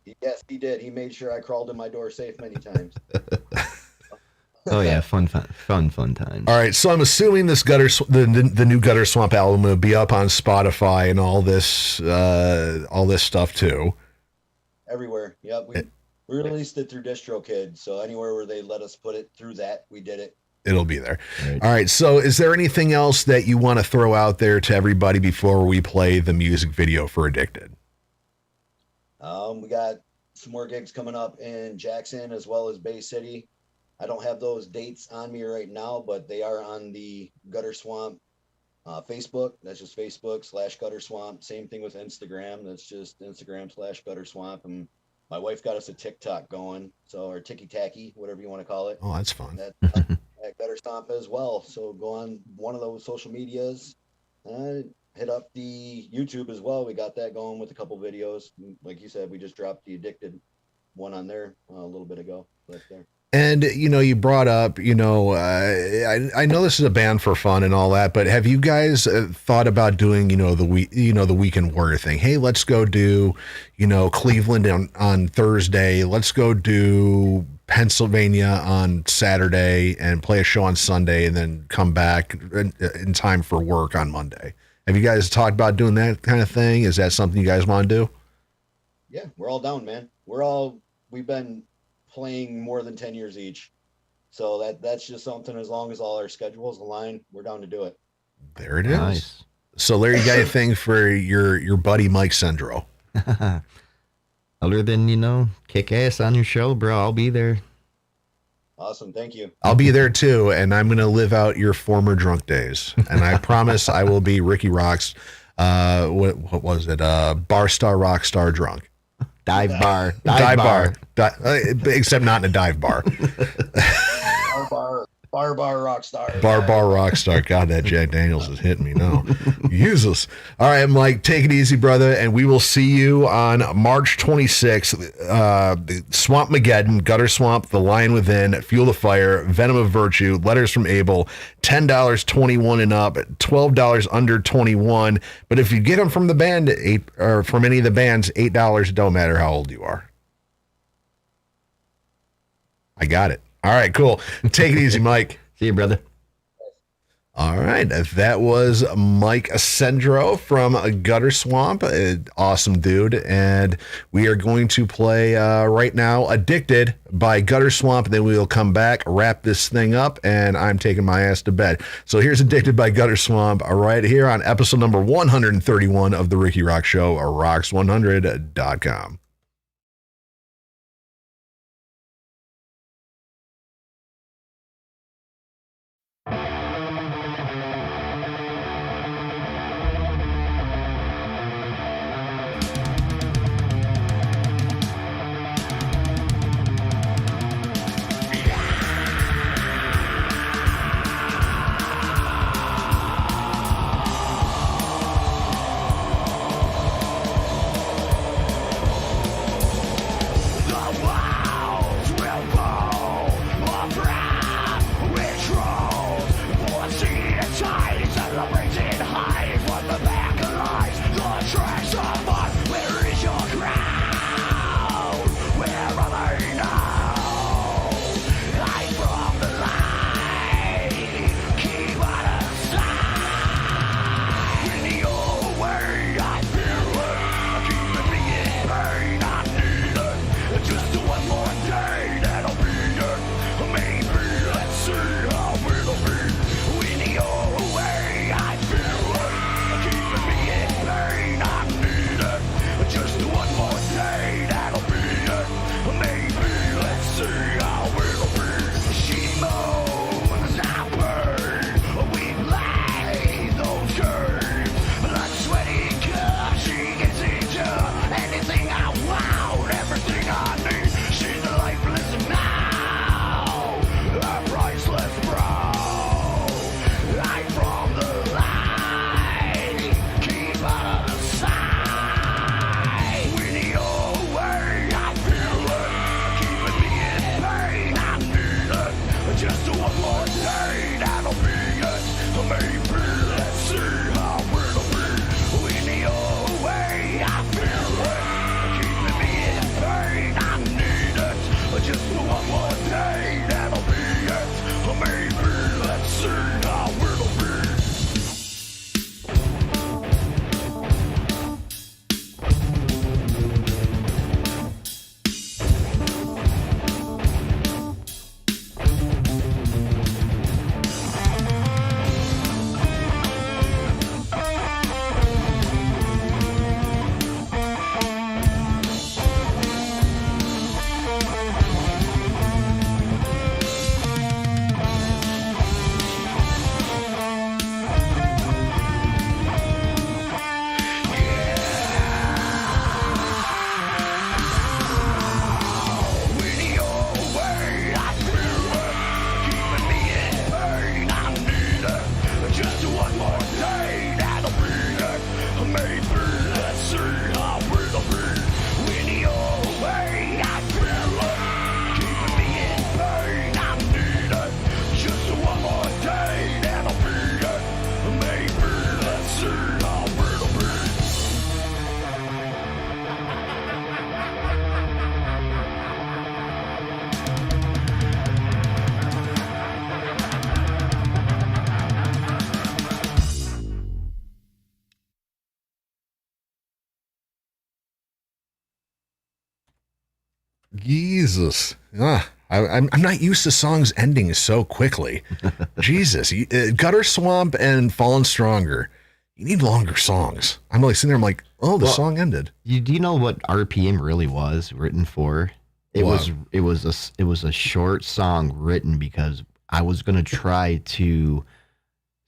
he did. He made sure I crawled in my door safe many times. Oh yeah, fun time. All right, so I'm assuming this the new Gutter Swamp album will be up on Spotify and all this stuff too. Everywhere. Yep. We released it through DistroKid, so anywhere where they let us put it through that, we did it. It'll be there. All right, so is there anything else that you want to throw out there to everybody before we play the music video for Addicted? We got some more gigs coming up in Jackson as well as Bay City. I don't have those dates on me right now, but they are on the Gutter Swamp Facebook. That's just Facebook/Gutter Swamp. Same thing with Instagram. That's just Instagram/Gutter Swamp. And my wife got us a TikTok going, or Ticky Tacky, whatever you want to call it. Oh, that's fun. At Gutter Swamp as well. So go on one of those social medias. Hit up the YouTube as well. We got that going with a couple videos. Like you said, we just dropped the Addicted one on there a little bit ago. Right there. And, you brought up, I know this is a band for fun and all that, but have you guys thought about doing, the weekend warrior thing? Hey, let's go do, Cleveland on Thursday. Let's go do Pennsylvania on Saturday and play a show on Sunday and then come back in time for work on Monday. Have you guys talked about doing that kind of thing? Is that something you guys want to do? Yeah, we're all down, man. We've been playing more than 10 years each. So that's just something, as long as all our schedules align, we're down to do it. There it is. Nice. So Larry, you got anything for your buddy Mike Cendro? Other than, kick ass on your show, bro, I'll be there. Awesome. Thank you. I'll be there too, and I'm going to live out your former drunk days. And I promise I will be Ricky Roxx, what was it? Bar Star Rockstar drunk. Dive bar. Except not in a dive bar. Bar Rockstar. Bar Rockstar. God, that Jack Daniels is hitting me now. Useless. All right, Mike, take it easy, brother, and we will see you on March 26th. Swamp Mageddon, Gutter Swamp, The Lion Within, Fuel the Fire, Venom of Virtue, Letters from Abel, $10 21 and up, $12 under 21. But if you get them from the band, from any of the bands, $8. Don't matter how old you are. I got it. All right, cool. Take it easy, Mike. See you, brother. All right. That was Mike Cendro from Gutter Swamp. Awesome dude. And we are going to play right now Addicted by Gutter Swamp. Then we'll come back, wrap this thing up, and I'm taking my ass to bed. So here's Addicted by Gutter Swamp right here on episode number 131 of The Ricky Roxx Show, Rox100.com. Jesus. I'm not used to songs ending so quickly. Jesus. Gutter Swamp and Fallen Stronger. You need longer songs. I'm like sitting there, I'm like, oh, the song ended. Do you know what RPM really was written for? It was a short song written because I was gonna try to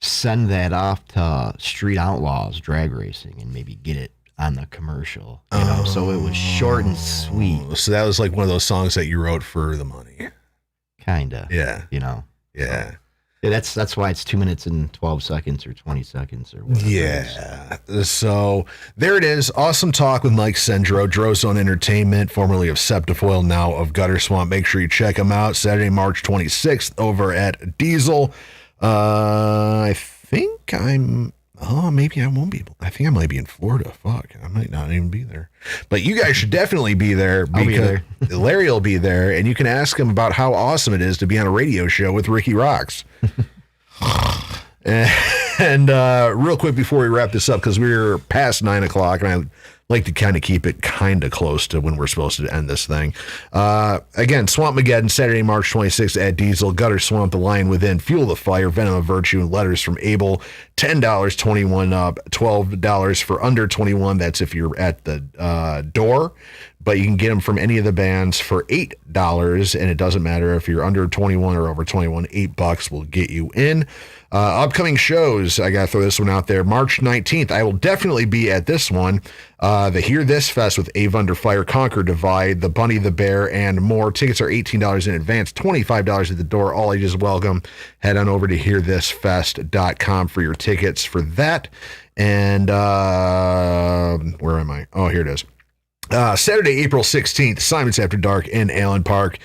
send that off to Street Outlaws drag racing and maybe get it on the commercial. You know, so it was short and sweet. So that was like one of those songs that you wrote for the money. Kinda. Yeah. You know. Yeah. Yeah, that's why it's 2 minutes and 12 seconds or 20 seconds or whatever. Yeah. So there it is. Awesome talk with Mike Cendro, Drozone Entertainment, formerly of Septifoil, now of Gutter Swamp. Make sure you check him out Saturday, March 26th over at Diesel. I think maybe I won't be. I think I might be in Florida. Fuck, I might not even be there. But you guys should definitely be there because Larry will be there, and you can ask him about how awesome it is to be on a radio show with Rikki ROXX. and real quick before we wrap this up, because we're past 9 o'clock, and I like to kind of keep it kind of close to when we're supposed to end this thing. Again, Swampmageddon, Saturday, March 26th at Diesel. Gutter Swamp, The Lion Within, Fuel the Fire, Venom of Virtue, and Letters from Abel. $10, 21 up, $12 for under 21. That's if you're at the door. But you can get them from any of the bands for $8, and it doesn't matter if you're under 21 or over 21. $8 will get you in. Upcoming shows, I got to throw this one out there. March 19th, I will definitely be at this one. The Hear This Fest with Ave Under Fire, Conquer Divide, The Bunny, the Bear, and more. Tickets are $18 in advance, $25 at the door. All ages welcome. Head on over to hearthisfest.com for your tickets for that. And where am I? Oh, here it is. Saturday, April 16th, Simon's After Dark in Allen Park.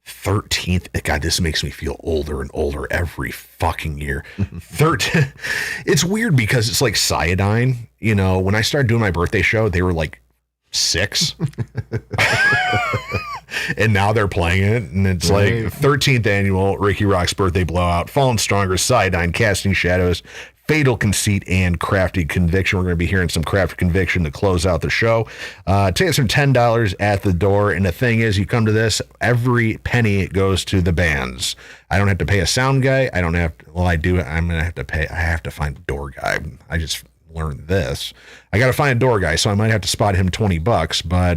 13th. God, this makes me feel older and older every fucking year. 13. It's weird because it's like Cyanide. You know, when I started doing my birthday show, they were like 6. And now they're playing it. And it's like 13th annual Rikki ROXX birthday blowout. Fallen Stronger, Cyanide, Casting Shadows, Fatal Conceit, and Crafted Conviction. We're going to be hearing some Crafted Conviction to close out the show. Tickets are $10 at the door. And the thing is, you come to this, every penny goes to the bands. I don't have to pay a sound guy. I don't have to, well, I do. I'm going to have to pay. I have to find a door guy. I just learned this. I got to find a door guy, so I might have to spot him $20, but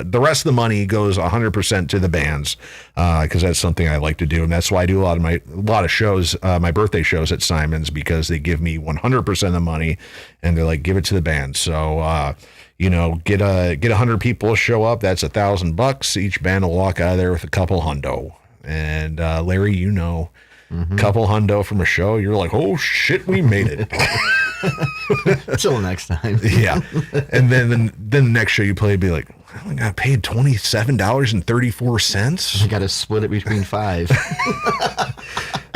the rest of the money goes 100% to the bands, because that's something I like to do, and that's why I do a lot of shows, my birthday shows at Simon's, because they give me 100% of the money, and they're like, give it to the band. So you know, get 100 people to show up. That's $1,000. Each band will walk out of there with a couple hundo. And Larry, you know, couple hundo from a show, you're like, oh shit, we made it. Till next time. Yeah. And then the next show you play, be like, I got paid $27.34. I got to split it between 5.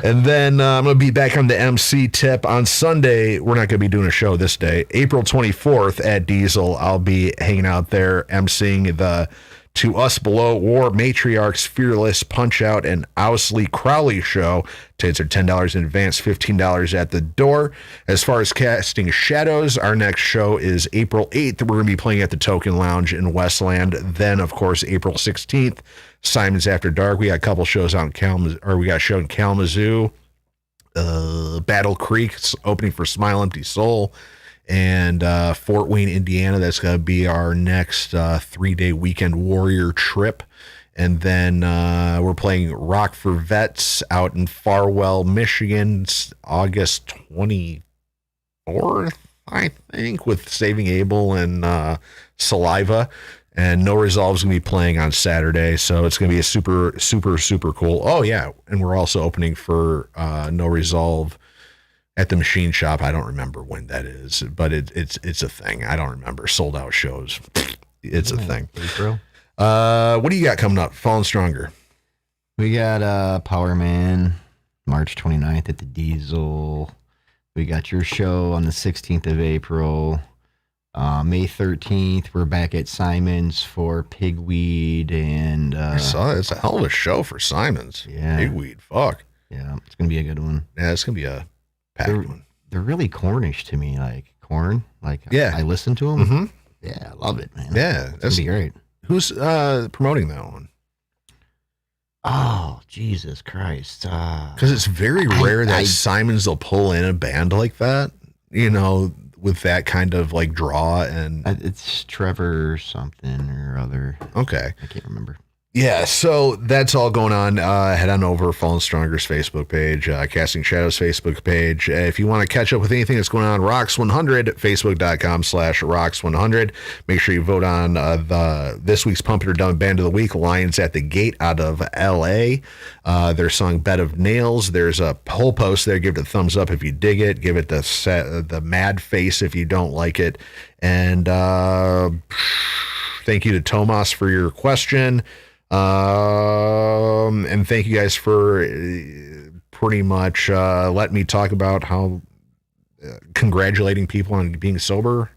And then I'm going to be back on the MC tip on Sunday. We're not going to be doing a show this day. April 24th at Diesel, I'll be hanging out there emceeing the To Us Below War Matriarchs Fearless Punch Out and Owsley Crowley show. Tickets are $10 in advance, $15 at the door. As far as Casting Shadows, our next show is April 8th. We're going to be playing at the Token Lounge in Westland. Then, of course, April 16th, Simon's After Dark. We got a couple shows out in Kalamazoo, or we got a show in Kalamazoo. Battle Creek's opening for Smile Empty Soul. And Fort Wayne, Indiana, that's going to be our next 3-day weekend warrior trip. And then we're playing Rock for Vets out in Farwell, Michigan, August 24th, I think, with Saving Abel and Saliva. And No Resolve is going to be playing on Saturday, so it's going to be a super, super, super cool. Oh, yeah, and we're also opening for No Resolve at the Machine Shop. I don't remember when that is, but it's a thing. I don't remember. Sold out shows. It's a thing. What do you got coming up? Fallen Stronger. We got Power Man, March 29th at the Diesel. We got your show on the 16th of April. May 13th, we're back at Simon's for Pigweed. And it's a hell of a show for Simon's. Yeah. Pigweed. Fuck. Yeah, it's going to be a good one. Yeah, it's going to be a packed one. They're really Cornish to me, like Corn. Like, yeah. I listen to them. Mm-hmm. Yeah, I love it, man. Yeah. It's going to be great. Who's promoting that one? Oh, Jesus Christ. Because it's very rare that Simons will pull in a band like that, you know, with that kind of like draw. And it's Trevor something or other. Okay. I can't remember. Yeah, so that's all going on. Head on over Fallen Stronger's Facebook page, Casting Shadows Facebook page. If you want to catch up with anything that's going on, ROX100, Facebook.com/ROX100. Make sure you vote on this week's Pump It or Dump It Band of the Week, Lions at the Gate out of LA. Their song Bed of Nails. There's a whole post there. Give it a thumbs up if you dig it. Give it the mad face if you don't like it. And thank you to Tomas for your question. And thank you guys for pretty much letting me talk about how congratulating people on being sober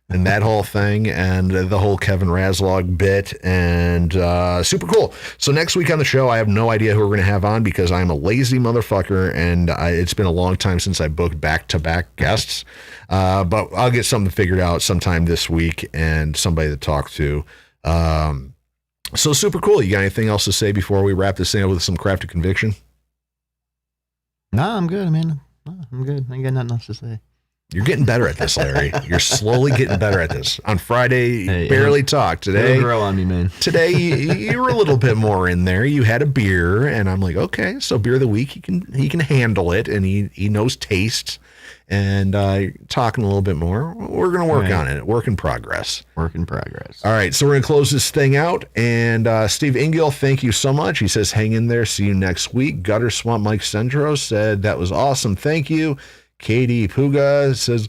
and that whole thing and the whole Kevin Razlog bit and super cool. So next week on the show, I have no idea who we're going to have on because I'm a lazy motherfucker and it's been a long time since I booked back-to-back guests. But I'll get something figured out sometime this week and somebody to talk to. So super cool. You got anything else to say before we wrap this thing up with some crafted conviction? No, I'm good, man. No, I'm good. I ain't got nothing else to say. You're getting better at this, Larry. You're slowly getting better at this. On Friday, you barely talked. Today, it'll grow on me, man. Today, you were a little bit more in there. You had a beer, and I'm like, okay, so beer of the week, he can handle it, and he knows tastes. And talking a little bit more. We're going to work on it. Work in progress. Work in progress. All right, so we're going to close this thing out. And Steve Ingill, thank you so much. He says, hang in there. See you next week. Gutter Swamp Mike Cendro said, that was awesome. Thank you. Katie Puga says,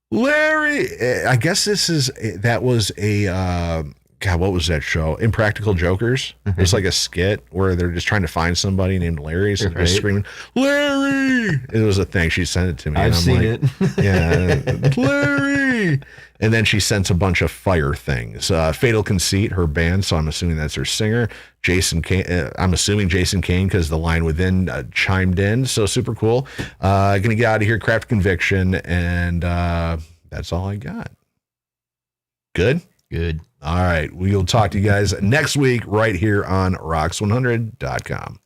Larry, I guess that was a, God, what was that show? Impractical Jokers. It was like a skit where they're just trying to find somebody named Larry. So they're screaming, Larry! It was a thing. She sent it to me. I've seen it. Yeah, Larry! And then she sent a bunch of fire things. Fatal Conceit, her band, so I'm assuming that's her singer. Jason Kane, I'm assuming Jason Kane because the line within chimed in. So super cool. Gonna get out of here, Craft Conviction, and that's all I got. Good? Good. All right. We'll talk to you guys next week right here on ROX100.com.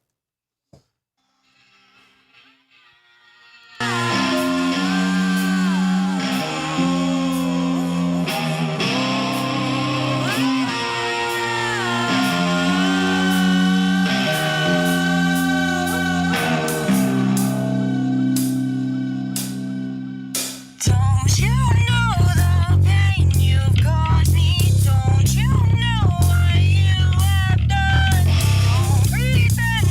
Don't you know the pain you've caused me? Don't you know what you have done? Don't pretend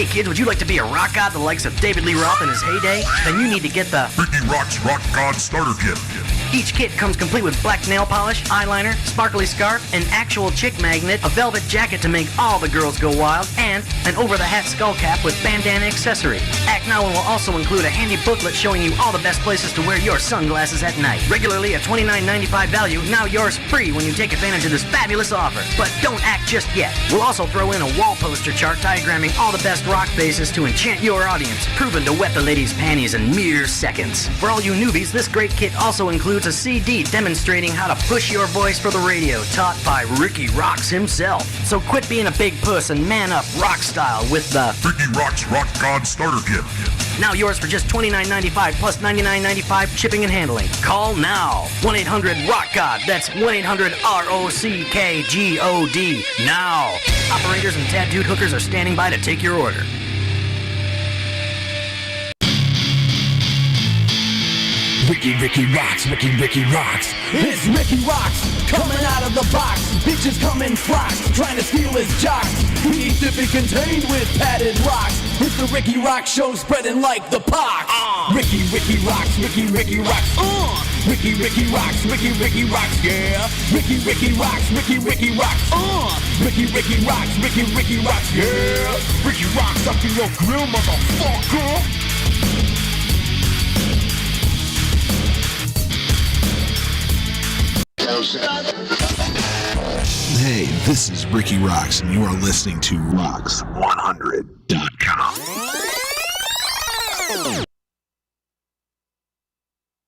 Hey kids, would you like to be a rock god the likes of David Lee Roth in his heyday? Then you need to get the Rikki ROXX Rock God Starter Kit. Each kit comes complete with black nail polish, eyeliner, sparkly scarf, an actual chick magnet, a velvet jacket to make all the girls go wild, and an over-the-hat skull cap with bandana accessory. Act Now will also include a handy booklet showing you all the best places to wear your sunglasses at night. Regularly a $29.95 value, now yours free when you take advantage of this fabulous offer. But don't act just yet. We'll also throw in a wall poster chart diagramming all the best rock faces to enchant your audience, proven to wet the ladies' panties in mere seconds. For all you newbies, this great kit also includes a CD demonstrating how to push your voice for the radio, taught by RIKKI ROXX himself. So quit being a big puss and man up rock style with the Rikki ROXX Rock God Starter Kit. Now yours for just $29.95 plus $99.95 shipping and handling. Call now. 1-800-ROCK-GOD. That's 1-800-ROCKGOD. Now. Operators and tattooed hookers are standing by to take your order. Rikki ROXX, Rikki ROXX. It's Rikki ROXX, coming out of the box. Bitches come in flocks, trying to steal his jocks. He needs to be contained with padded rocks. It's the Rikki ROXX Show, spreading like the pox. Rikki ROXX, Rikki ROXX. Rikki ROXX, Rikki ROXX, yeah. Rikki ROXX, Rikki ROXX. Rikki ROXX, Rikki ROXX, yeah. Rikki ROXX up in your grill, motherfucker. Hey, this is Rikki ROXX, and you are listening to ROXX 100.